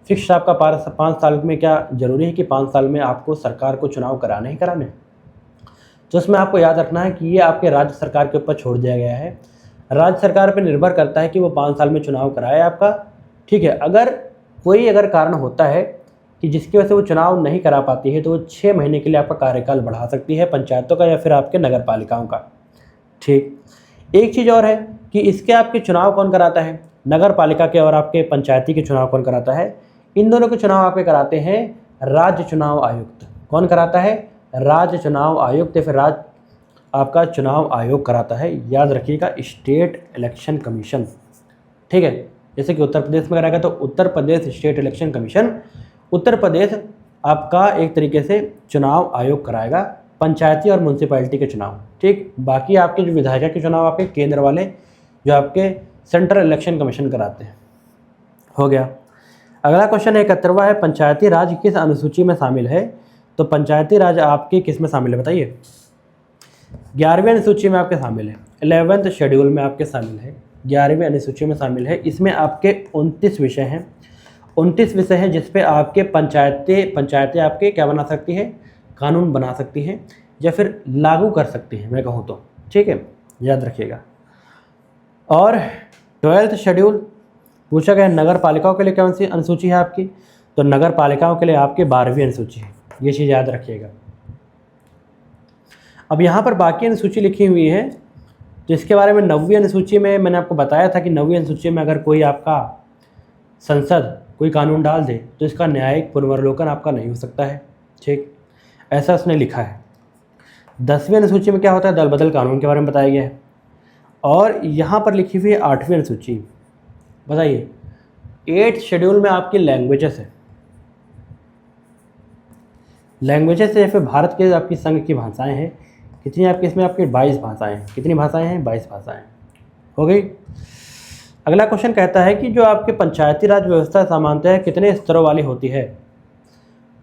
फिक्स आपका 5 साल में, क्या ज़रूरी है कि 5 साल में आपको सरकार को चुनाव कराने ही कराने? तो इसमें आपको याद रखना है कि ये आपके राज्य सरकार के ऊपर छोड़ दिया गया है। राज्य सरकार पर निर्भर करता है कि वो 5 साल में चुनाव कराए आपका। ठीक है, अगर कोई कारण होता है कि जिसकी वजह से वो चुनाव नहीं करा पाती है तो वो 6 महीने के लिए आपका कार्यकाल बढ़ा सकती है पंचायतों का या फिर आपके नगर पालिकाओं का। ठीक, एक चीज़ और है कि इसके आपके चुनाव कौन कराता है, नगर पालिका के और आपके पंचायती के चुनाव कौन कराता है? इन दोनों के चुनाव आपके कराते हैं राज्य चुनाव आयुक्त। कौन कराता है? राज्य चुनाव आयुक्त या फिर राज्य आपका चुनाव आयोग कराता है। याद रखिएगा, स्टेट इलेक्शन कमीशन। ठीक है, जैसे कि उत्तर प्रदेश में कराएगा तो Uttar Pradesh state election commission, Uttar Pradesh आपका एक तरीके से चुनाव आयोग कराएगा पंचायती और म्यूनसिपैलिटी के चुनाव। ठीक, बाकी आपके जो विधायक के चुनाव आपके केंद्र वाले जो आपके सेंट्रल इलेक्शन कमीशन कराते हैं। हो गया। अगला क्वेश्चन 71वां है, पंचायती राज किस अनुसूची में शामिल है? तो पंचायती राज आपकी किस में शामिल है बताइए? 11वीं अनुसूची में आपके शामिल है, 11th शेड्यूल में आपके शामिल है, 11वीं अनुसूची में शामिल है। इसमें आपके 29 विषय हैं, 29 विषय हैं जिस पे आपके पंचायतें आपके क्या बना सकती हैं? कानून बना सकती हैं या फिर लागू कर सकती हैं मैं कहूँ तो। ठीक है, याद रखिएगा। और 12th शेड्यूल पूछा गया नगर पालिकाओं के लिए कौन सी अनुसूची है आपकी? तो नगर पालिकाओं के लिए आपके 12वीं अनुसूची है, ये चीज़ याद रखिएगा। अब यहाँ पर बाकी अनुसूची लिखी हुई है जिसके बारे में 9वीं अनुसूची में मैंने आपको बताया था कि 9वीं अनुसूची में अगर कोई आपका संसद कोई कानून डाल दे तो इसका न्यायिक पुनर्वलोकन आपका नहीं हो सकता है। ठीक, ऐसा उसने लिखा है। 10वीं अनुसूची में क्या होता है? दल बदल कानून के बारे में बताया गया है। और यहाँ पर लिखी हुई है 8वीं अनुसूची। बताइए 8th शेड्यूल में आपकी लैंग्वेजेस है, लैंग्वेजेस है या फिर भारत के आपकी संघ की भाषाएं हैं, कितनी आपकी इसमें आपकी 22 भाषाएं हैं। कितनी भाषाएं हैं? 22 भाषाएं हो गई। अगला क्वेश्चन कहता है कि जो आपके पंचायती राज व्यवस्था सामान्यतः कितने स्तरों वाली होती है?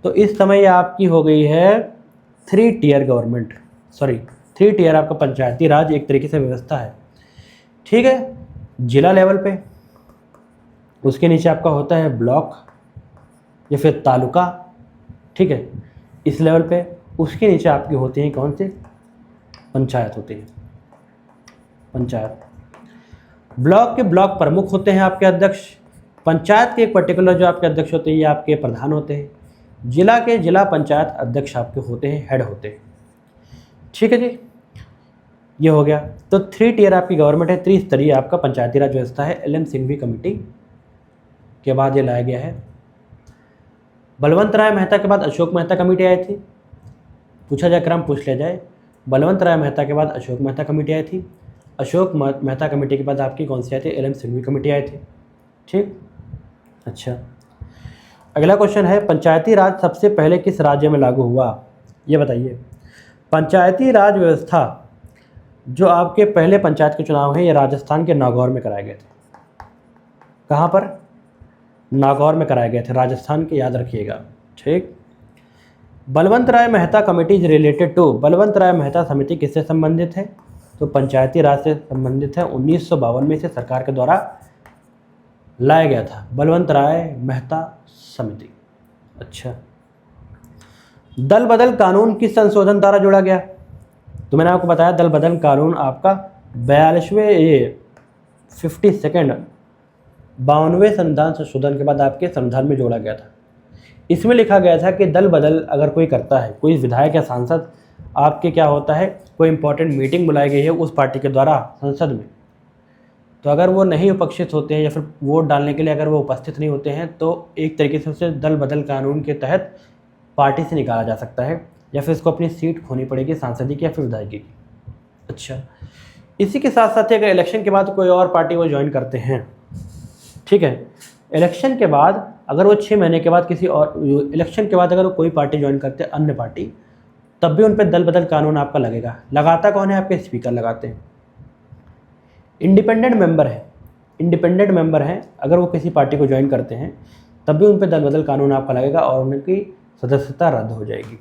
तो इस समय ये आपकी हो गई है 3 टियर गवर्नमेंट, 3 टियर आपका पंचायती राज एक तरीके से व्यवस्था है। ठीक है, जिला लेवल पे, उसके नीचे आपका होता है ब्लॉक या फिर तालुका। ठीक है, इस लेवल पे, उसके नीचे आपकी होती हैं कौन सी? पंचायत होती है, पंचायत। ब्लॉक के ब्लॉक प्रमुख होते हैं आपके अध्यक्ष, पंचायत के एक पर्टिकुलर जो आपके अध्यक्ष होते हैं ये आपके प्रधान होते हैं, जिला के जिला पंचायत अध्यक्ष आपके होते हैं, हेड होते हैं। ठीक है जी, ये हो गया। तो 3 टियर आपकी गवर्नमेंट है, त्रिस्तरीय आपका पंचायती राज व्यवस्था है। LM सिंघवी कमेटी के बाद ये लाया गया है। बलवंत राय मेहता के बाद अशोक मेहता कमेटी आई थी, पूछा जाए क्रम पूछ लिया जाए। बलवंत राय मेहता के बाद अशोक मेहता कमेटी आई थी, अशोक मेहता कमेटी के बाद आपकी कौन सी आई थी? LM सिंघवी कमेटी आई थी। ठीक, अच्छा। अगला क्वेश्चन है पंचायती राज सबसे पहले किस राज्य में लागू हुआ? ये बताइए। पंचायती राज व्यवस्था जो आपके पहले पंचायत के चुनाव हैं ये राजस्थान के नागौर में कराए गए थे। कहाँ पर? नागौर में कराए गए थे, राजस्थान के, याद रखिएगा। ठीक। Balwant Rai Mehta committee is related to, Balwant Rai Mehta समिति किससे संबंधित है? तो पंचायती राज से संबंधित है। 1952 में इसे सरकार के द्वारा लाया गया था, बलवंत राय मेहता समिति। अच्छा, दल बदल कानून किस संशोधन द्वारा जोड़ा गया? तो मैंने आपको बताया दल बदल कानून आपका 42वें 52वें संविधान संशोधन के बाद आपके संविधान में जोड़ा गया था। इसमें लिखा गया था कि दल बदल अगर कोई करता है, कोई विधायक या सांसद आपके क्या होता है, कोई इंपॉर्टेंट मीटिंग बुलाई गई है उस पार्टी के द्वारा संसद में, तो अगर वो नहीं उपस्थित होते हैं या फिर वोट डालने के लिए अगर वो उपस्थित नहीं होते हैं तो एक तरीके से उसे दल बदल कानून के तहत पार्टी से निकाला जा सकता है या फिर उसको अपनी सीट खोनी पड़ेगी सांसदी की या फिर विधायकी की। अच्छा, इसी के साथ साथ अगर इलेक्शन के बाद कोई और पार्टी वो ज्वाइन करते हैं, ठीक है, इलेक्शन के बाद अगर वो 6 महीने के बाद किसी और इलेक्शन के बाद अगर वो कोई पार्टी ज्वाइन करते हैं, अन्य पार्टी, तब भी उन पर दल बदल कानून आपका लगेगा। लगाता कौन है? आपके स्पीकर लगाते हैं। इंडिपेंडेंट मेंबर है, इंडिपेंडेंट मेंबर हैं, अगर वो किसी पार्टी को ज्वाइन करते हैं तब भी उन पर दल बदल कानून आपका लगेगा और उनकी सदस्यता रद्द हो जाएगी।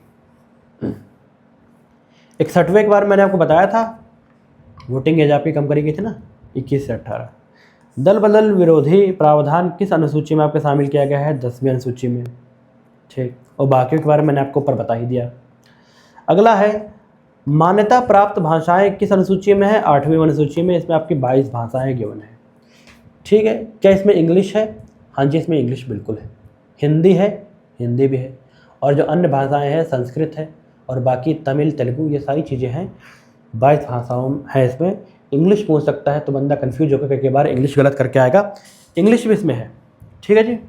61वें बार मैंने आपको बताया था वोटिंग एज आपकी कम करी गई थी ना, 21 से 18। दल बदल विरोधी प्रावधान किस अनुसूची में आपके शामिल किया गया है? 10वीं अनुसूची में। ठीक, और बाकी के बारे में मैंने आपको ऊपर बता ही दिया। अगला है मान्यता प्राप्त भाषाएं किस अनुसूची में है? 8वीं अनुसूची में। इसमें आपकी 22 भाषाएं गिवन है। ठीक है, क्या इसमें इंग्लिश है? हाँ जी, इसमें इंग्लिश बिल्कुल है। हिंदी है? हिंदी भी है। और जो अन्य भाषाएं हैं संस्कृत है और बाकी तमिल, तेलुगु, ये सारी चीज़ें हैं। 22 भाषाओं हैं इसमें। इंग्लिश पूछ सकता है तो बंदा कन्फ्यूज होकर कई बार इंग्लिश गलत करके आएगा, इंग्लिश भी इसमें है। ठीक है जी।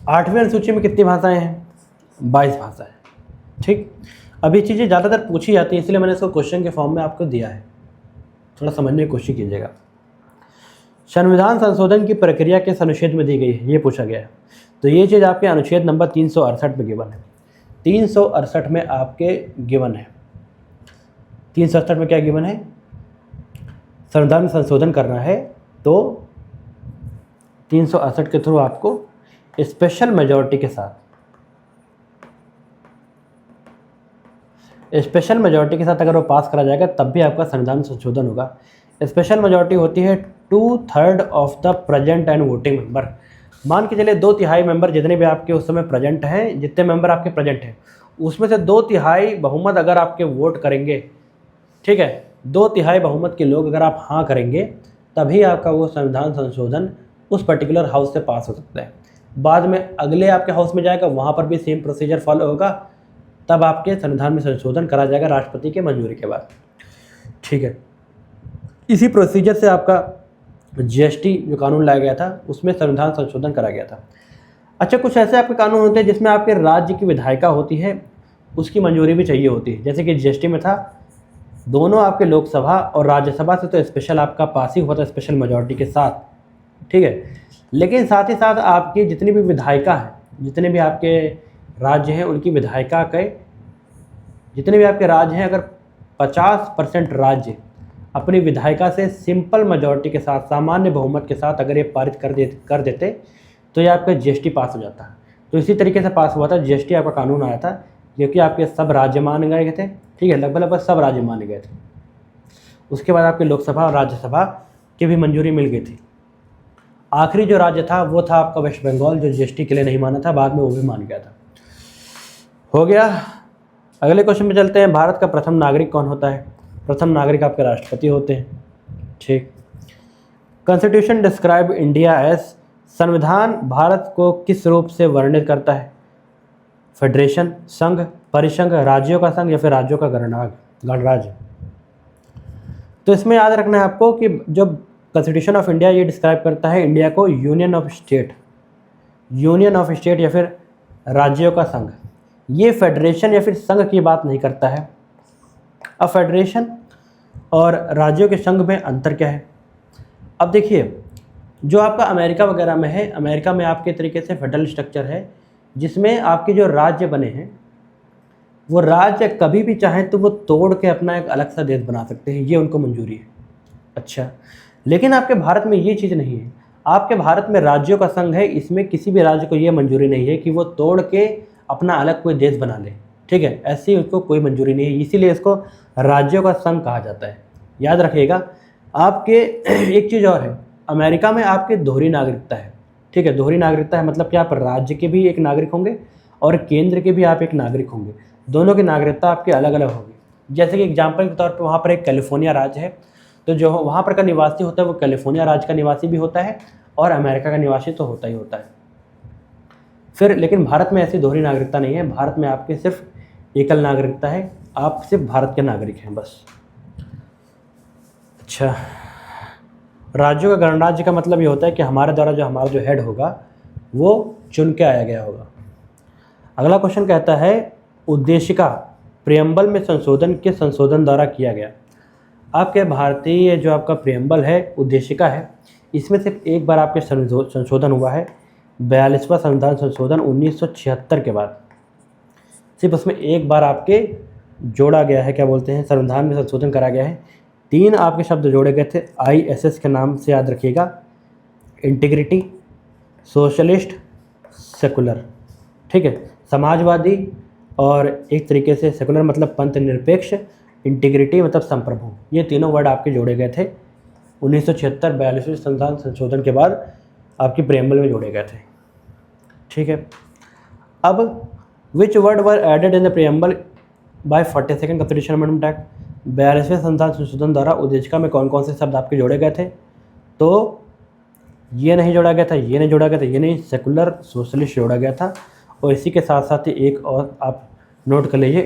आठवीं अनुसूची में कितनी भाषाएं हैं? 22 भाषाएं। ठीक, अभी चीज़ें ज़्यादातर पूछी जाती हैं इसलिए मैंने इसको क्वेश्चन के फॉर्म में आपको दिया है, थोड़ा समझने की कोशिश कीजिएगा। संविधान संशोधन की प्रक्रिया किस अनुच्छेद में दी गई है? ये पूछा गया है। तो ये चीज़ आपके अनुच्छेद नंबर 368 में गिवन है। 368 में आपके गिवन है। 368 में क्या गिवन है? संविधान में संशोधन करना है तो 368 के थ्रू आपको स्पेशल मेजॉरिटी के साथ, स्पेशल मेजॉरिटी के साथ अगर वो पास करा जाएगा तब भी आपका संविधान संशोधन होगा। स्पेशल मेजॉरिटी होती है 2/3 of the present and voting member. मान के चलिए 2/3 मेंबर जितने भी आपके उस समय प्रेजेंट हैं, जितने मेंबर आपके प्रेजेंट हैं उसमें से 2/3 बहुमत अगर आपके वोट करेंगे, ठीक है, 2/3 बहुमत के लोग अगर आप हाँ करेंगे तभी आपका वो संविधान संशोधन उस पर्टिकुलर हाउस से पास हो सकता है। बाद में अगले आपके हाउस में जाएगा, वहाँ पर भी सेम प्रोसीजर फॉलो होगा, तब आपके संविधान में संशोधन करा जाएगा राष्ट्रपति के मंजूरी के बाद। ठीक है, इसी प्रोसीजर से आपका GST जो कानून लाया गया था उसमें संविधान संशोधन करा गया था। अच्छा, कुछ ऐसे आपके कानून होते हैं जिसमें आपके राज्य की विधायिका होती है, उसकी मंजूरी भी चाहिए होती है, जैसे कि जीएसटी में था, दोनों आपके लोकसभा और राज्यसभा से तो स्पेशल आपका पासिंग होता है स्पेशल मेजॉरिटी के साथ, ठीक है। लेकिन साथ ही साथ आपकी जितनी भी विधायिका है, जितने भी आपके राज्य हैं उनकी विधायिका के, जितने भी आपके राज्य हैं, अगर 50% राज्य अपनी विधायिका से सिंपल मेजॉरिटी के साथ, सामान्य बहुमत के साथ अगर ये पारित कर देते तो ये आपका जीएसटी पास हो जाता है। तो इसी तरीके से पास हुआ था जीएसटी, आपका कानून आया था, क्योंकि आपके सब राज्य माने गए थे, ठीक है, लगभग सब राज्य माने गए थे। उसके बाद आपके लोकसभा और राज्यसभा की भी मंजूरी मिल गई थी। आखिरी जो राज्य था वो था आपका वेस्ट बंगाल, जो जीएसटी के लिए नहीं माना था, बाद में वो भी मान गया था। हो गया। अगले क्वेश्चन में चलते हैं। भारत का प्रथम नागरिक कौन होता है? प्रथम नागरिक आपके राष्ट्रपति होते हैं, ठीक। कॉन्स्टिट्यूशन डिस्क्राइब इंडिया एज, संविधान भारत को किस रूप से वर्णित करता है? फेडरेशन, संघ, परिसंघ, राज्यों का संघ या फिर राज्यों का गणराज्य? तो इसमें याद रखना है आपको कि जब कॉन्स्टिट्यूशन ऑफ इंडिया ये डिस्क्राइब करता है इंडिया को यूनियन ऑफ स्टेट या फिर राज्यों का संघ, ये फेडरेशन या फिर संघ की बात नहीं करता है। अब फेडरेशन और राज्यों के संघ में अंतर क्या है? अब देखिए, जो आपका अमेरिका वगैरह में है, अमेरिका में आपके तरीके से फेडरल स्ट्रक्चर है, जिसमें आपके जो राज्य बने हैं वो राज्य कभी भी चाहें तो वो तोड़ के अपना एक अलग सा देश बना सकते हैं, ये उनको मंजूरी है। अच्छा, लेकिन आपके भारत में ये चीज़ नहीं है। आपके भारत में राज्यों का संघ है, इसमें किसी भी राज्य को ये मंजूरी नहीं है कि वो तोड़ के अपना अलग कोई देश बना ले, ठीक है, ऐसी उसको कोई मंजूरी नहीं है, इसीलिए इसको राज्यों का संघ कहा जाता है। याद रखिएगा। आपके एक चीज़ और है, अमेरिका में आपके दोहरी नागरिकता है, ठीक है। दोहरी नागरिकता है मतलब कि आप राज्य के भी एक नागरिक होंगे और केंद्र के भी आप एक नागरिक होंगे, दोनों की नागरिकता आपकी अलग अलग होगी। जैसे कि एग्जाम्पल के तौर पर वहाँ पर एक कैलिफोर्निया राज्य है, तो जो वहाँ पर का निवासी होता है वो कैलिफोर्निया राज्य का निवासी भी होता है और अमेरिका का निवासी तो होता ही होता है। फिर लेकिन भारत में ऐसी दोहरी नागरिकता नहीं है, भारत में आपके सिर्फ एकल नागरिकता है, आप सिर्फ भारत के नागरिक हैं बस। अच्छा, राज्यों का गणराज्य का मतलब ये होता है कि हमारे द्वारा हमारा जो हेड होगा वो चुन के आया गया होगा। अगला क्वेश्चन कहता है, उद्देशिका प्रियम्बल में संशोधन किस संशोधन द्वारा किया गया? आपके भारतीय जो आपका प्रियम्बल है, उद्देशिका है, इसमें सिर्फ एक बार आपके संशोधन हुआ है, 42वां संविधान संशोधन 1976 के बाद सिर्फ उसमें एक बार आपके जोड़ा गया है, क्या बोलते हैं, संविधान में संशोधन करा गया है। 3 आपके शब्द जोड़े गए थे ISS के नाम से, याद रखिएगा, इंटीग्रिटी, सोशलिस्ट, सेकुलर, ठीक है, समाजवादी और एक तरीके से सेकुलर मतलब पंथ निरपेक्ष, इंटीग्रिटी मतलब संप्रभु, ये तीनों वर्ड आपके जोड़े गए थे 1976 42वें संविधान संशोधन के बाद आपकी प्रियम्बल में जोड़े गए थे, ठीक है। अब which word were added in the preamble by 42nd constitution amendment act? 42वें संविधान संशोधन द्वारा उद्देशिका में कौन कौन से शब्द आपके जोड़े गए थे? तो ये नहीं जोड़ा गया था, ये नहीं जोड़ा गया था, ये नहीं, सेकुलर सोशलिस्ट जोड़ा गया था, और इसी के साथ साथ ही एक और आप नोट कर लीजिए,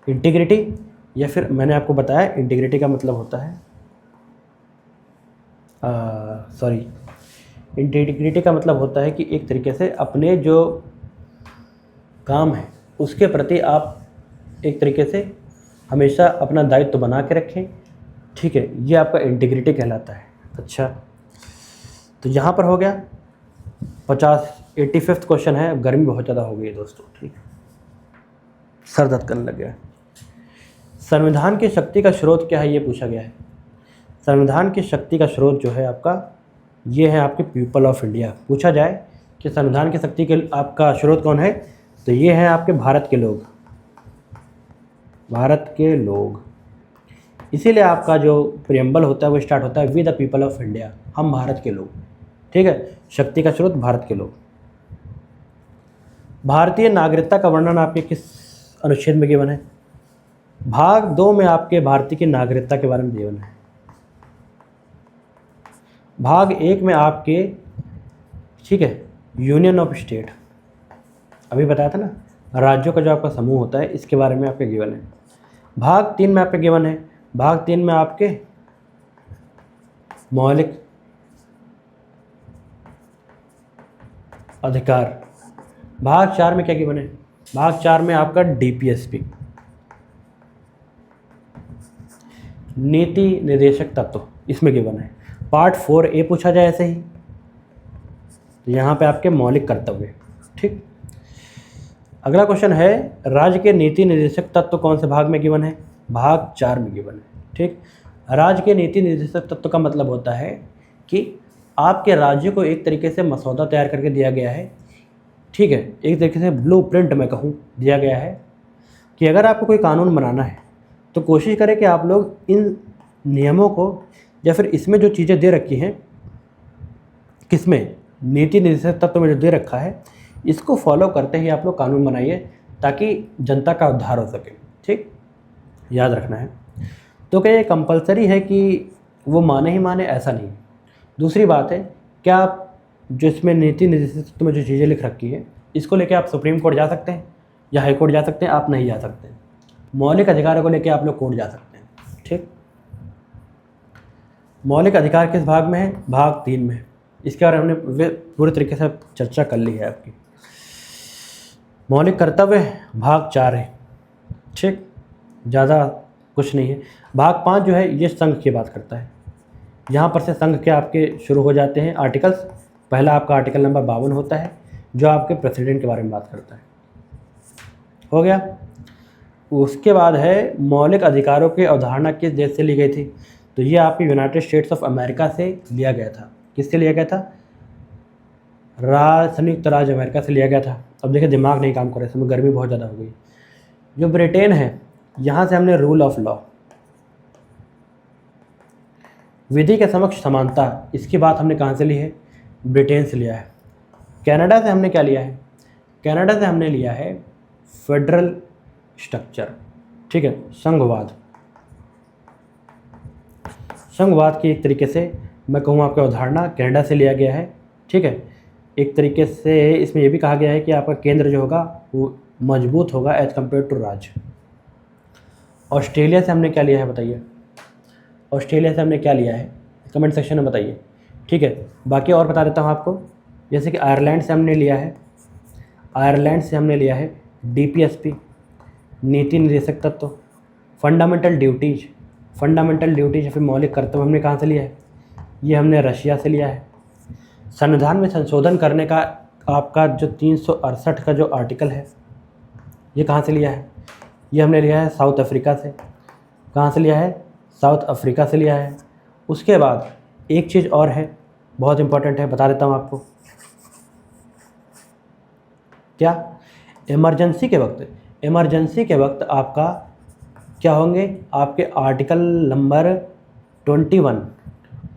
इंटीग्रिटी या फिर मैंने आपको बताया इंटीग्रिटी का मतलब होता है इंटीग्रिटी का मतलब होता है कि एक तरीके से अपने जो काम है उसके प्रति आप एक तरीके से हमेशा अपना दायित्व बना के रखें, ठीक है, ये आपका इंटीग्रिटी कहलाता है। अच्छा, तो यहाँ पर हो गया 85वां क्वेश्चन है। गर्मी बहुत ज़्यादा हो गई है दोस्तों, ठीक, सर दर्द करने लग गया। संविधान की शक्ति का स्रोत क्या है, ये पूछा गया है। संविधान की शक्ति का स्रोत जो है आपका, ये है आपके पीपल ऑफ इंडिया। पूछा जाए कि संविधान की शक्ति के आपका स्रोत कौन है, तो ये है आपके भारत के लोग, भारत के लोग। इसीलिए आपका जो प्रियम्बल होता है वो स्टार्ट होता है with the people of India, हम भारत के लोग, ठीक है। शक्ति का स्रोत भारत के लोग। भारतीय नागरिकता का वर्णन आपके किस अनुच्छेद में गिवन है? भाग 2 में आपके भारतीय की नागरिकता के बारे में गिवन है। भाग 1 में आपके, ठीक है, यूनियन ऑफ स्टेट, अभी बताया था ना, राज्यों का जो आपका समूह होता है, इसके बारे में आपके गिवन है। भाग 3 में आपके गिवन है, भाग 3 में आपके मौलिक अधिकार। भाग 4 में क्या गिवन है? भाग 4 में आपका डीपीएसपी, नीति निर्देशक तत्व, इसमें गिवन है। पार्ट 4A पूछा जाए ऐसे ही, तो यहाँ पे आपके मौलिक कर्तव्य। ठीक, अगला क्वेश्चन है, राज्य के नीति निर्देशक तत्व कौन से भाग में गिवन है? भाग 4 में गिवन है। ठीक, राज्य के नीति निर्देशक तत्व का मतलब होता है कि आपके राज्य को एक तरीके से मसौदा तैयार करके दिया गया है। ठीक है, एक तरीके से ब्लूप्रिंट मैं कहूँ दिया गया है कि अगर आपको कोई कानून बनाना है तो कोशिश करें कि आप लोग इन नियमों को, या फिर इसमें जो चीज़ें दे रखी हैं, किसमें, नीति निर्देशक तत्व में जो दे रखा है, इसको फॉलो करते ही आप लोग कानून बनाइए ताकि जनता का उद्धार हो सके। ठीक, याद रखना है। तो क्या ये कंपलसरी है कि वो माने ही माने? ऐसा नहीं। दूसरी बात है, क्या आप जो इसमें नीति निर्देशक तत्व में जो चीज़ें लिख रखी है, इसको लेके आप सुप्रीम कोर्ट जा सकते हैं या हाई कोर्ट जा सकते हैं? आप नहीं जा सकते। मौलिक अधिकारों को लेके आप लोग कोर्ट जा सकते हैं। ठीक, मौलिक अधिकार किस भाग में है? भाग 3 में। इसके बारे में हमने पूरे तरीके से चर्चा कर ली है आपकी। मौलिक कर्तव्य भाग 4 है। ठीक, ज़्यादा कुछ नहीं है। भाग 5 जो है ये संघ की बात करता है। यहाँ पर से संघ के आपके शुरू हो जाते हैं आर्टिकल्स। पहला आपका आर्टिकल नंबर 52 होता है जो आपके प्रेसिडेंट के बारे में बात करता है। हो गया। उसके बाद है मौलिक अधिकारों की अवधारणा किस देश से ली गई थी? तो ये आपके यूनाइटेड स्टेट्स ऑफ अमेरिका से लिया गया था। किससे लिया गया था? संयुक्त राज्य अमेरिका से लिया गया था। अब देखिए दिमाग नहीं काम कर रहा है, इसमें गर्मी बहुत ज़्यादा हो गई। जो ब्रिटेन है, यहाँ से हमने रूल ऑफ लॉ, विधि के समक्ष समानता, इसकी बात हमने कहाँ से ली है? ब्रिटेन से लिया है। कनाडा से हमने क्या लिया है? कनाडा से हमने लिया है फेडरल स्ट्रक्चर। ठीक है, संघवाद। संघवाद की एक तरीके से मैं कहूँ आपका अवधारणा कनाडा से लिया गया है। ठीक है, एक तरीके से इसमें यह भी कहा गया है कि आपका केंद्र जो होगा वो मजबूत होगा एज कम्पेयर टू राज्य। ऑस्ट्रेलिया से हमने क्या लिया है बताइए? ऑस्ट्रेलिया से हमने क्या लिया है? कमेंट सेक्शन में बताइए। ठीक है, बाकी और बता देता हूँ आपको। जैसे कि आयरलैंड से हमने लिया है, आयरलैंड से हमने लिया है डीपीएसपी, नीति निर्देशक तत्व। फंडामेंटल ड्यूटीज़, फंडामेंटल ड्यूटीज या फिर मौलिक कर्तव्य हमने कहाँ से लिया है? ये हमने रशिया से लिया है। संविधान में संशोधन करने का आपका जो 368 का जो आर्टिकल है, ये कहाँ से लिया है? ये हमने लिया है साउथ अफ्रीका से। कहाँ से लिया है? साउथ अफ्रीका से लिया है। उसके बाद एक चीज़ और है, बहुत इंपॉर्टेंट है, बता देता हूँ आपको। क्या? इमरजेंसी के वक्त आपका क्या होंगे? आपके आर्टिकल नंबर 21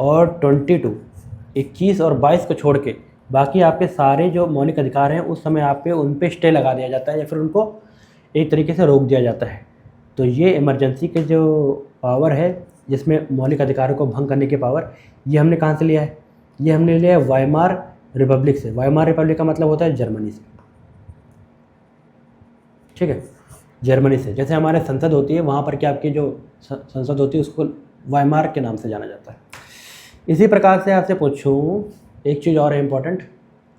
और 22, 21 और 22 को छोड़ के बाकी आपके सारे जो मौलिक अधिकार हैं उस समय आप पे उन पे स्टे लगा दिया जाता है या फिर उनको एक तरीके से रोक दिया जाता है। तो ये इमरजेंसी के जो पावर है, जिसमें मौलिक अधिकारों को भंग करने की पावर, ये हमने कहाँ से लिया है? ये हमने लिया है वाइमार रिपब्लिक से। वाइमार रिपब्लिक का मतलब होता है जर्मनी से। ठीक है, जर्मनी से। जैसे हमारे संसद होती है, वहाँ पर क्या आपकी जो संसद होती है उसको वाइमार के नाम से जाना जाता है। इसी प्रकार से आपसे पूछूं, एक चीज़ और है इम्पोर्टेंट।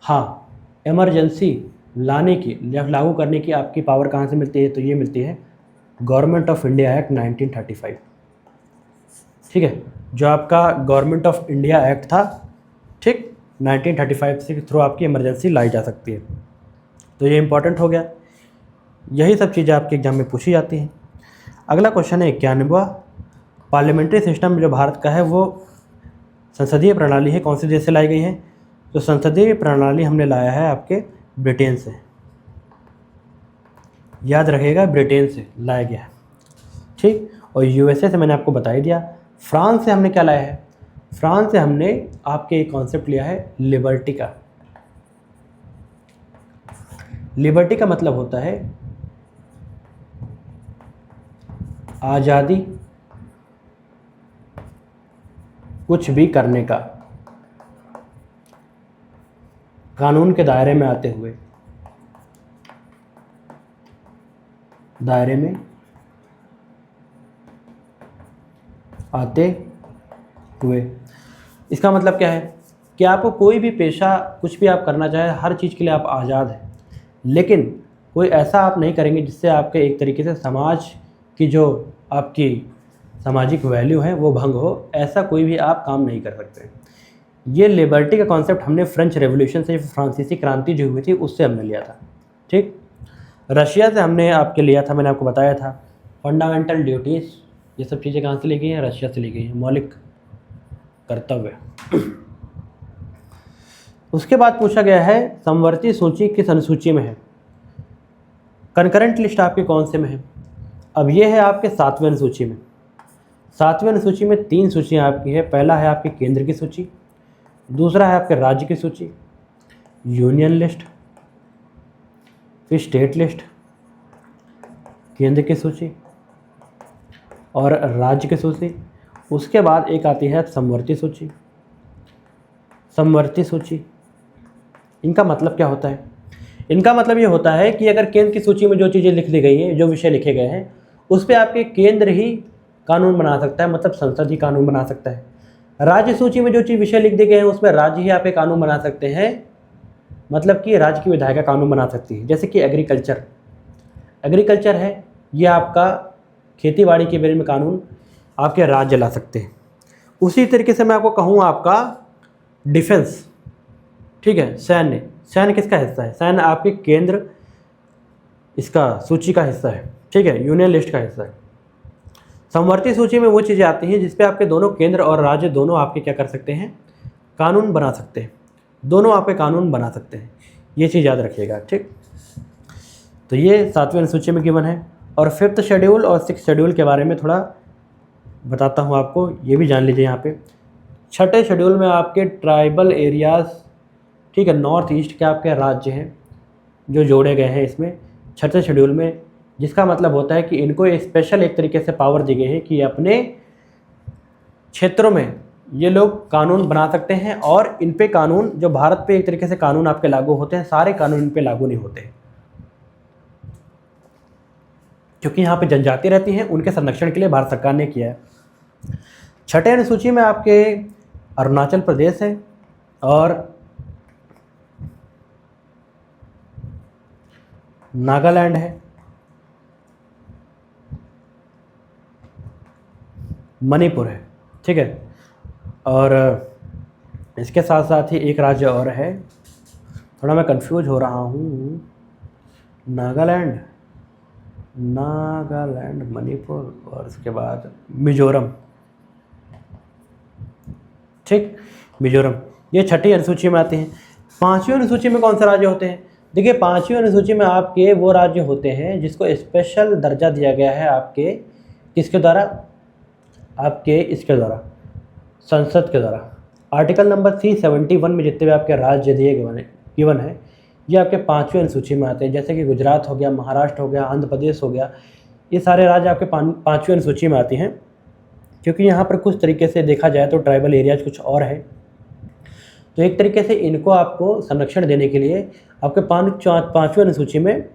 हाँ, इमरजेंसी लाने की या लागू करने की आपकी पावर कहाँ से मिलती है? तो ये मिलती है गवर्नमेंट ऑफ इंडिया एक्ट 1935। ठीक है, जो आपका गवर्नमेंट ऑफ इंडिया एक्ट था, ठीक, 1935 के थ्रू आपकी इमरजेंसी लाई जा सकती है। तो ये इंपॉर्टेंट हो गया। यही सब चीज़ें आपके एग्जाम में पूछी जाती हैं। अगला क्वेश्चन है 91वां। पार्लियामेंट्री सिस्टम जो भारत का है वो संसदीय प्रणाली है, कौन से देश से लाई गई है? तो संसदीय प्रणाली हमने लाया है आपके ब्रिटेन से। याद रखिएगा, ब्रिटेन से लाया गया है। ठीक, और यूएसए से मैंने आपको बता ही दिया। फ्रांस से हमने क्या लाया है? फ्रांस से हमने आपके एक कॉन्सेप्ट लिया है लिबर्टी का। लिबर्टी का मतलब होता है आज़ादी, कुछ भी करने का, कानून के दायरे में आते हुए, इसका मतलब क्या है कि आपको कोई भी पेशा कुछ भी आप करना चाहे, हर चीज़ के लिए आप आज़ाद हैं, लेकिन कोई ऐसा आप नहीं करेंगे जिससे आपके एक तरीके से समाज की जो आपकी सामाजिक वैल्यू है वो भंग हो, ऐसा कोई भी आप काम नहीं कर सकते। ये लिबर्टी का कॉन्सेप्ट हमने फ्रेंच रेवोल्यूशन से, फ्रांसीसी क्रांति जो हुई थी उससे हमने लिया था। ठीक, रशिया से हमने आपके लिया था, मैंने आपको बताया था। फंडामेंटल ड्यूटीज़ ये सब चीज़ें कहाँ से ली गई हैं? रशिया से ली गई हैं, मौलिक कर्तव्य। उसके बाद पूछा गया है समवर्ती सूची किस अनुसूची में है? कंकरेंट लिस्ट आपके कौन से में है? अब ये है आपके 7वें अनुसूची में। 7वें अनुसूची में 3 सूचियाँ आपकी है। पहला है आपके केंद्र की सूची, दूसरा है आपके राज्य की सूची, यूनियन लिस्ट, फिर स्टेट लिस्ट, केंद्र की सूची और राज्य की सूची। उसके बाद एक आती है समवर्ती सूची। समवर्ती सूची, इनका मतलब क्या होता है? इनका मतलब ये होता है कि अगर केंद्र की सूची में जो चीज़ें लिख दी गई हैं, जो विषय लिखे गए हैं, उस पर आपके केंद्र ही कानून बना सकता है, मतलब संसद ही कानून बना सकता है। राज्य सूची में जो चीज़ विषय लिख दिए गए हैं उसमें राज्य ही आपके कानून बना सकते हैं, मतलब कि राज्य की विधायिका कानून बना सकती है। जैसे कि एग्रीकल्चर है, ये आपका खेती बाड़ी के बारे में कानून आपके राज्य ला सकते हैं। उसी तरीके से मैं आपको कहूँ आपका डिफेंस, ठीक है, सैन्य किसका हिस्सा है? सैन्य आपके केंद्र इसका सूची का हिस्सा है, ठीक है, यूनियन लिस्ट का हिस्सा है। समवर्ती सूची में वो चीज़ें आती हैं जिस पे आपके दोनों केंद्र और राज्य दोनों आपके क्या कर सकते हैं? कानून बना सकते हैं, दोनों आपके कानून बना सकते हैं। ये चीज़ याद रखिएगा, ठीक। तो ये 7वें अनुसूची में गिवन है। और 5th शेड्यूल और 6th शेड्यूल के बारे में थोड़ा बताता हूँ आपको, ये भी जान लीजिए। यहाँ पे 6ठे शेड्यूल में आपके ट्राइबल एरियाज़, ठीक है, नॉर्थ ईस्ट के आपके राज्य हैं जो जोड़े गए हैं इसमें 6ठे शेड्यूल में, जिसका मतलब होता है कि इनको स्पेशल एक तरीके से पावर दी गई है कि अपने क्षेत्रों में ये लोग कानून बना सकते हैं। और इन पे कानून, जो भारत पे एक तरीके से कानून आपके लागू होते हैं, सारे कानून इन पे लागू नहीं होते हैं, क्योंकि यहाँ पे जनजाति रहती हैं, उनके संरक्षण के लिए भारत सरकार ने किया है। 6ठे अनुसूची में आपके अरुणाचल प्रदेश है और नागालैंड है, मणिपुर है, ठीक है। और इसके साथ साथ ही एक राज्य और है, थोड़ा मैं कंफ्यूज हो रहा हूँ, नागालैंड, मणिपुर और उसके बाद मिजोरम, ठीक, मिजोरम। ये 6ठी अनुसूची में आते हैं। 5वीं अनुसूची में कौन से राज्य होते हैं? देखिए 5वीं अनुसूची में आपके वो राज्य होते हैं जिसको स्पेशल दर्जा दिया गया है आपके किसके द्वारा? आपके इसके द्वारा, संसद के द्वारा। आर्टिकल नंबर 371 में जितने भी आपके राज्य दिए गिवन है, ये आपके 5वीं अनुसूची में आते हैं। जैसे कि गुजरात हो गया, महाराष्ट्र हो गया, आंध्र प्रदेश हो गया, ये सारे राज्य आपके 5वीं अनुसूची में आती हैं। क्योंकि यहाँ पर कुछ तरीके से देखा जाए तो ट्राइबल एरियाज कुछ और है, तो एक तरीके से इनको आपको संरक्षण देने के लिए आपके 5वीं अनुसूची में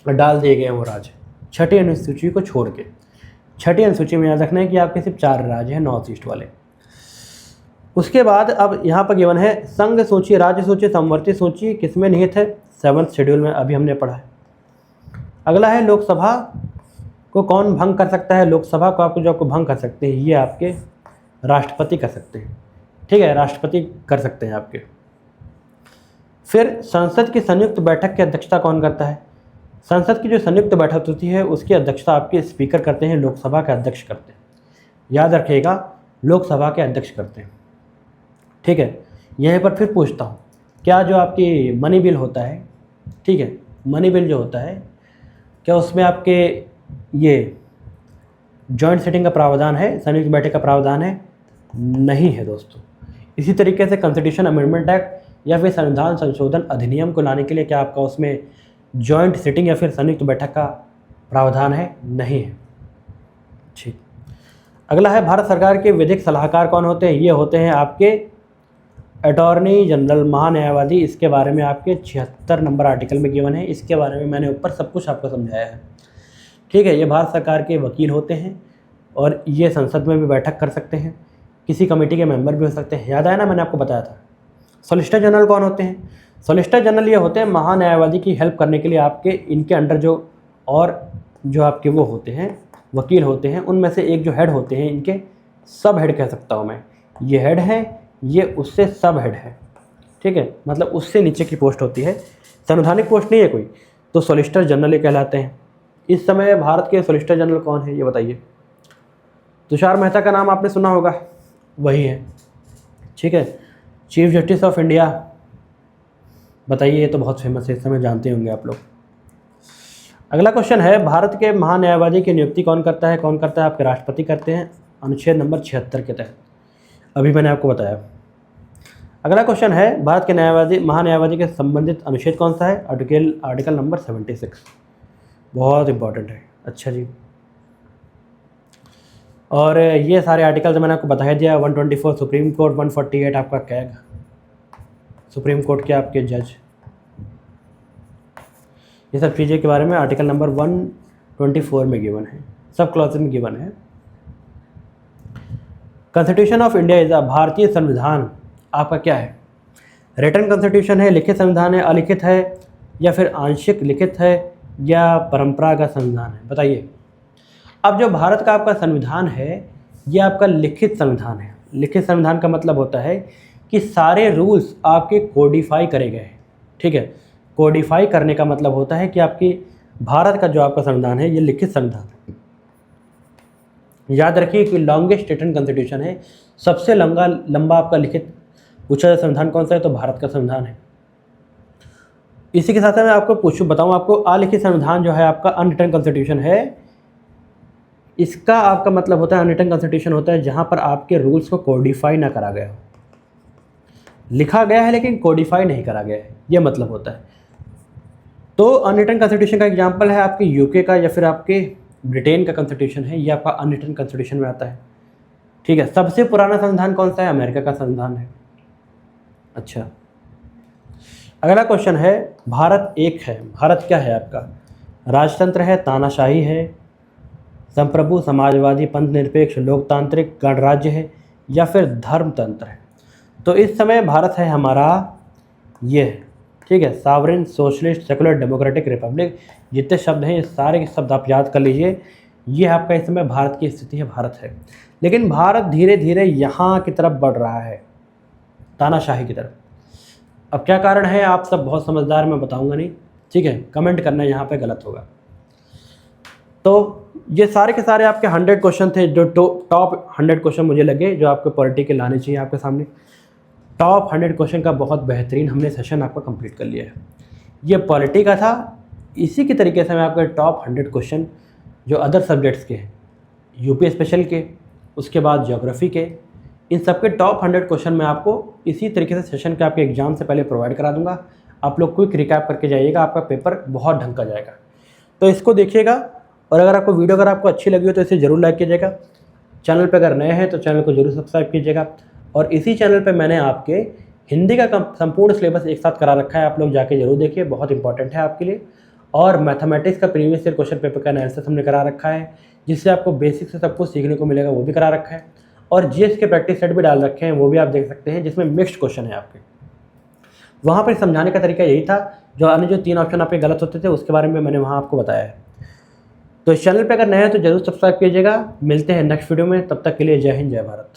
डाल दिए गए हैं वो राज्य, 6ठी अनुसूची को छोड़ के। 6ठी अनुसूची में याद रखना है कि आपके सिर्फ 4 राज्य हैं नॉर्थ ईस्ट वाले। उसके बाद अब यहाँ पर गिवन है संघ सूची, राज्य सूची, समवर्ती सूची किसमें निहित है? 7th शेड्यूल में, अभी हमने पढ़ा है। अगला है लोकसभा को कौन भंग कर सकता है? लोकसभा को आपको भंग कर सकते हैं, ये आपके राष्ट्रपति कर सकते हैं, ठीक है, राष्ट्रपति कर सकते हैं आपके। फिर संसद की संयुक्त बैठक की अध्यक्षता कौन करता है? संसद की जो संयुक्त बैठक होती है उसकी अध्यक्षता आपके स्पीकर करते हैं, लोकसभा के अध्यक्ष करते हैं। याद रखिएगा, लोकसभा के अध्यक्ष करते हैं, ठीक है। यहीं पर फिर पूछता हूँ, क्या जो आपकी मनी बिल होता है, ठीक है, मनी बिल जो होता है, क्या उसमें आपके ये जॉइंट सेटिंग का प्रावधान है, संयुक्त बैठक का प्रावधान है? नहीं है दोस्तों। इसी तरीके से कॉन्स्टिट्यूशन अमेंडमेंट एक्ट या फिर संविधान संशोधन अधिनियम को लाने के लिए क्या आपका उसमें जॉइंट सिटिंग या फिर संयुक्त बैठक का प्रावधान है? नहीं है, ठीक। अगला है भारत सरकार के विधिक सलाहकार कौन होते हैं? ये होते हैं आपके अटॉर्नी जनरल, महान्यायवादी। इसके बारे में आपके 76 नंबर आर्टिकल में गिवन है, इसके बारे में मैंने ऊपर सब कुछ आपको समझाया है, ठीक है। ये भारत सरकार के वकील होते हैं और ये संसद में भी बैठक कर सकते हैं, किसी कमेटी के मेंबर भी हो सकते हैं। याद आया ना, मैंने आपको बताया था। सॉलिसिटर जनरल कौन होते हैं? सॉलिसिटर जनरल ये होते हैं महान्यायवादी की हेल्प करने के लिए आपके इनके अंडर जो आपके वो होते हैं वकील होते हैं, उनमें से एक जो हेड होते हैं, इनके सब हेड कह सकता हूँ मैं। ये हेड है, ये उससे सब हेड है, ठीक है, मतलब उससे नीचे की पोस्ट होती है, संवैधानिक पोस्ट नहीं है कोई, तो सॉलिसिटर जनरल ये कहलाते हैं। इस समय भारत के सॉलिसिटर जनरल कौन है ये बताइए? तुषार मेहता का नाम आपने सुना होगा, वही है, ठीक है। चीफ जस्टिस ऑफ इंडिया बताइए, ये तो बहुत फेमस है, इस समय जानते होंगे आप लोग। अगला क्वेश्चन है, भारत के महान्यायवादी की नियुक्ति कौन करता है? कौन करता है? आपके राष्ट्रपति करते हैं, अनुच्छेद नंबर 76 के तहत, अभी मैंने आपको बताया। अगला क्वेश्चन है, भारत के महान्यायवादी के संबंधित अनुच्छेद कौन सा है? आर्टिकल नंबर 76, बहुत इंपॉर्टेंट है। अच्छा जी, और ये सारे आर्टिकल्स मैंने आपको बता दिया। 124 सुप्रीम कोर्ट, 148 आपका कैग, सुप्रीम कोर्ट के आपके जज, ये सब चीज़ें के बारे में आर्टिकल नंबर 124 में गिवन है, सब क्लॉज में गिवन है। कॉन्स्टिट्यूशन ऑफ इंडिया इज भारतीय संविधान आपका क्या है? रिटन कॉन्स्टिट्यूशन है, लिखित संविधान है, अलिखित है, या फिर आंशिक लिखित है, या परंपरागत संविधान है? बताइए। अब जो भारत का आपका संविधान है ये आपका लिखित संविधान है। लिखित संविधान का मतलब होता है कि सारे रूल्स आपके कोडिफाई करे गए हैं, ठीक है। कोडिफाई करने का मतलब होता है कि आपकी भारत का जो आपका संविधान है ये लिखित संविधान है। याद रखिए कि लॉन्गेस्ट रिटन कॉन्स्टिट्यूशन है, सबसे लंबा आपका लिखित पूछा जाए संविधान कौन सा है, तो भारत का संविधान है। इसी के साथ मैं आपको बताऊँ आपको, अलिखित संविधान जो है आपका अनरिटन कॉन्स्टिट्यूशन है, इसका आपका मतलब होता है अनरिटन कॉन्स्टिट्यूशन होता है जहाँ पर आपके रूल्स को कोडिफाई ना करा गया हो, लिखा गया है लेकिन कोडिफाई नहीं करा गया है, ये मतलब होता है। तो अनरिटन कॉन्स्टिट्यूशन का एग्जांपल है आपके यूके का या फिर आपके ब्रिटेन का कॉन्स्टिट्यूशन है, ये आपका अनरिटन कॉन्स्टिट्यूशन में आता है, ठीक है। सबसे पुराना संविधान कौन सा है? अमेरिका का संविधान है। अच्छा, अगला क्वेश्चन है, भारत एक है, भारत क्या है आपका? राजतंत्र है, तानाशाही है, संप्रभु, समाजवादी, पंथ निरपेक्ष, लोकतांत्रिक, गणराज्य है, या फिर धर्मतंत्र है? तो इस समय भारत है हमारा ये है, ठीक है, sovereign, socialist, secular, democratic, Republic, जितने शब्द हैं ये सारे के शब्द आप याद कर लीजिए। ये आपका इस समय भारत की स्थिति है, भारत है। लेकिन भारत धीरे धीरे यहाँ की तरफ बढ़ रहा है, तानाशाही की तरफ। अब क्या कारण है? आप सब बहुत समझदार, मैं बताऊँगा नहीं, ठीक है, कमेंट करना यहाँ पर गलत होगा। तो ये सारे के सारे आपके 100 क्वेश्चन थे, जो टॉप 100 क्वेश्चन मुझे लगे जो आपके पॉलिटी के लाने चाहिए आपके सामने। टॉप 100 क्वेश्चन का बहुत बेहतरीन हमने सेशन आपका कंप्लीट कर लिया है। ये पॉलिटी का था। इसी के तरीके से मैं आपके टॉप 100 क्वेश्चन जो अदर सब्जेक्ट्स के हैं, यूपी स्पेशल के, उसके बाद ज्योग्राफी के, इन सब के टॉप 100 क्वेश्चन मैं आपको इसी तरीके से सेशन के आपके एग्जाम से पहले प्रोवाइड करा दूंगा। आप लोग क्विक रिकैप करके जाइएगा, आपका पेपर बहुत ढंग का जाएगा। तो इसको देखिएगा, और अगर आपको वीडियो अच्छी लगी हो तो इसे ज़रूर लाइक कीजिएगा। चैनल पे अगर नए हैं तो चैनल को ज़रूर सब्सक्राइब कीजिएगा। और इसी चैनल पे मैंने आपके हिंदी का संपूर्ण सिलेबस एक साथ करा रखा है, आप लोग जाके जरूर देखिए, बहुत इंपॉर्टेंट है आपके लिए। और मैथमेटिक्स का प्रीवियस ईयर क्वेश्चन पेपर का एनालिसिस हमने करा रखा है, जिससे आपको बेसिक से सब कुछ सीखने को मिलेगा, वो भी करा रखा है। और जीएस के प्रैक्टिस सेट भी डाल रखे हैं, वो भी आप देख सकते हैं, जिसमें मिक्स्ड क्वेश्चन है आपके। वहाँ पर समझाने का तरीका यही था, जो अन्य जो 3 ऑप्शन आपके गलत होते थे उसके बारे में मैंने वहाँ आपको बताया है। तो इस चैनल पे अगर नए हैं तो जरूर सब्सक्राइब कीजिएगा। मिलते हैं नेक्स्ट वीडियो में, तब तक के लिए जय हिंद, जय भारत।